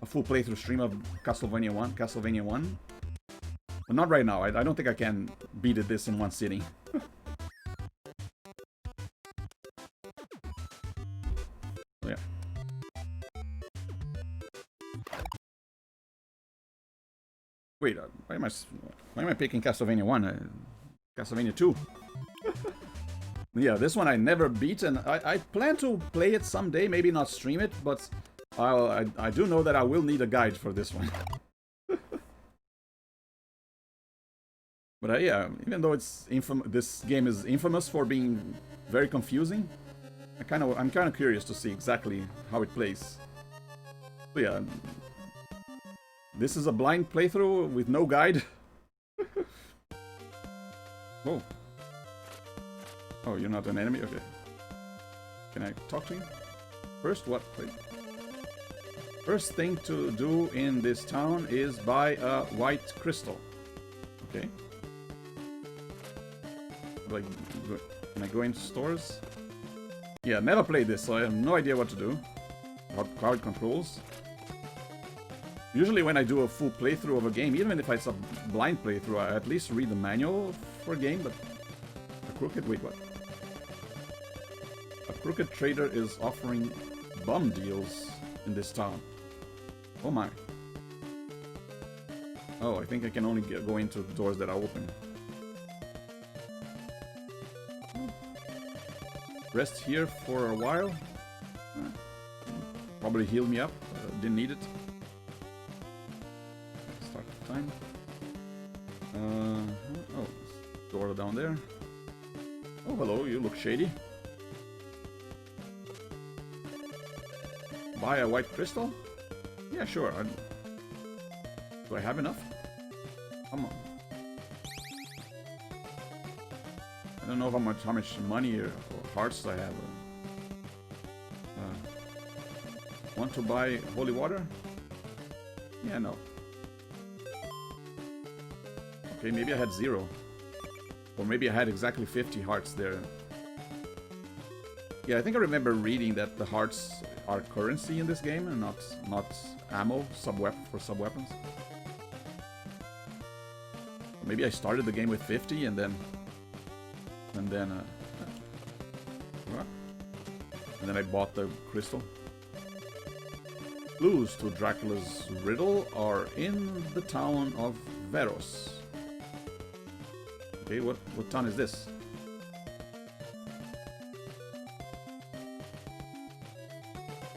full playthrough stream of Castlevania 1. But not right now. I don't think I can beat this in one sitting. Yeah. Wait, why am I picking Castlevania 1? Castlevania 2. Yeah, this one I never beat, and I plan to play it someday, maybe not stream it, but I do know that I will need a guide for this one. But yeah, even though this game is infamous for being very confusing, I'm kind of curious to see exactly how it plays. So yeah, this is a blind playthrough with no guide. Oh. Oh, you're not an enemy? Okay. Can I talk to you? First, what? Wait. First thing to do in this town is buy a white crystal. Okay. Can I go into stores? Yeah, never played this, so I have no idea what to do. How it controls. Usually when I do a full playthrough of a game, even if it's a blind playthrough, I at least read the manual for a game, but... Wait, what? A crooked trader is offering bum deals in this town. Oh my. Oh, I think I can only go into the doors that are open. Rest here for a while. Probably heal me up. Didn't need it. Start the time. Oh, door down there. Oh, hello, you look shady. Buy a white crystal? Yeah, sure. Do I have enough? Come on. I don't know how much money or hearts I have. Want to buy holy water? Yeah, no. Okay, maybe I had 0. Or maybe I had exactly 50 hearts there. Yeah, I think I remember reading that the hearts are currency in this game and not ammo for sub-weapons. Maybe I started the game with 50 and then I bought the crystal. Clues to Dracula's riddle are in the town of Veros. Okay, what town is this?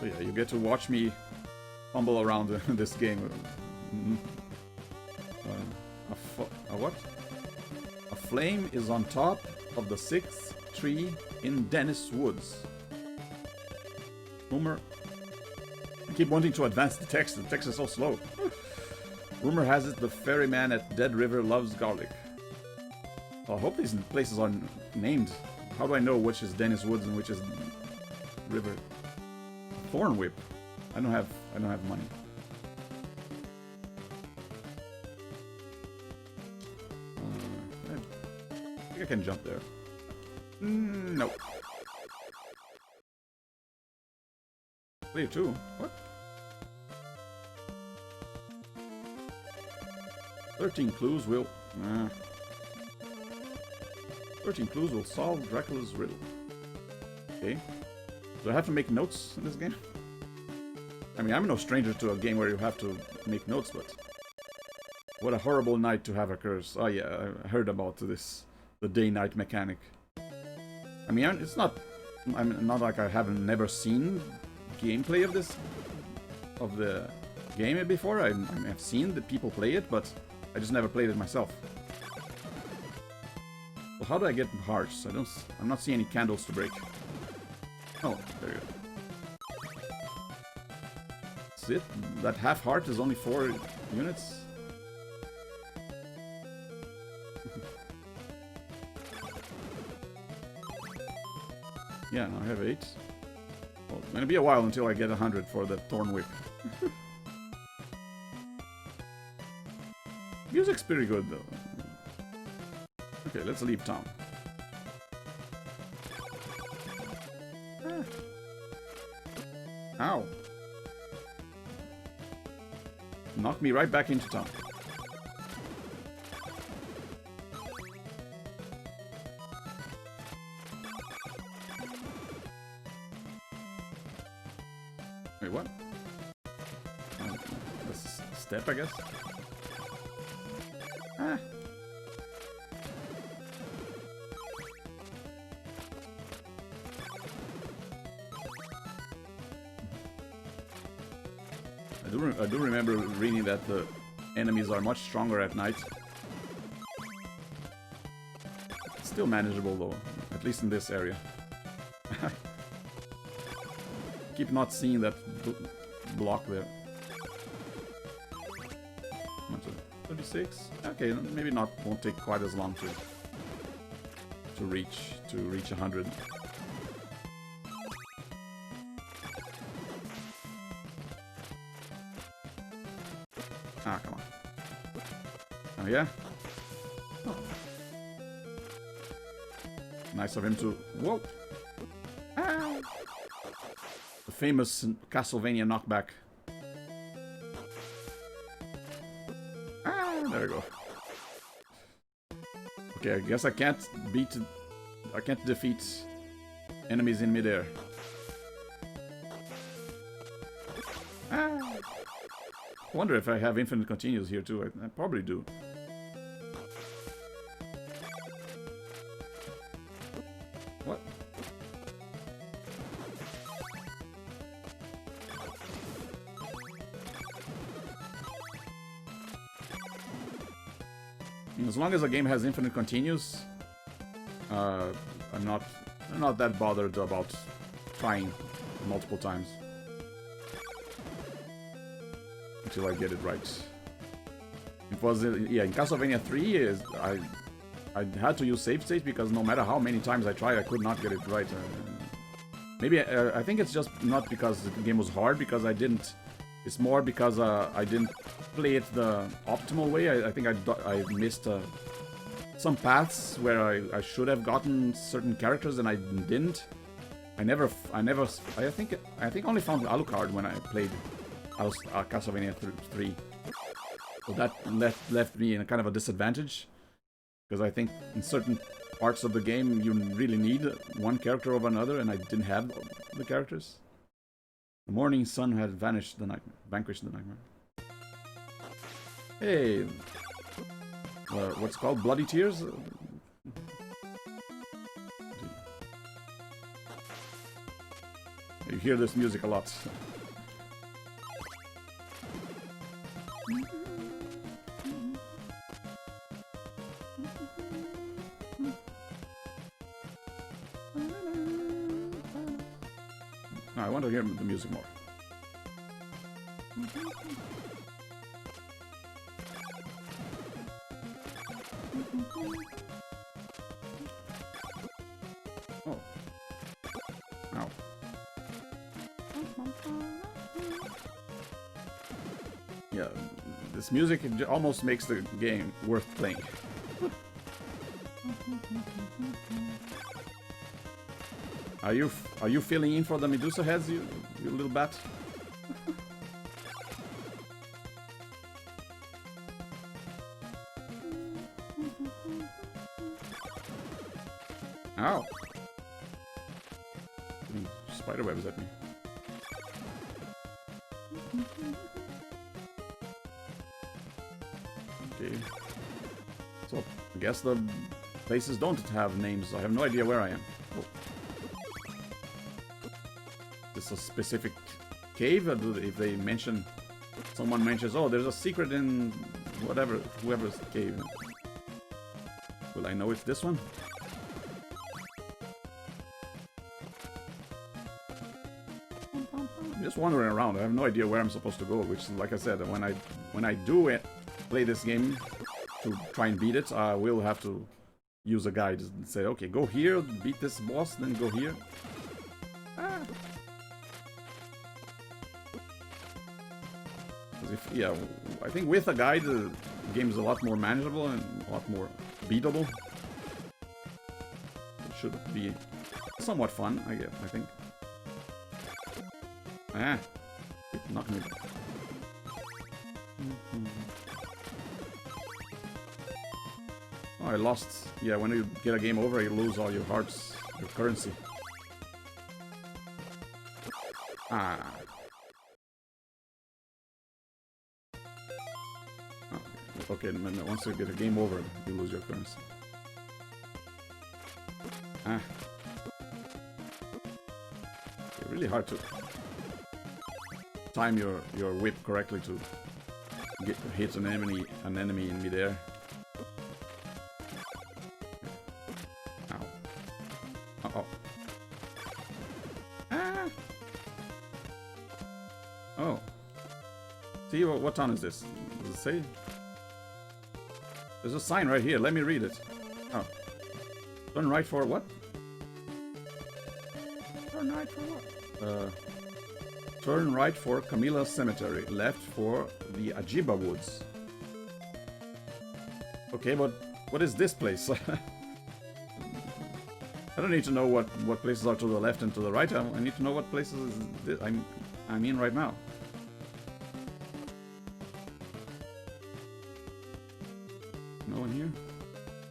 Oh yeah, you get to watch me fumble around this game. A what? A flame is on top of the 6th tree in Dennis Woods. Rumor... I keep wanting to advance the text. The text is so slow. Rumor has it the ferryman at Dead River loves garlic. I hope these places are named. How do I know which is Dennis Woods and which is River? Thorn Whip. I don't have money. I think I can jump there. Nope. Player 2? What? 13 clues will... 13 clues will solve Dracula's riddle. Okay. Do I have to make notes in this game? I mean, I'm no stranger to a game where you have to make notes, but... What a horrible night to have occurs. Oh yeah, I heard about this. The day-night mechanic. I mean, it's not... I'm not like I haven't never seen gameplay of this... of the game before. I've seen the people play it, but I just never played it myself. Well, how do I get hearts? I'm not seeing any candles to break. Oh, there you go. That's it? That half heart is only 4 units? Yeah, now I have 8. Well, it's gonna be a while until I get 100 for the Thorn Whip. Music's pretty good, though. Okay, let's leave town. Ow. Knocked me right back into town. Wait, what? That's a step, I guess? Ah. I do remember reading that the enemies are much stronger at night. It's still manageable though, at least in this area. Keep not seeing that block there. 36? Okay, maybe not. Won't take quite as long to reach 100. Ah, come on. Oh, yeah? Oh. Nice of him to... Whoa! Ah. The famous Castlevania knockback. Ah, there we go. Okay, I guess I can't defeat enemies in midair. Ah. I wonder if I have infinite continues here too. I probably do. What? As long as a game has infinite continues, I'm not that bothered about trying multiple times. Until I get it right. It was, yeah, in Castlevania 3, I had to use save states because no matter how many times I tried, I could not get it right. Maybe, I think it's just not because the game was hard, because I didn't... It's more because I didn't play it the optimal way. I think I missed some paths where I should have gotten certain characters and I didn't. I think only found Alucard when I played Castlevania 3. So that left me in a kind of a disadvantage. Because I think in certain parts of the game you really need one character over another, and I didn't have the characters. The morning sun had vanquished the nightmare. Hey, what's called Bloody Tears? You hear this music a lot. I want to hear the music more. Oh. Ow. Yeah, this music almost makes the game worth playing. Are you filling in for the Medusa heads, you little bat? Ow! Spider webs at me. Okay. So, I guess the places don't have names. I have no idea where I am. Oh. Is this a specific cave? Or if they mention... Someone mentions, oh, there's a secret in whatever, whoever's cave. Will I know it's this one? I'm just wandering around. I have no idea where I'm supposed to go, which, like I said, when I do play this game to try and beat it, I will have to use a guide and say, okay, go here, beat this boss, then go here. Ah. Yeah, I think with a guide, the game is a lot more manageable and a lot more beatable. It should be somewhat fun, I guess, I think. Ah, knock me back. Oh, I lost. Yeah, when you get a game over, you lose all your hearts, your currency. Ah. Oh, okay, once you get a game over, you lose your currency. Ah. It's really hard to time your whip correctly to hit an enemy in midair. Ow. Uh-oh. Ah! Oh. See, what town is this? Does it say? There's a sign right here. Let me read it. Oh. Turn right for what? Turn right for what? Turn right for Camilla Cemetery. Left for the Ajiba Woods. Okay, but what is this place? I don't need to know what places are to the left and to the right. I need to know what places I'm in right now. No one here?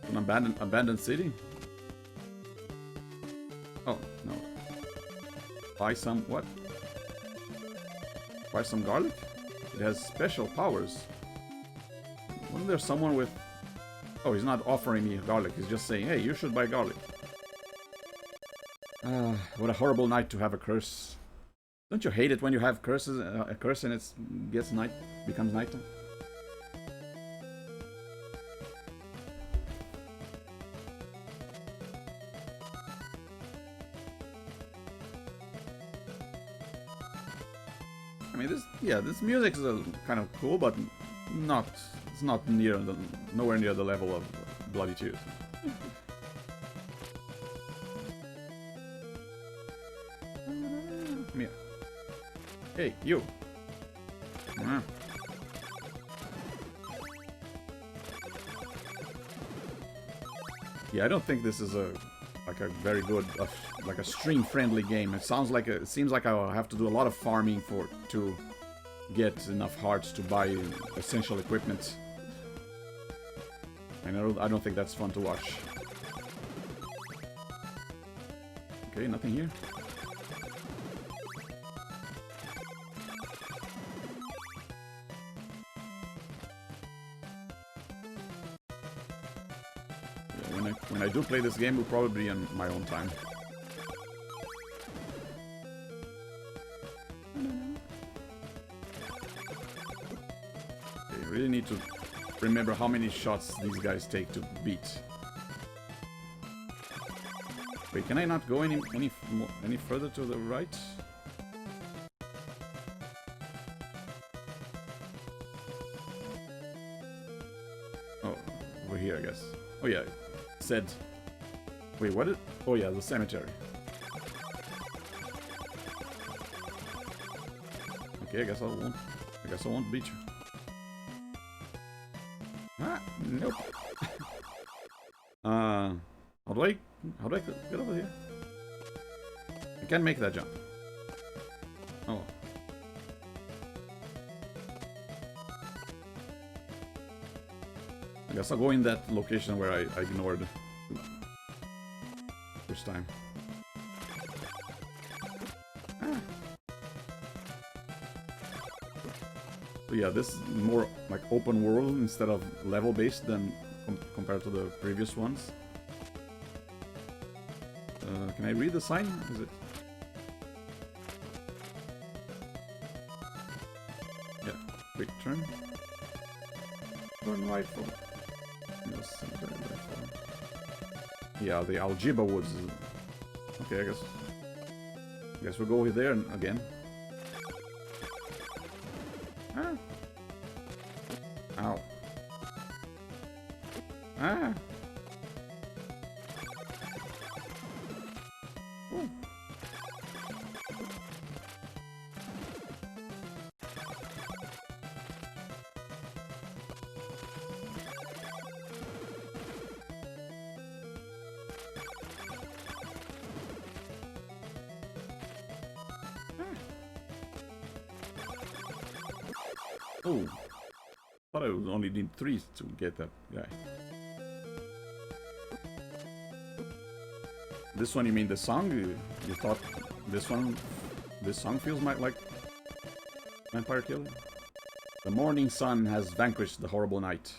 An abandoned city? Oh, no. Buy some what? Buy some garlic? It has special powers. Wasn't there someone with... Oh, he's not offering me garlic. He's just saying, hey, you should buy garlic. What a horrible night to have a curse. Don't you hate it when you have curses, a curse and it becomes nighttime? I mean, this music is kind of cool, but it's not nowhere near the level of Bloody Tears. Come here. Hey, you. Yeah, I don't think this is a very good like a stream-friendly game. It seems like I'll have to do a lot of farming to get enough hearts to buy essential equipment. And I don't think that's fun to watch. Okay, nothing here. Yeah, when I do play this game, it will probably be on my own time. Okay, I really need to remember how many shots these guys take to beat. Wait, can I not go any further to the right? Oh, over here, I guess. Oh yeah, it said. Wait, what? Oh yeah, the cemetery. Okay, I guess I won't beat you. Ah, nope. How do I get over here? I can't make that jump. Oh. I guess I'll go in that location where I ignored. this time. Ah. So yeah, this is more like open world instead of level based than compared to the previous ones. Can I read the sign? Is it? Yeah, quick turn. Turn right for. Yes, turn right for. Yeah, the Algiba Woods. Okay, I guess we'll go there again. Ah. Ow. Ah. Ooh. Oh, thought I would only need 3 to get that guy. This one, you mean the song? You thought this song feels like Vampire Killer? The morning sun has vanquished the horrible night.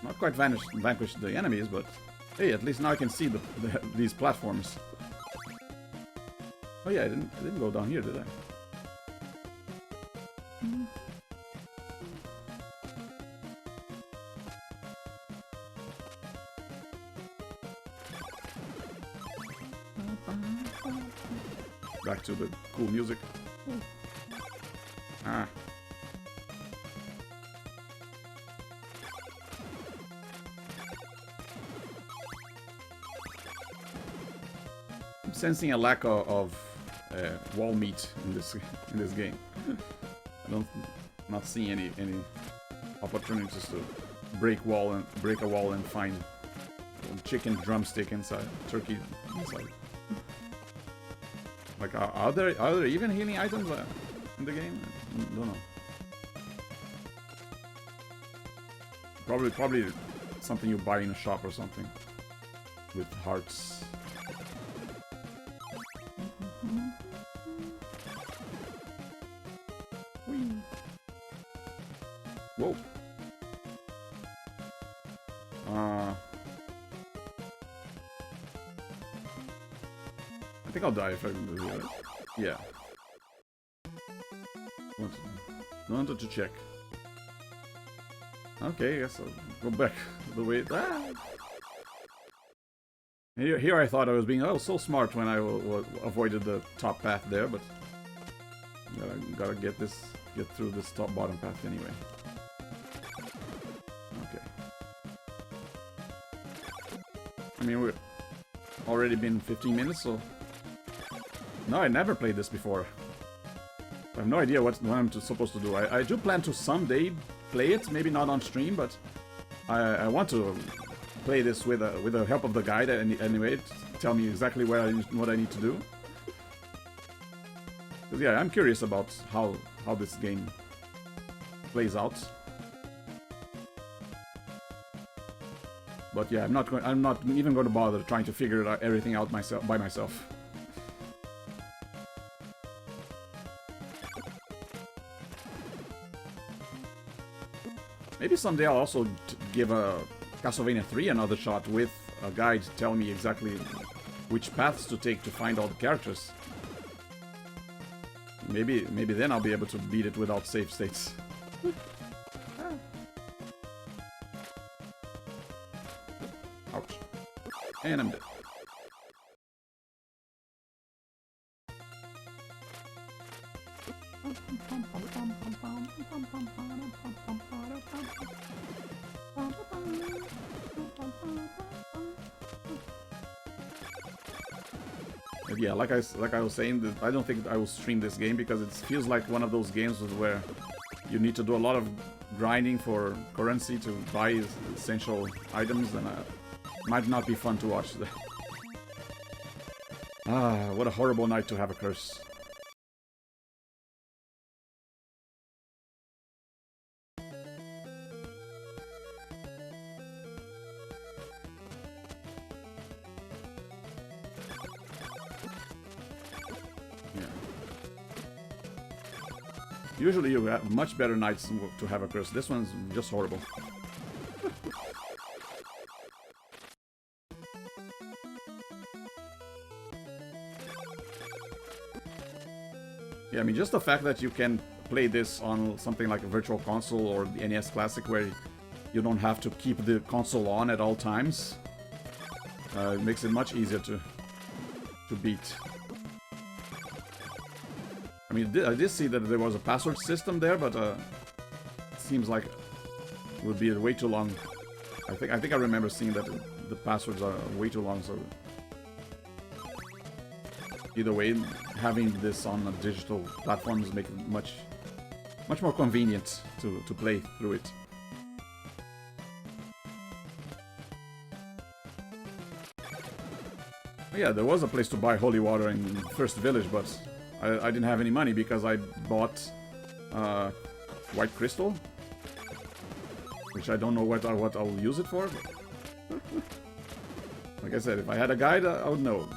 Not quite vanquished the enemies, but hey, at least now I can see these platforms. Oh yeah, I didn't go down here, did I? Back to the cool music. Ah. I'm sensing a lack of wall meat in this game. I'm not seeing any opportunities to break a wall and find a chicken drumstick inside, turkey inside. Like, are there even healing items in the game? I don't know. Probably something you buy in a shop or something with hearts. Whoa. I think I'll die if I do it. Yeah. Wanted to check. Okay, I guess I'll go back the way. Ah! Here I thought I was being so smart when I avoided the top path there, but gotta get through this bottom path anyway. Okay. I mean, we've already been 15 minutes, so no, I never played this before. I have no idea what I'm supposed to do. I do plan to someday play it, maybe not on stream, but I want to play this with the help of the guide anyway, to tell me exactly what I need to do. Because yeah, I'm curious about how this game plays out. But yeah, I'm not even going to bother trying to figure everything out by myself. Maybe someday I'll also give Castlevania 3 another shot with a guide telling me exactly which paths to take to find all the characters. Maybe then I'll be able to beat it without save states. Ouch. And I'm dead. But yeah, like I was saying, I don't think I will stream this game because it feels like one of those games where you need to do a lot of grinding for currency to buy essential items, and might not be fun to watch. Ah, what a horrible night to have a curse. Usually you have much better nights to have a curse. This one's just horrible. Yeah, I mean, just the fact that you can play this on something like a Virtual Console or the NES Classic, where you don't have to keep the console on at all times, it makes it much easier to beat. I mean, I did see that there was a password system there, but it seems like it would be way too long. I think I remember seeing that the passwords are way too long, so either way, having this on a digital platforms make it much more convenient to play through it. Yeah, there was a place to buy holy water in First Village, but I didn't have any money because I bought white crystal, which I don't know what I'll use it for. Like I said, if I had a guide, I would know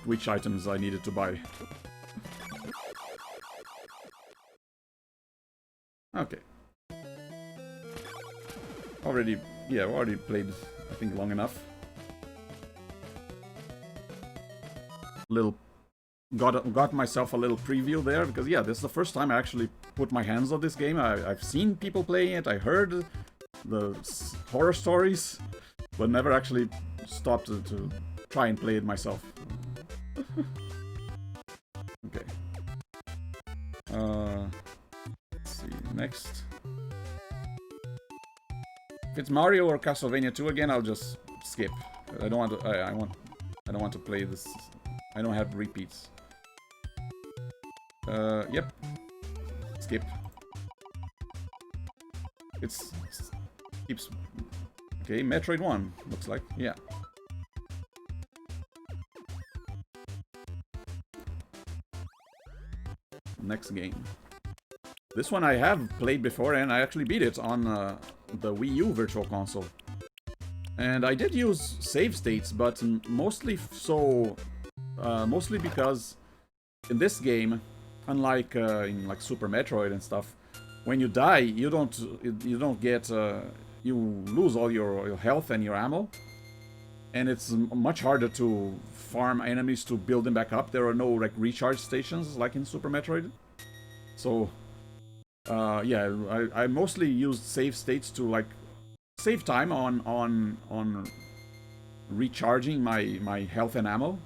which items I needed to buy. Okay. Already played, I think, long enough. Got myself a little preview there, because yeah, this is the first time I actually put my hands on this game. I've seen people playing it, I heard the horror stories, but never actually stopped to try and play it myself. Okay. Let's see, next. If it's Mario or Castlevania 2 again, I'll just skip. I don't want to. I don't want to play this. I don't have repeats. Yep. Skip. Keeps. Okay, Metroid 1 looks like. Yeah. Next game. This one I have played before, and I actually beat it on the Wii U Virtual Console. And I did use save states, but mostly because in this game, unlike in like Super Metroid and stuff, when you die, you don't get you lose all your health and your ammo, and it's much harder to farm enemies to build them back up. There are no like recharge stations like in Super Metroid. So yeah, I mostly used save states to like save time on recharging my health and ammo.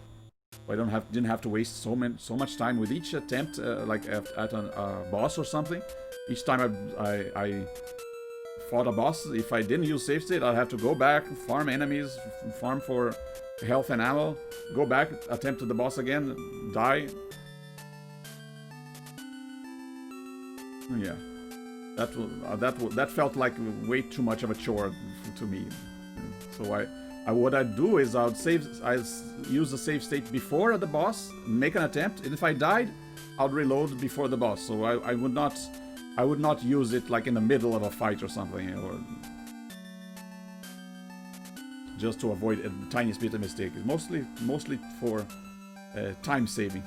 I didn't have to waste so much time with each attempt, like at a boss or something. Each time I fought a boss, if I didn't use save state, I'd have to go back, farm enemies, farm for health and ammo, go back, attempt the boss again, die. Yeah, that felt like way too much of a chore to me. So what I'd do is I'd use the save state before the boss, make an attempt, and if I died, I'd reload before the boss. So I would not use it like in the middle of a fight or something, or just to avoid the tiniest bit of mistake. It's mostly for time saving.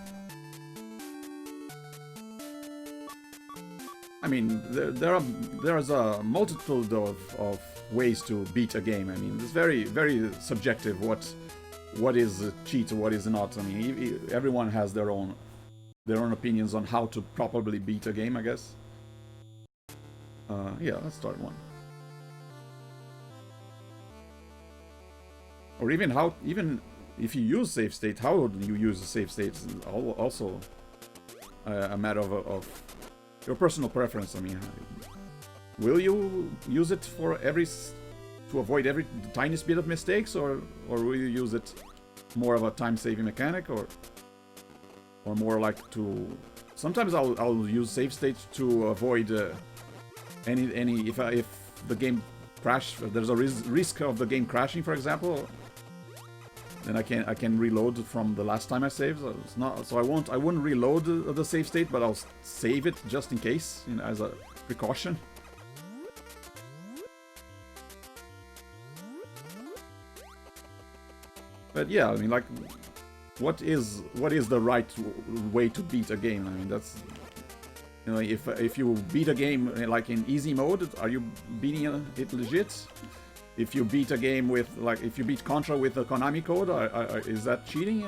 I mean, there's a multitude of ways to beat a game. I mean, it's very, very subjective what is a cheat or what is not. I mean, everyone has their own opinions on how to properly beat a game, I guess. Yeah, let's start one. Or even if you use save state, how would you use the save state? Also a matter of your personal preference. I mean, will you use it to avoid every tiniest bit of mistakes, or will you use it more of a time-saving mechanic, or more like to? Sometimes I'll use save states to avoid any if the game crash. If there's a risk of the game crashing, for example. Then I can reload from the last time I saved. So it's not, so I wouldn't reload the save state, but I'll save it just in case, you know, as a precaution. But yeah, I mean, like, what is the right way to beat a game? I mean, You know, if you beat a game like in easy mode, are you beating it legit? If you beat a game with, like, if you beat Contra with a Konami code, is that cheating?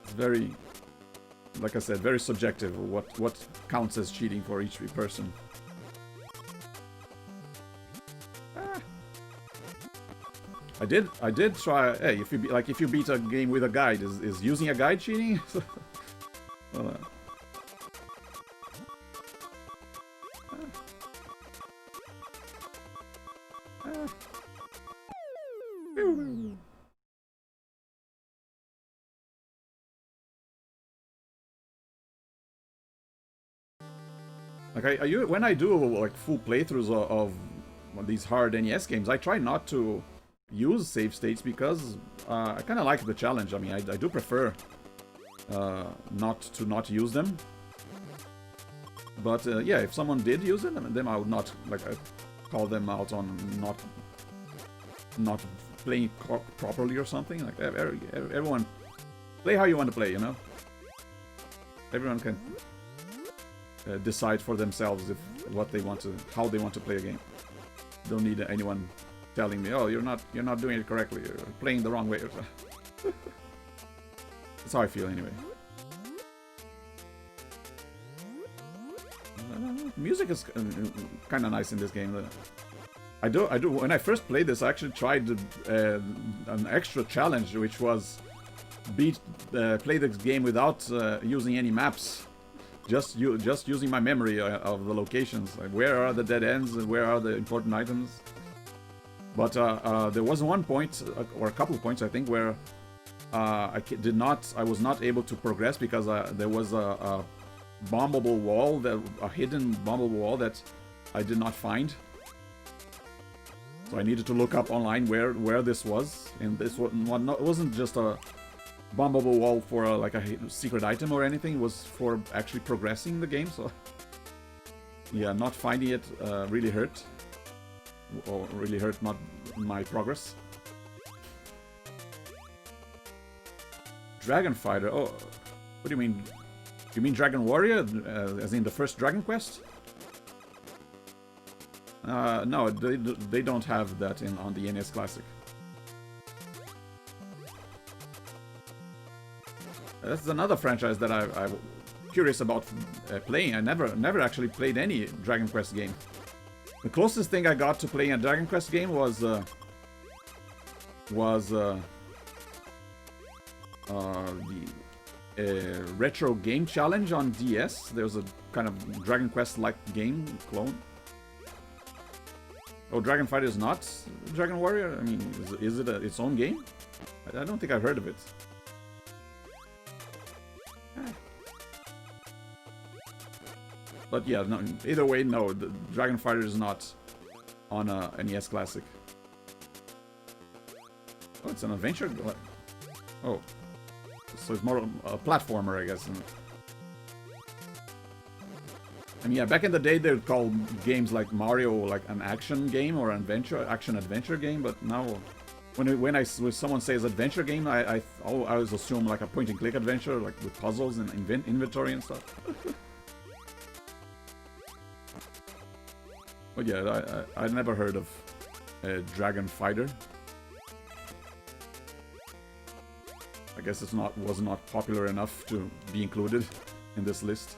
It's very, like I said, very subjective. What counts as cheating for each person? I did try. Hey, if you beat a game with a guide, is using a guide cheating? Well, like when I do like full playthroughs of these hard NES games, I try not to use save states because I kind of like the challenge. I mean, I do prefer not use them. But yeah, if someone did use it, then I would not call them out on not playing properly or something. Like everyone play how you want to play, you know. Everyone can decide for themselves what they want to, how they want to play a game. Don't need anyone telling me, oh, you're not doing it correctly, you're playing the wrong way. That's how I feel anyway. Music is kind of nice in this game. I do. When I first played this, I actually tried an extra challenge, which was play the game without using any maps, just using my memory of the locations. Like, where are the dead ends and where are the important items? But there was one point, or a couple of points, I think, where I was not able to progress because there was a bombable wall, a hidden bombable wall that I did not find. So I needed to look up online where this was, and this wasn't just a bombable wall for like a secret item or anything. It was for actually progressing the game. So yeah, not finding it really hurt, or really hurt my progress. Dragon Fighter. Oh, what do you mean? You mean Dragon Warrior, as in the first Dragon Quest? No, they don't have that on the NES Classic. That's another franchise that I'm curious about playing. I never actually played any Dragon Quest game. The closest thing I got to playing a Dragon Quest game was the Retro Game Challenge on DS. There's a kind of Dragon Quest-like game clone. Oh, Dragon Fighter is not Dragon Warrior? I mean, is it its own game? I don't think I've heard of it. But yeah, no, either way, no, the Dragon Fighter is not on a NES Classic. Oh, it's an adventure? Oh. So it's more a platformer, I guess. I mean, yeah, back in the day, they would call games like Mario like an action game or an action-adventure game, but now, when someone says adventure game, I always assume like a point-and-click adventure, like with puzzles and inventory and stuff. But yeah, I never heard of Dragon Fighter. I guess it was not popular enough to be included in this list.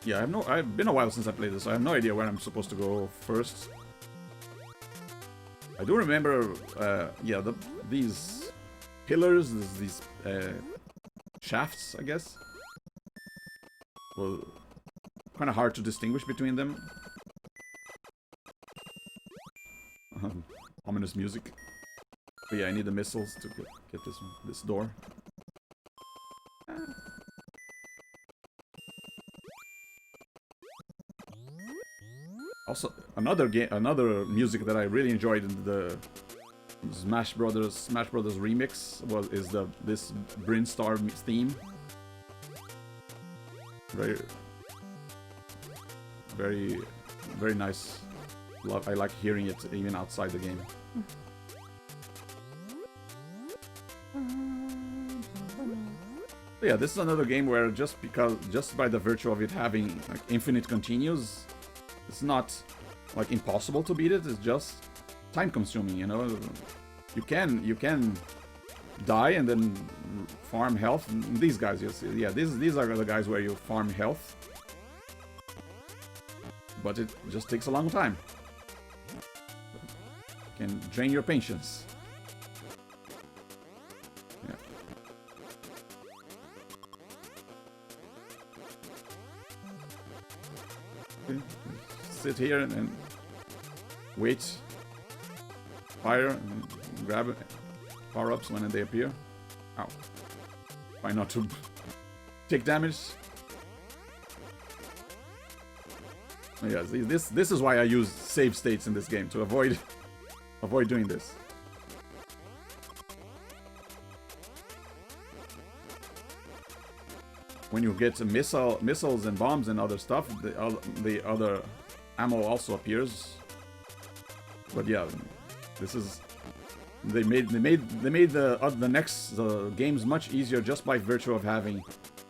Yeah, I've been a while since I played this, so I have no idea where I'm supposed to go first. I do remember, yeah, these pillars, these shafts, I guess. Well, kind of hard to distinguish between them. Ominous music. But yeah, I need the missiles to get this door. Also, another another music that I really enjoyed in the Smash Brothers remix is this Brinstar theme. Very, very, very nice. I like hearing it even outside the game. Yeah, this is another game where just by the virtue of it having like infinite continues, it's not like impossible to beat it. It's just time consuming, you know. You can die and then farm health. These guys, you see, yeah, these are the guys where you farm health, but it just takes a long time. Can drain your patience. Yeah. Okay. Sit here and wait. Fire and grab power-ups when they appear. Ow. Try not to take damage. Yeah, this is why I use save states in this game, to avoid doing this. When you get missiles and bombs and other stuff, the other ammo also appears. But yeah, this is they made the games much easier just by virtue of having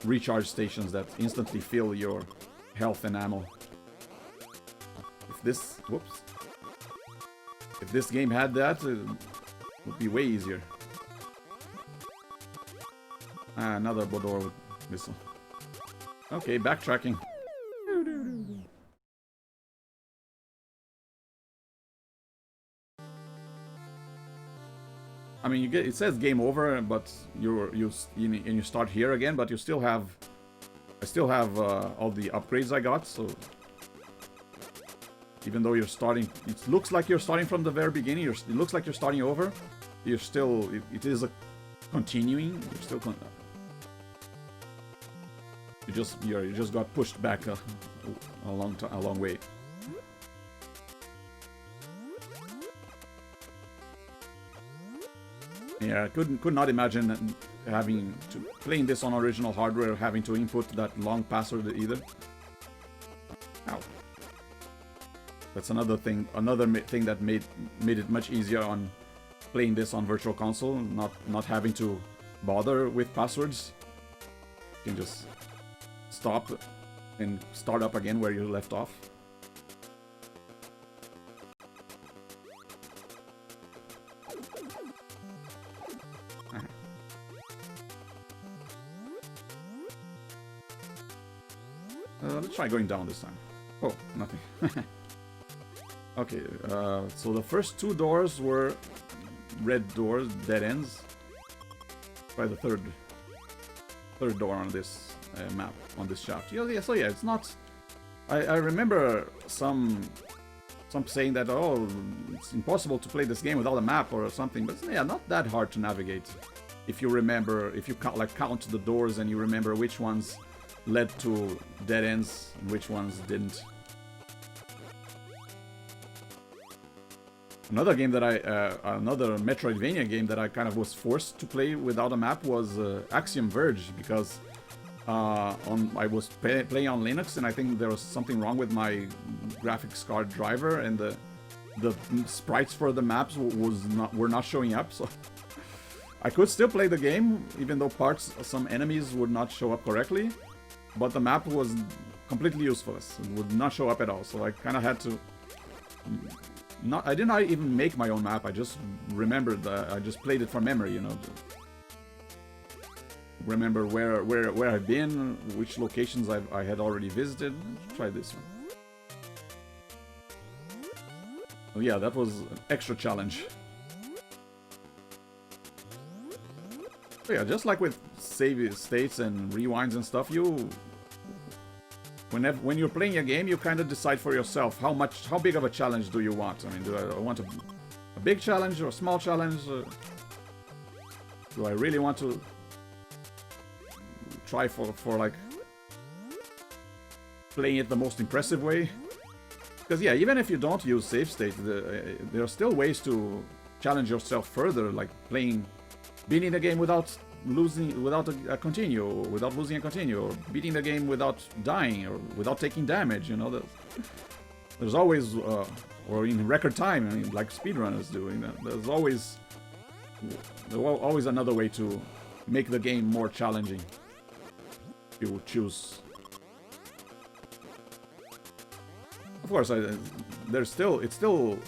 recharge stations that instantly fill your health and ammo. If this game had that, it would be way easier. Ah, another Bodor missile. Okay, backtracking. I mean, it says game over, but you start here again, but I still have all the upgrades I got, so even though you're starting, it looks like you're starting from the very beginning. It looks like you're starting over. You're still, it is a continuing. You're still, you just got pushed back a long way. Yeah, I could not imagine playing this on original hardware, having to input that long password either. Ow. That's another thing that made it much easier on playing this on Virtual Console, not having to bother with passwords. You can just stop and start up again where you left off. Let's try going down this time. Oh, nothing. Okay, so the first two doors were red doors, dead ends. Try the third door on this map, on this shaft. Yeah, so yeah, it's not... I remember some saying that, oh, it's impossible to play this game without a map or something, but yeah, not that hard to navigate. If you remember, if you count the doors and you remember which ones led to dead ends and which ones didn't. Another game that another Metroidvania game that I kind of was forced to play without a map was Axiom Verge, because I was playing on Linux and I think there was something wrong with my graphics card driver and the sprites for the maps were not showing up, so I could still play the game even though some enemies would not show up correctly. But the map was completely useless. It would not show up at all. So I kind of had to... I did not even make my own map. I just remembered that I just played it from memory, you know. Remember where I've been, which locations I had already visited. Let's try this one. Oh yeah, that was an extra challenge. So yeah, just like with save states and rewinds and stuff, when you're playing a game, you kind of decide for yourself how big of a challenge do you want. I mean, do I want a big challenge or a small challenge? Do I really want to try for like playing it the most impressive way? Because yeah, even if you don't use save state, there are still ways to challenge yourself further, like beating the game without losing, without a continue, without losing a continue, or beating the game without dying, or without taking damage. You know, there's always, or in record time, I mean, like speedrunners do. You know, there's always another way to make the game more challenging. You choose. Of course, it's still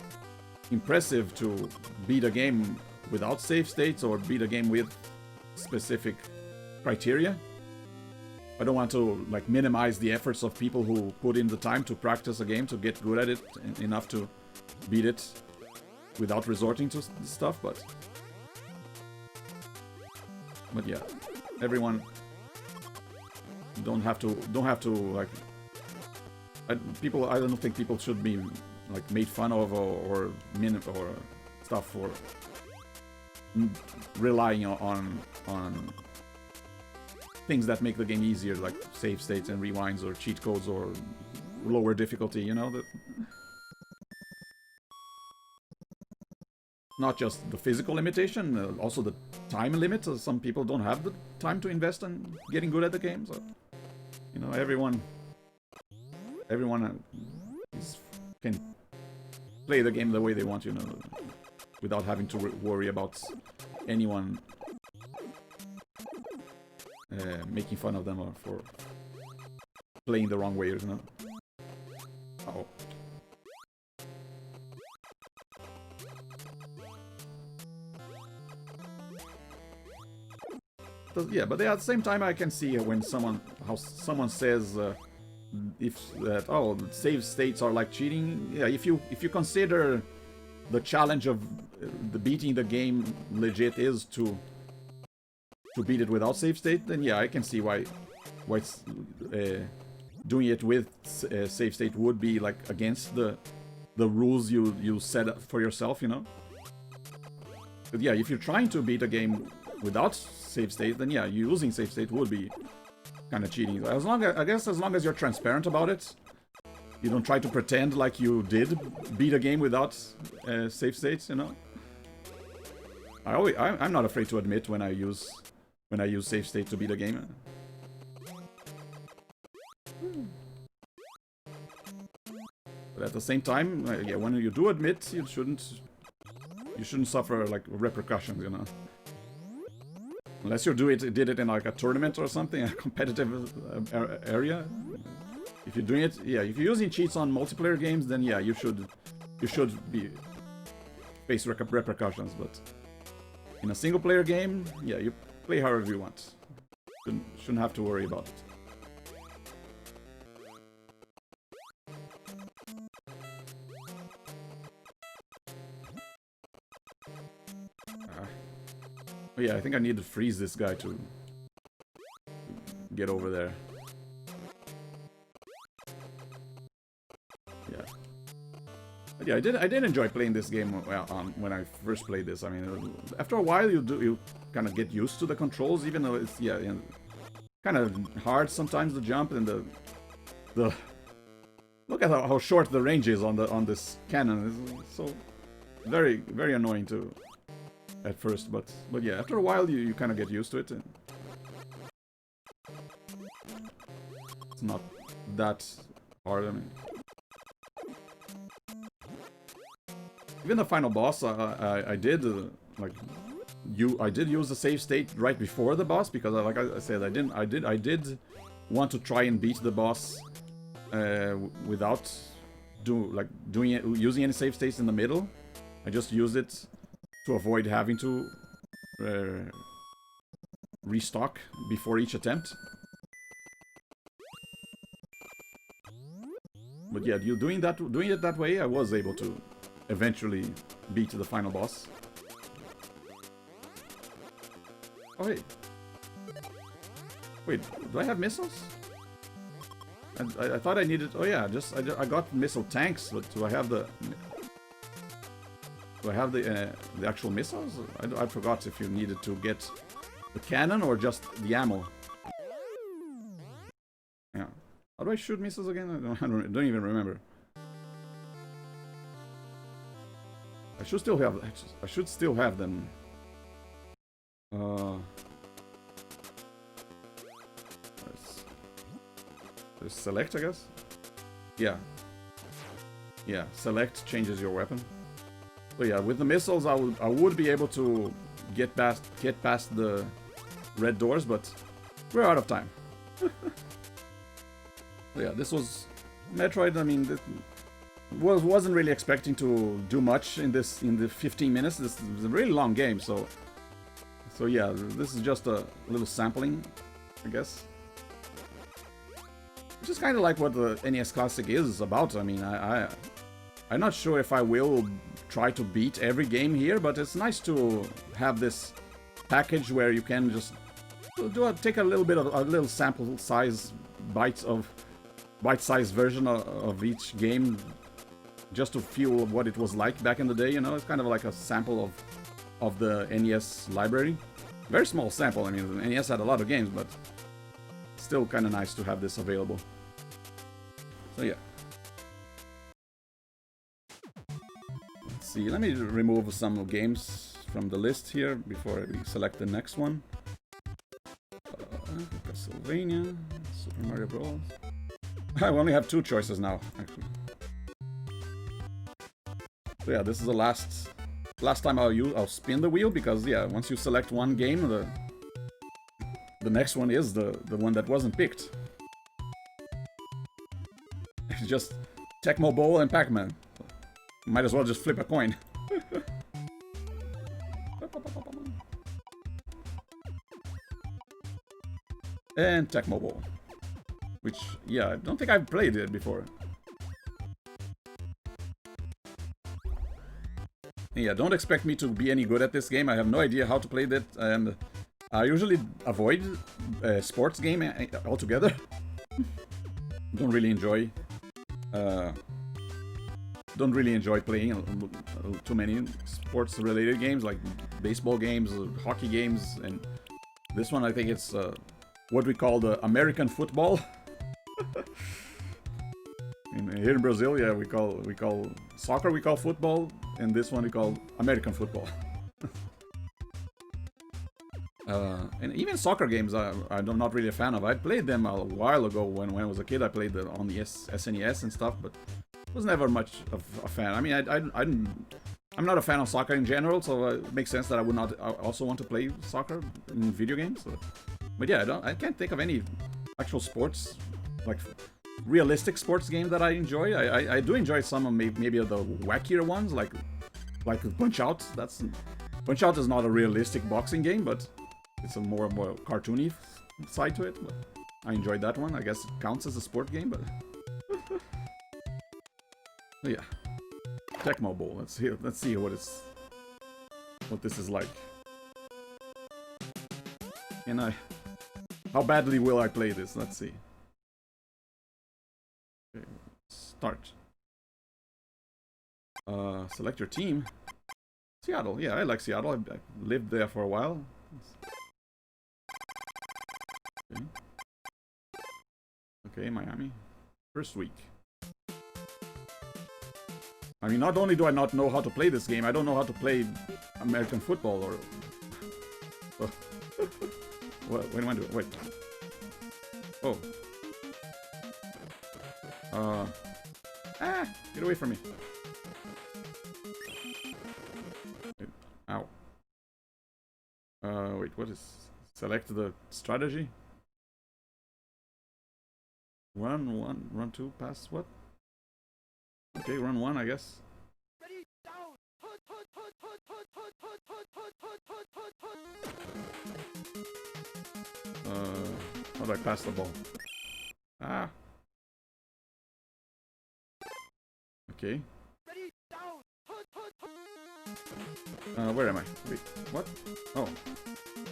impressive to beat a game without save states or beat a game with specific criteria. I don't want to like minimize the efforts of people who put in the time to practice a game to get good at it enough to beat it without resorting to stuff, but yeah, everyone don't have to like I don't think people should be like made fun of or stuff for relying on things that make the game easier, like save states and rewinds or cheat codes or lower difficulty, you know, that not just the physical limitation, also the time limit. Some people don't have the time to invest in getting good at the game, so you know, everyone can play the game the way they want, you know, without having to worry about anyone making fun of them or for playing the wrong way, you know. Uh-oh. Yeah, but at the same time, I can see when how someone says oh, save states are like cheating. Yeah, if you consider the challenge of the beating the game legit is to beat it without save state, then yeah, I can see why doing it with save state would be like against the rules you set up for yourself, you know. But yeah, if you're trying to beat a game without save state, then yeah, using save state would be kind of cheating. I guess as long as you're transparent about it, you don't try to pretend like you did beat a game without save states, you know. I'm not afraid to admit when I use save state to beat a game. But at the same time, yeah, when you do admit, you shouldn't suffer like repercussions, you know. Unless you did it in like a tournament or something, a competitive area. If you're doing it, yeah, if you're using cheats on multiplayer games, then yeah, you should face repercussions. But in a single player game, yeah, you play however you want. Shouldn't have to worry about it. Yeah, I think I need to freeze this guy to get over there. Yeah. But yeah, I did enjoy playing this game when I first played this. I mean, after a while you kind of get used to the controls, even though it's kind of hard sometimes to jump, and the look at how short the range is on this cannon. It's so very, very annoying to at first, but yeah, after a while you kind of get used to it, and it's not that hard. I mean, even the final boss, I did I did use the save state right before the boss, because like I said, I did want to try and beat the boss without using any save states in the middle. I just used it to avoid having to restock before each attempt. But yeah, doing it that way, I was able to eventually beat the final boss. Oh wait, do I have missiles? I thought I needed. Oh yeah, I got missile tanks, but do I have the? Do I have the actual missiles? I forgot if you needed to get the cannon or just the ammo. Yeah. How do I shoot missiles again? I don't even remember. I should still have them. select, I guess. Yeah. Yeah, select changes your weapon. So yeah, with the missiles, I would be able to get past the red doors, but we're out of time. So yeah, this was Metroid. I mean, wasn't really expecting to do much in the 15 minutes. This is a really long game, so yeah, this is just a little sampling, I guess. Which is kind of like what the NES Classic is about. I mean, I'm not sure if I will try to beat every game here, but it's nice to have this package where you can just take a little bit of a little sample size bite-sized version of each game, just to feel what it was like back in the day. You know, it's kind of like a sample of the NES library. Very small sample. I mean, the NES had a lot of games, but still kind of nice to have this available. So yeah. Let's see, let me remove some games from the list here before we select the next one. Castlevania, Super Mario Bros. I only have 2 choices now, actually. So yeah, this is the last time I'll spin the wheel, because yeah, once you select one game, the next one is the one that wasn't picked. It's just Tecmo Bowl and Pac-Man. Might as well just flip a coin. And Tecmo Bowl. Which, yeah, I don't think I've played it before. Yeah, don't expect me to be any good at this game. I have no idea how to play that, and I usually avoid sports game altogether. Don't really enjoy playing too many sports-related games, like baseball games, hockey games, and this one I think it's what we call the American football. Here in Brazil, yeah, we call soccer, we call football, and this one we call American football. And even soccer games, I'm not really a fan of. I played them a while ago when I was a kid. I played on the SNES and stuff, but was never much of a fan. I mean, I'm not a fan of soccer in general, so it makes sense that I would not also want to play soccer in video games. So. But yeah, I can't think of any actual sports, like realistic sports game that I enjoy. I do enjoy some of maybe of the wackier ones, like Punch-Out. Punch-Out is not a realistic boxing game, but it's a more cartoony side to it. But I enjoyed that one. I guess it counts as a sport game, but yeah. Tecmo Bowl. Let's see what this is like. And how badly will I play this? Let's see. Okay, start. Select your team. Seattle. Yeah, I like Seattle. I lived there for a while. Okay. Okay, Miami. First week. I mean, not only do I not know how to play this game, I don't know how to play American football or... What am I doing? Wait. Oh. Get away from me. Wait. Ow. Wait, what is... Select the strategy? Run 2, pass what? Okay, run 1, I guess. How do I pass the ball? Ah. Okay. Where am I? Wait, what? Oh.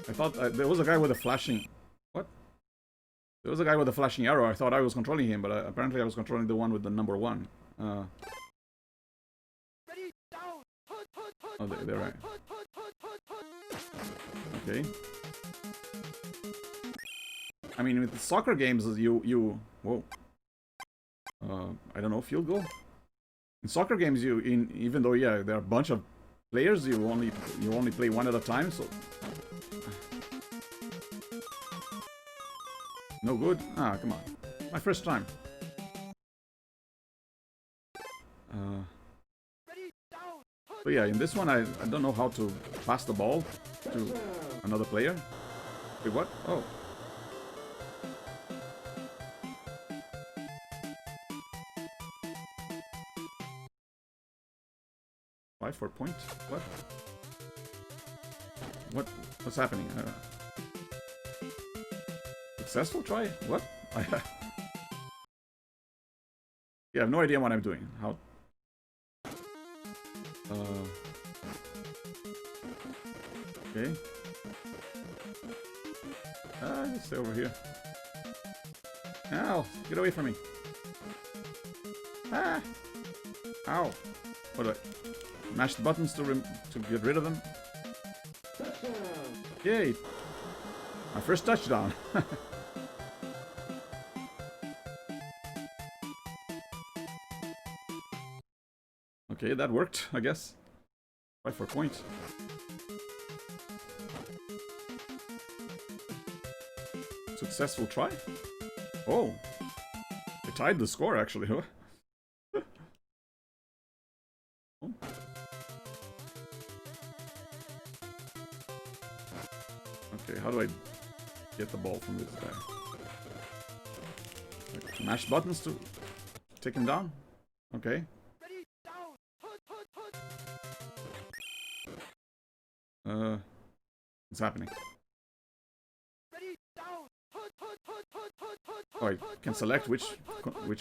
I thought there was a guy with a flashing... What? There was a guy with a flashing arrow. I thought I was controlling him, but apparently I was controlling the one with the number 1. Oh, they're right. Okay. I mean, with the soccer games, whoa. I don't know, field goal? In soccer games, even though, yeah, there are a bunch of players, you only play one at a time, so... No good? Ah, come on. My first time. But yeah, in this one I don't know how to pass the ball to another player. Wait, what? Oh. Five for point? What? What's happening? Successful try? What? Yeah, I have no idea what I'm doing. How? Okay. Stay over here. Ow! Get away from me. Ah! Ow! What do I... Mash the buttons to get rid of them? Yay! My first touchdown! Okay, that worked, I guess. 5 for point. Successful try? Oh! They tied the score, actually, huh? Oh. Okay, how do I get the ball from this guy? Like, mash buttons to take him down? Okay. What's happening? Oh, I can select which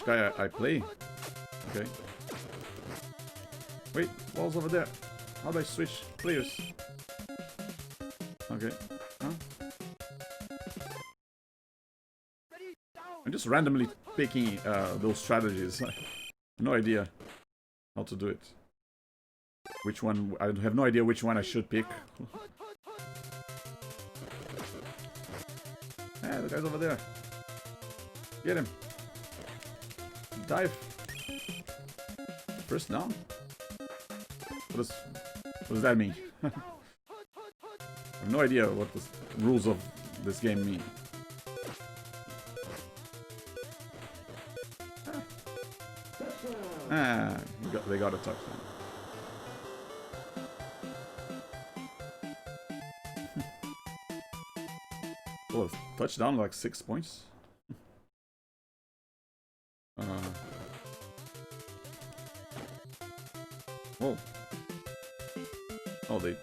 guy I play. Okay. Wait, ball's over there. How do I switch players? Okay. Huh? I'm just randomly picking those strategies. I have no idea how to do it. Which one? I have no idea which one I should pick. Ah, the guy's over there. Get him. Dive. First down? What does that mean? I have no idea what the rules of this game mean. They got a touchdown. Oh, touchdown like 6 points. Oh. Oh, they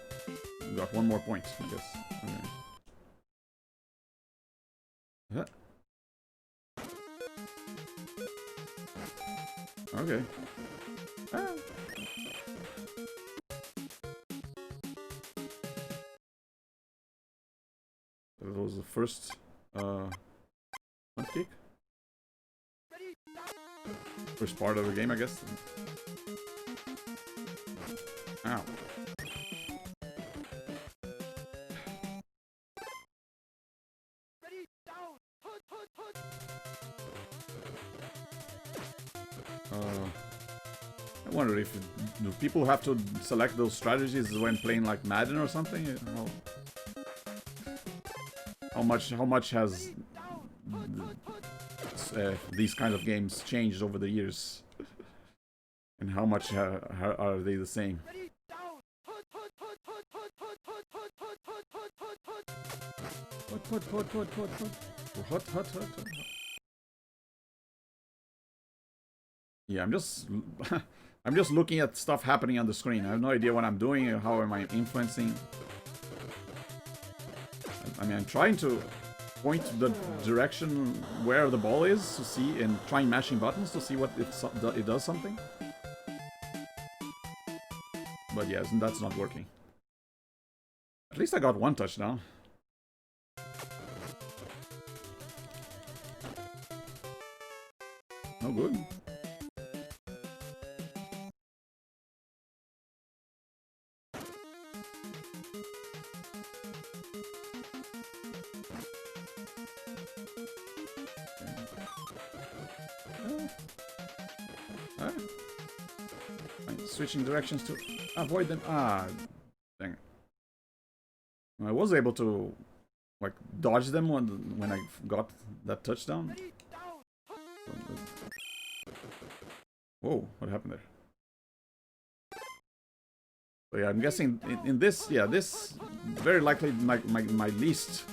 got one more point, I guess. Okay. Okay. Ah. That was the first one kick. First part of the game, I guess. Ow. I wonder if do people have to select those strategies when playing like Madden or something? How much has these kind of games changed over the years, and how much are they the same? Hot. Yeah, I'm just I'm just looking at stuff happening on the screen. I have no idea what I'm doing or how am I influencing. I mean, I'm trying to point the direction where the ball is to see, and trying mashing buttons to see what it does something. But yes, that's not working. At least I got one touchdown. No good. Switching directions to avoid them. Ah, dang it. I was able to like dodge them when I got that touchdown. Whoa, what happened there? So yeah, I'm guessing in this, yeah, this very likely my least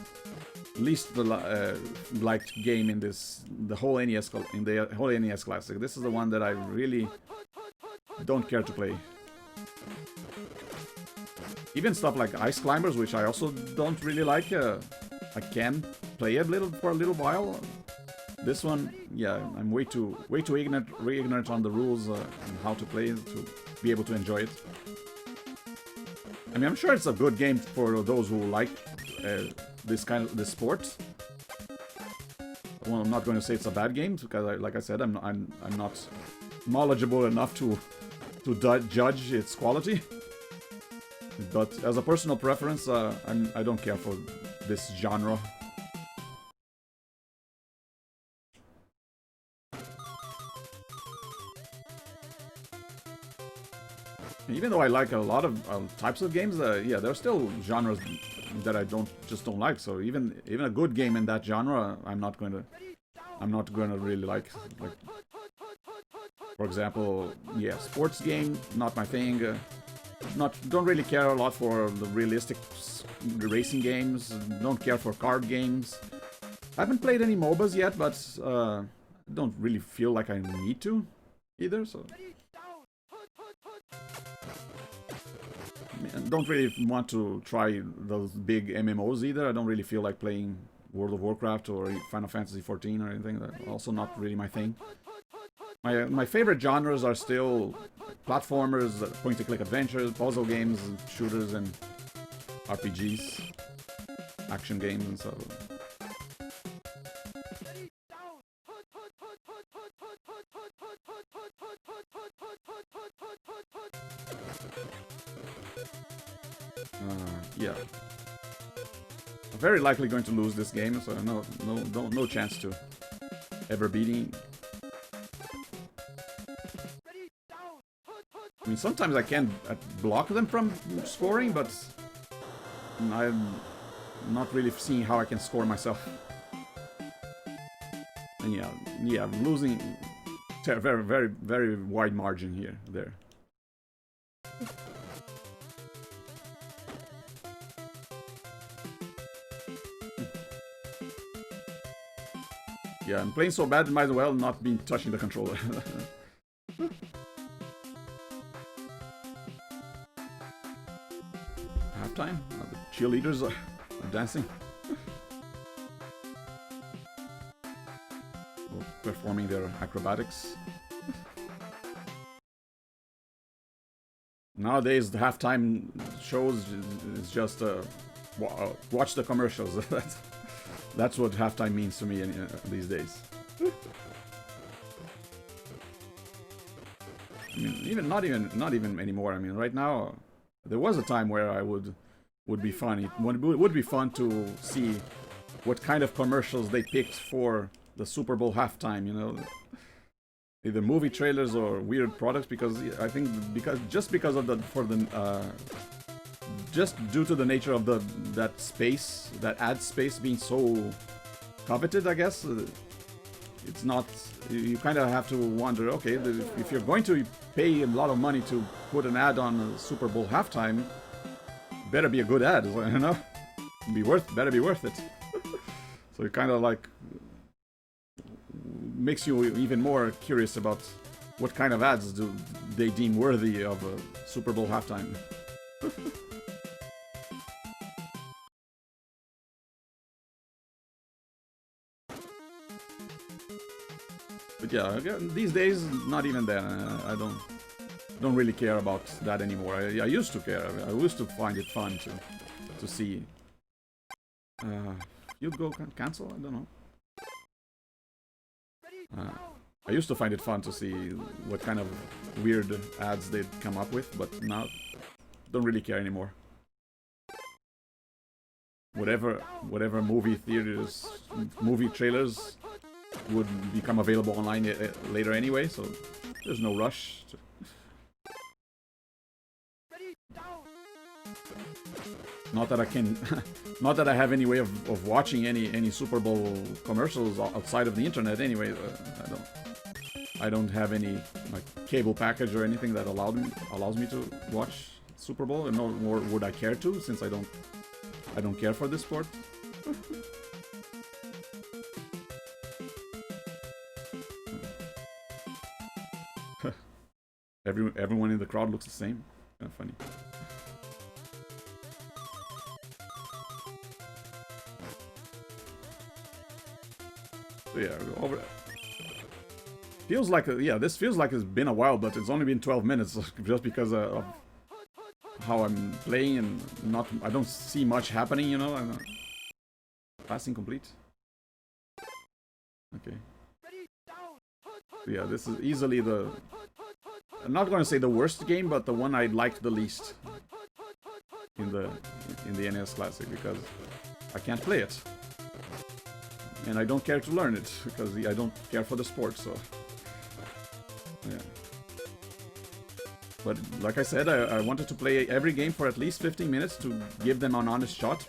liked game in the whole NES Classic. This is the one that I really don't care to play. Even stuff like Ice Climbers, which I also don't really like, I can play for a little while. This one, yeah, I'm way too ignorant on the rules and how to play it to be able to enjoy it. I mean, I'm sure it's a good game for those who like this sport. Well, I'm not going to say it's a bad game because, like I said, I'm not knowledgeable enough to judge its quality. But as a personal preference, I don't care for this genre. Even though I like a lot of types of games, yeah, there are still genres that I don't like. So even a good game in that genre, I'm not going to really like. Like, for example, yeah, sports game, not my thing. Don't really care a lot for the realistic racing games. Don't care for card games. I haven't played any MOBAs yet, but don't really feel like I need to either. So. I don't really want to try those big MMOs either. I don't really feel like playing World of Warcraft or Final Fantasy XIV or anything. That's also not really my thing. My favorite genres are still platformers, point-and-click adventures, puzzle games, shooters, and RPGs, action games, and so. Yeah. I'm very likely going to lose this game, so no chance to ever beating. I mean, sometimes I can block them from scoring, but I'm not really seeing how I can score myself. And yeah, I'm losing very wide margin there. Yeah, I'm playing so bad, might as well not be touching the controller. Halftime? The cheerleaders are dancing. Or performing their acrobatics. Nowadays, the halftime shows is just watch the commercials. That's what halftime means to me these days. I mean, not even anymore. I mean, right now, there was a time where I would be fun. It would be fun to see what kind of commercials they picked for the Super Bowl halftime. You know, either movie trailers or weird products. Because I think just due to the nature of that ad space being so coveted, I guess, it's not, you kind of have to wonder, okay, if you're going to pay a lot of money to put an ad on a Super Bowl halftime, better be a good ad, you know? Better be worth it. So it kind of like makes you even more curious about what kind of ads do they deem worthy of a Super Bowl halftime. But yeah, these days, not even then. I don't really care about that anymore. I used to care. I used to find it fun to see. You'd go cancel? I don't know. I used to find it fun to see what kind of weird ads they'd come up with, but now don't really care anymore. Whatever movie trailers would become available online later anyway, so there's no rush. Not that I can, not that I have any way of watching any Super Bowl commercials outside of the internet. Anyway, I don't have any like cable package or anything that allows me to watch Super Bowl, and nor would I care to, since I don't care for this sport. Everyone in the crowd looks the same. Kind of funny. So yeah, over. Feels like yeah, this feels like it's been a while, but it's only been 12 minutes just because of how I'm playing and I don't see much happening, you know. Passing complete. Okay. So yeah, this is easily I'm not going to say the worst game, but the one I liked the least in the NES Classic, because I can't play it. And I don't care to learn it, because I don't care for the sport, so... Yeah. But like I said, I wanted to play every game for at least 15 minutes to give them an honest shot.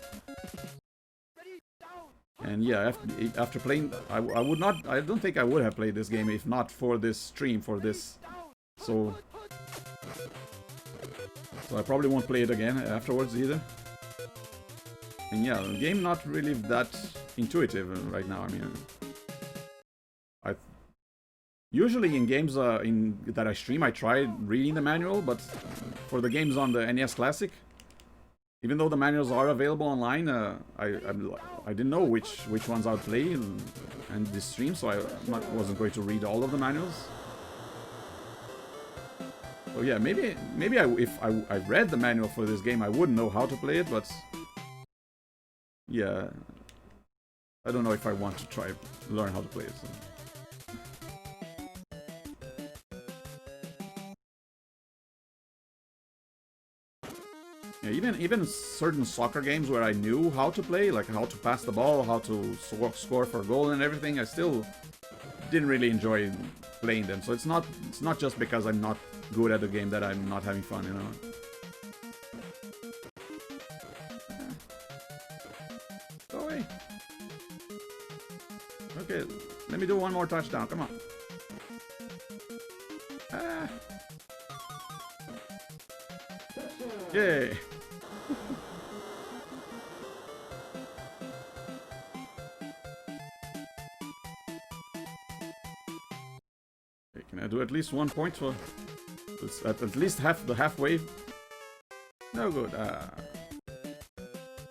And yeah, after playing... I don't think I would have played this game if not for this stream, for this... So I probably won't play it again afterwards either. And yeah, the game not really that intuitive right now. I mean, usually in games that I stream, I try reading the manual, but for the games on the NES Classic, even though the manuals are available online, I didn't know which ones I'd play and this stream, so I wasn't going to read all of the manuals. So yeah, maybe if I read the manual for this game, I wouldn't know how to play it, but yeah, I don't know if I want to learn how to play it. So. Yeah, even certain soccer games where I knew how to play, like how to pass the ball, how to score for a goal and everything, I still didn't really enjoy playing them. So it's not just because I'm not good at the game that I'm not having fun, you know. Go away. Okay, let me do one more touchdown. Come on. Ah. Yay. Okay, can I do at least 1 point for... At least halfway. No good.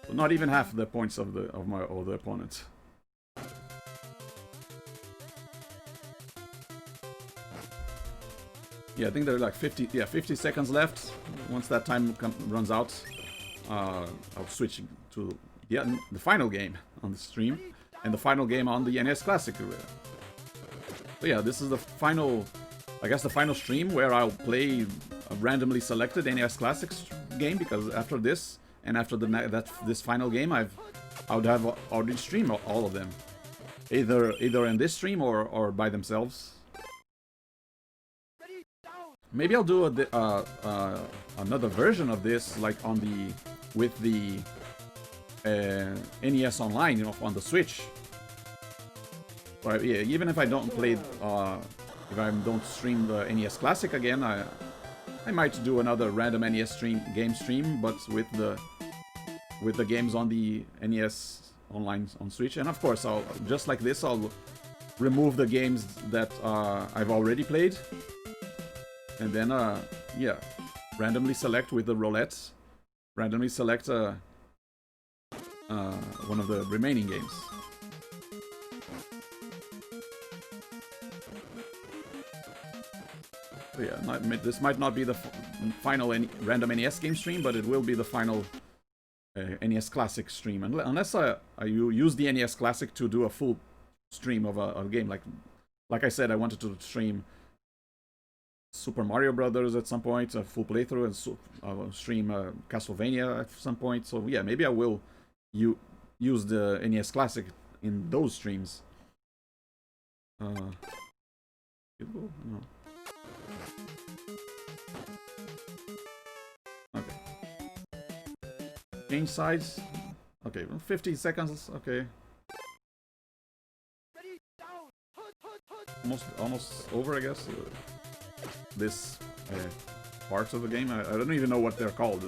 So not even half the points of the opponent. Yeah, I think there are like 50 seconds left. Once that time runs out, I'll switch to the final game on the stream and the final game on the NES Classic. So yeah, this is the final. I guess the final stream where I'll play a randomly selected NES Classics game, because after this and after this final game, I would have already streamed all of them, either in this stream or by themselves. Maybe I'll do another version of this, like with the NES Online, you know, on the Switch. But yeah, even if I don't play. If I don't stream the NES Classic again, I might do another random NES game stream, but with the games on the NES Online on Switch. And of course, just like this, I'll remove the games that I've already played, and then yeah, randomly select with the roulette, randomly select one of the remaining games. So yeah, this might not be the final random NES game stream, but it will be the final NES Classic stream, unless I use the NES Classic to do a full stream of a game. Like I said, I wanted to stream Super Mario Brothers at some point, a full playthrough, and stream Castlevania at some point. So yeah, maybe I will use the NES Classic in those streams. No. Okay. Change sides. Okay, 50 seconds. Okay. Almost over, I guess. This parts of the game. I don't even know what they're called.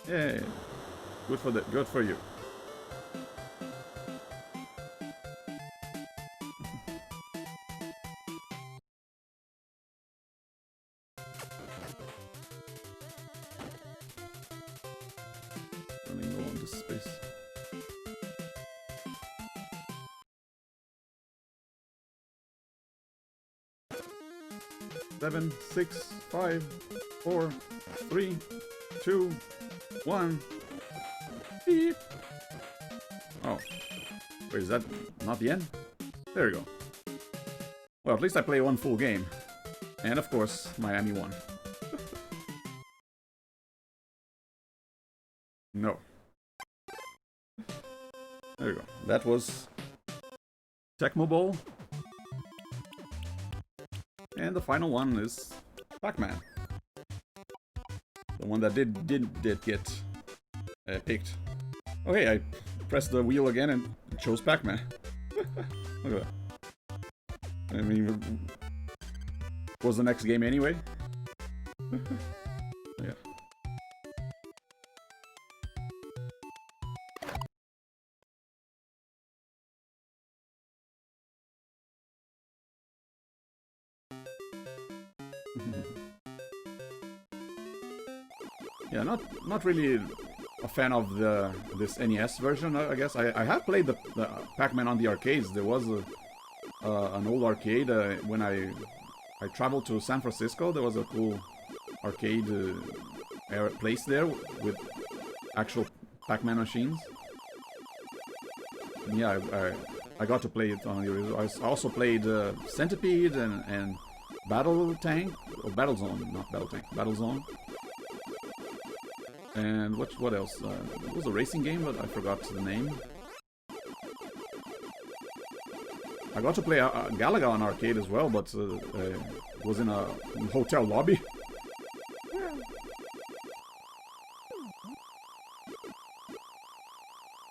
Yeah, good for you. Running low on this space. 7, 6, 5, 4, 3, 2, 1. Beep. Oh. Wait, is that not the end? There we go. Well, at least I play one full game. And of course, Miami won. No. There we go. That was Tecmo Bowl. And the final one is Pac-Man. The one that did get picked. Oh hey, I pressed the wheel again and chose Pac-Man. Look at that. I mean, what was the next game anyway? Yeah. Yeah, not really a fan of this NES version. I guess I have played the Pac-Man on the arcades. There was an old arcade when I traveled to San Francisco. There was a cool arcade place there with actual Pac-Man machines. And yeah, I got to play it on the original. I also played Centipede and Battle Tank or Battle Zone, not Battle Tank, Battle Zone. And what else? It was a racing game, but I forgot the name. I got to play Galaga on arcade as well, but it was in a hotel lobby.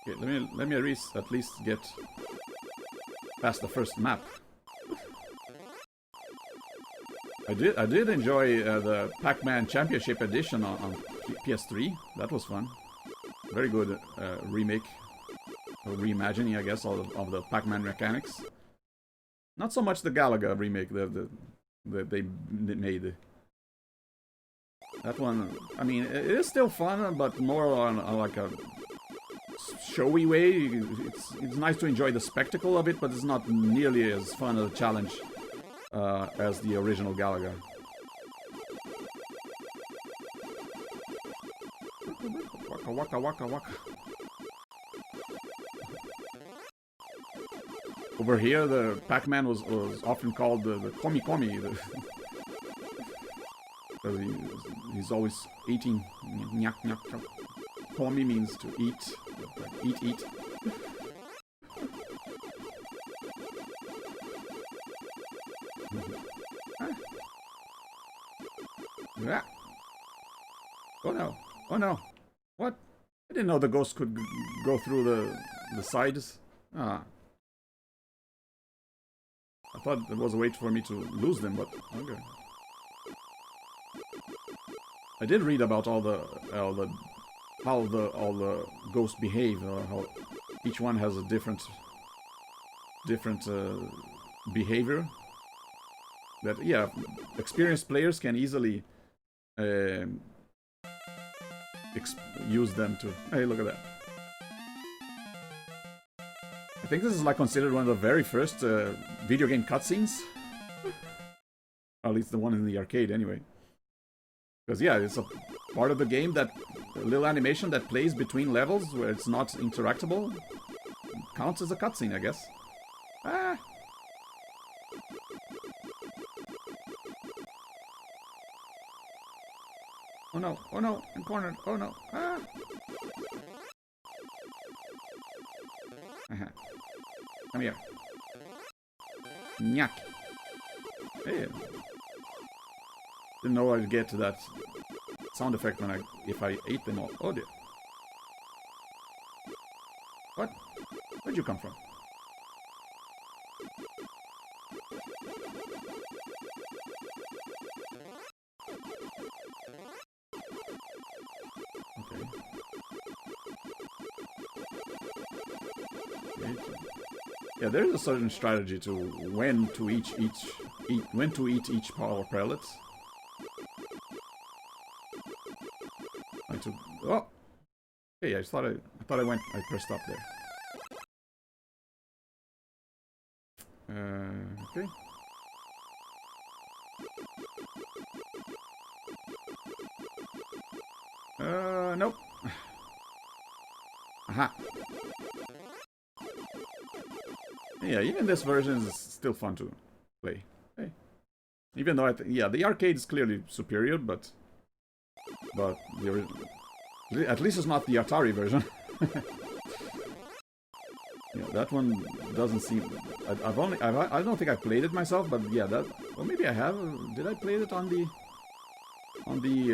Okay, let me at least get past the first map. I did enjoy the Pac-Man Championship Edition on PS3. That was fun. Very good remake, or reimagining, I guess, of the Pac-Man mechanics. Not so much the Galaga remake that they made. That one, I mean, it is still fun, but more on like a showy way. It's nice to enjoy the spectacle of it, but it's not nearly as fun a challenge as the original Galaga. Waka waka waka waka. Over here, the Pac-Man was often called the Komi Komi. He's always eating. Nyak, nyak, nyak. Komi means to eat. Like eat. Ah. Oh no! Oh no! What? I didn't know the ghost could go through the sides. Ah. I thought there was a way for me to lose them, but okay. I did read about all the how the ghosts behave, or how each one has a different behavior. That yeah, experienced players can easily use them to. Hey, look at that! I think this is like considered one of the very first video game cutscenes. Or at least the one in the arcade, anyway. Because yeah, it's a part of the game that a little animation that plays between levels where it's not interactable counts as a cutscene, I guess. Ah. Oh no, I'm cornered, oh no, ah! Come here. Nyak. Hey. Didn't know I'd get to that sound effect when if I ate them all. Oh dear. What? Where'd you come from? Okay. Yeah, there is a certain strategy to when to eat each power pellet. Oh, hey! I thought I pressed up there. Okay. Nope. Aha. Yeah, even this version is still fun to play. Hey. Even though yeah, the arcade is clearly superior, but at least it's not the Atari version. Yeah, that one doesn't seem. I don't think I played it myself, but yeah, that. Or maybe I have. Did I play it on the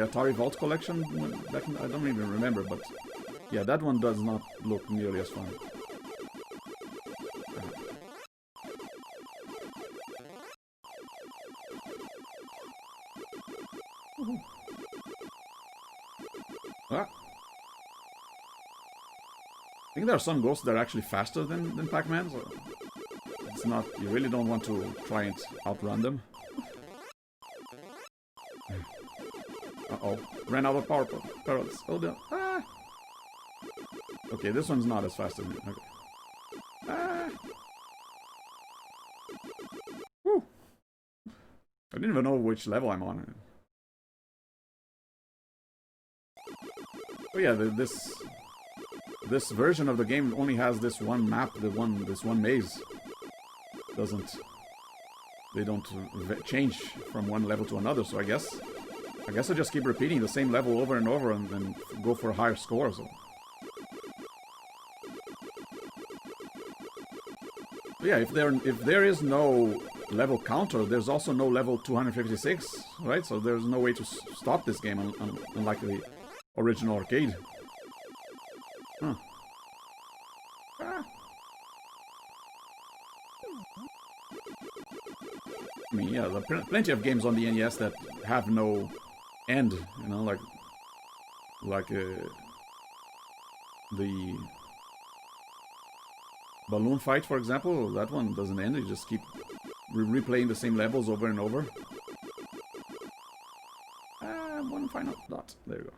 Atari Vault collection? I don't even remember, but yeah, that one does not look nearly as fun. Ah. I think there are some ghosts that are actually faster than pac-man, so it's not. You really don't want to try and outrun them. Uh-oh. Ran out of power pellet. Hold on. Ah! Okay, this one's not as fast as me. Okay. Ah! Woo! I didn't even know which level I'm on. Oh yeah, this version of the game only has this one map, this one maze. They don't change from one level to another, so I guess I just keep repeating the same level over and over and go for higher scores. So. Yeah, if there is no level counter, there's also no level 256, right? So there's no way to stop this game, unlike the original arcade. Huh. Ah. I mean, yeah, there are plenty of games on the NES that have no end, you know, like the balloon fight, for example. That one doesn't end. You just keep replaying the same levels over and over. One final dot. There you go.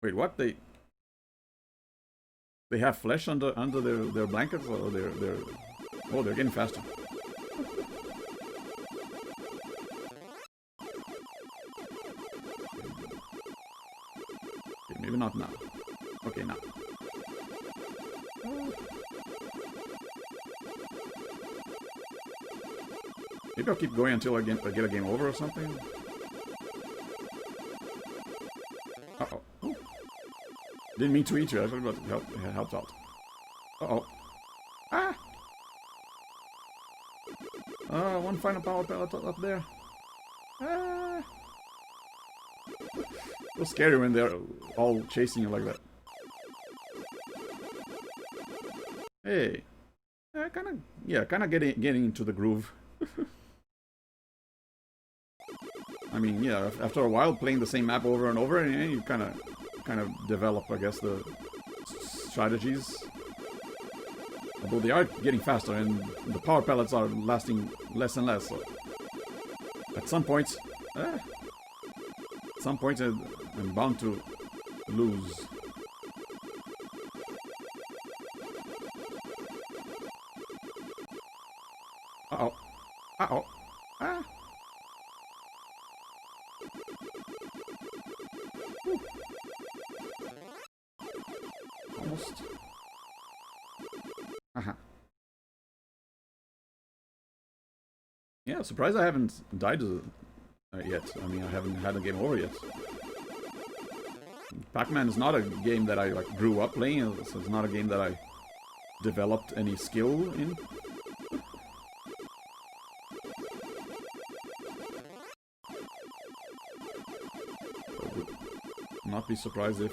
Wait, what? They have flesh under their blankets, or they're getting faster. Okay, maybe not now. Okay, now. Maybe I'll keep going until I get a game over or something. Uh-oh. Ooh. Didn't mean to eat you, actually, but it helped out. Uh-oh. Ah! One final power pellet up there. Ah! So scary when they're all chasing you like that. Hey. Kind of getting into the groove. I mean, yeah, after a while playing the same map over and over, and you kind of develop, I guess, the strategies. Although they are getting faster, and the power pellets are lasting less and less. So at some point, I'm bound to lose. Uh-oh. Uh-oh. Ah! Whew. Almost. Yeah, surprised I haven't died yet. I mean, I haven't had a game over yet. Pac-Man is not a game that I grew up playing, so it's not a game that I developed any skill in. not be surprised if...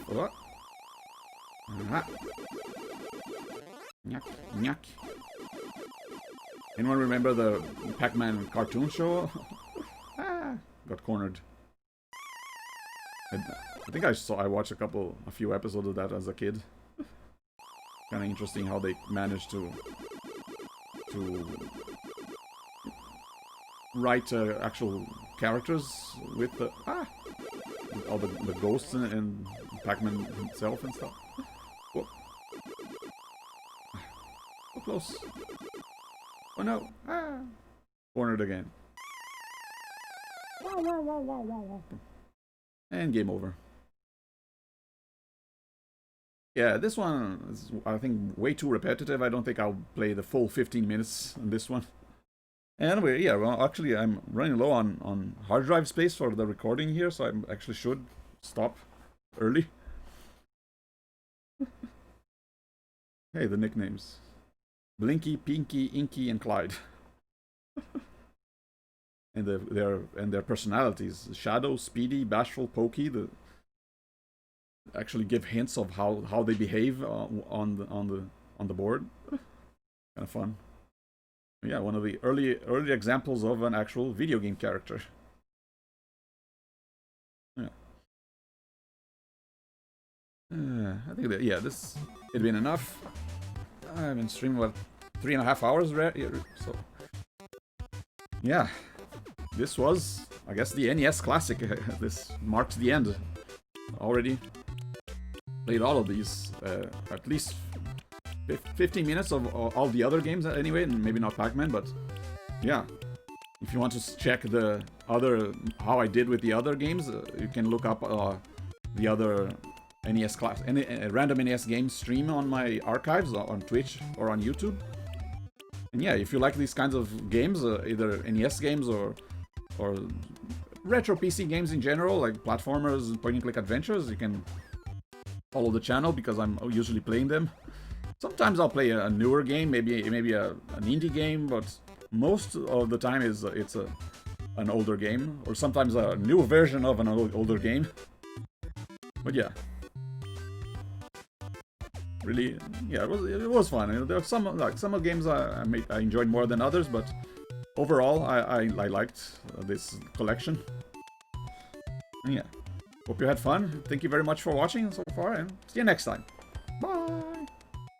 Nyuk, nyuk. Anyone remember the Pac-Man cartoon show? Got cornered. I think I watched a few episodes of that as a kid. Kind of interesting how they managed to write actual characters with the with all the ghosts and Pac-Man himself and stuff. Whoa. So close. Oh no! Cornered again. And game over. Yeah, this one is, I think, way too repetitive. I don't think I'll play the full 15 minutes on this one. Anyway, yeah, well, actually, I'm running low on hard drive space for the recording here, so I actually should stop early. Hey, the nicknames. Blinky, Pinky, Inky, and Clyde. And their personalities. Shadow, Speedy, Bashful, Pokey, actually give hints of how they behave on the board. Kind of fun. Yeah, one of the early examples of an actual video game character. Yeah. I think that, yeah, this had been enough. I've been streaming about 3.5 hours, so yeah. This was, I guess, the NES Classic. This marks the end. Already played all of these, at least 15 minutes of all the other games anyway, and maybe not Pac-Man, but yeah. If you want to check the other, how I did with the other games, you can look up the other NES class, random NES Games stream on my archives on Twitch or on YouTube. And yeah, if you like these kinds of games, either NES games or retro PC games in general, like platformers and point-and-click adventures, you can follow the channel because I'm usually playing them. Sometimes I'll play a newer game, maybe an indie game, but most of the time it's an older game, or sometimes a new version of an older game. But yeah, really, yeah, it was fun. There are some games I enjoyed more than others, but overall I liked this collection. And yeah, hope you had fun. Thank you very much for watching so far, and see you next time. Bye.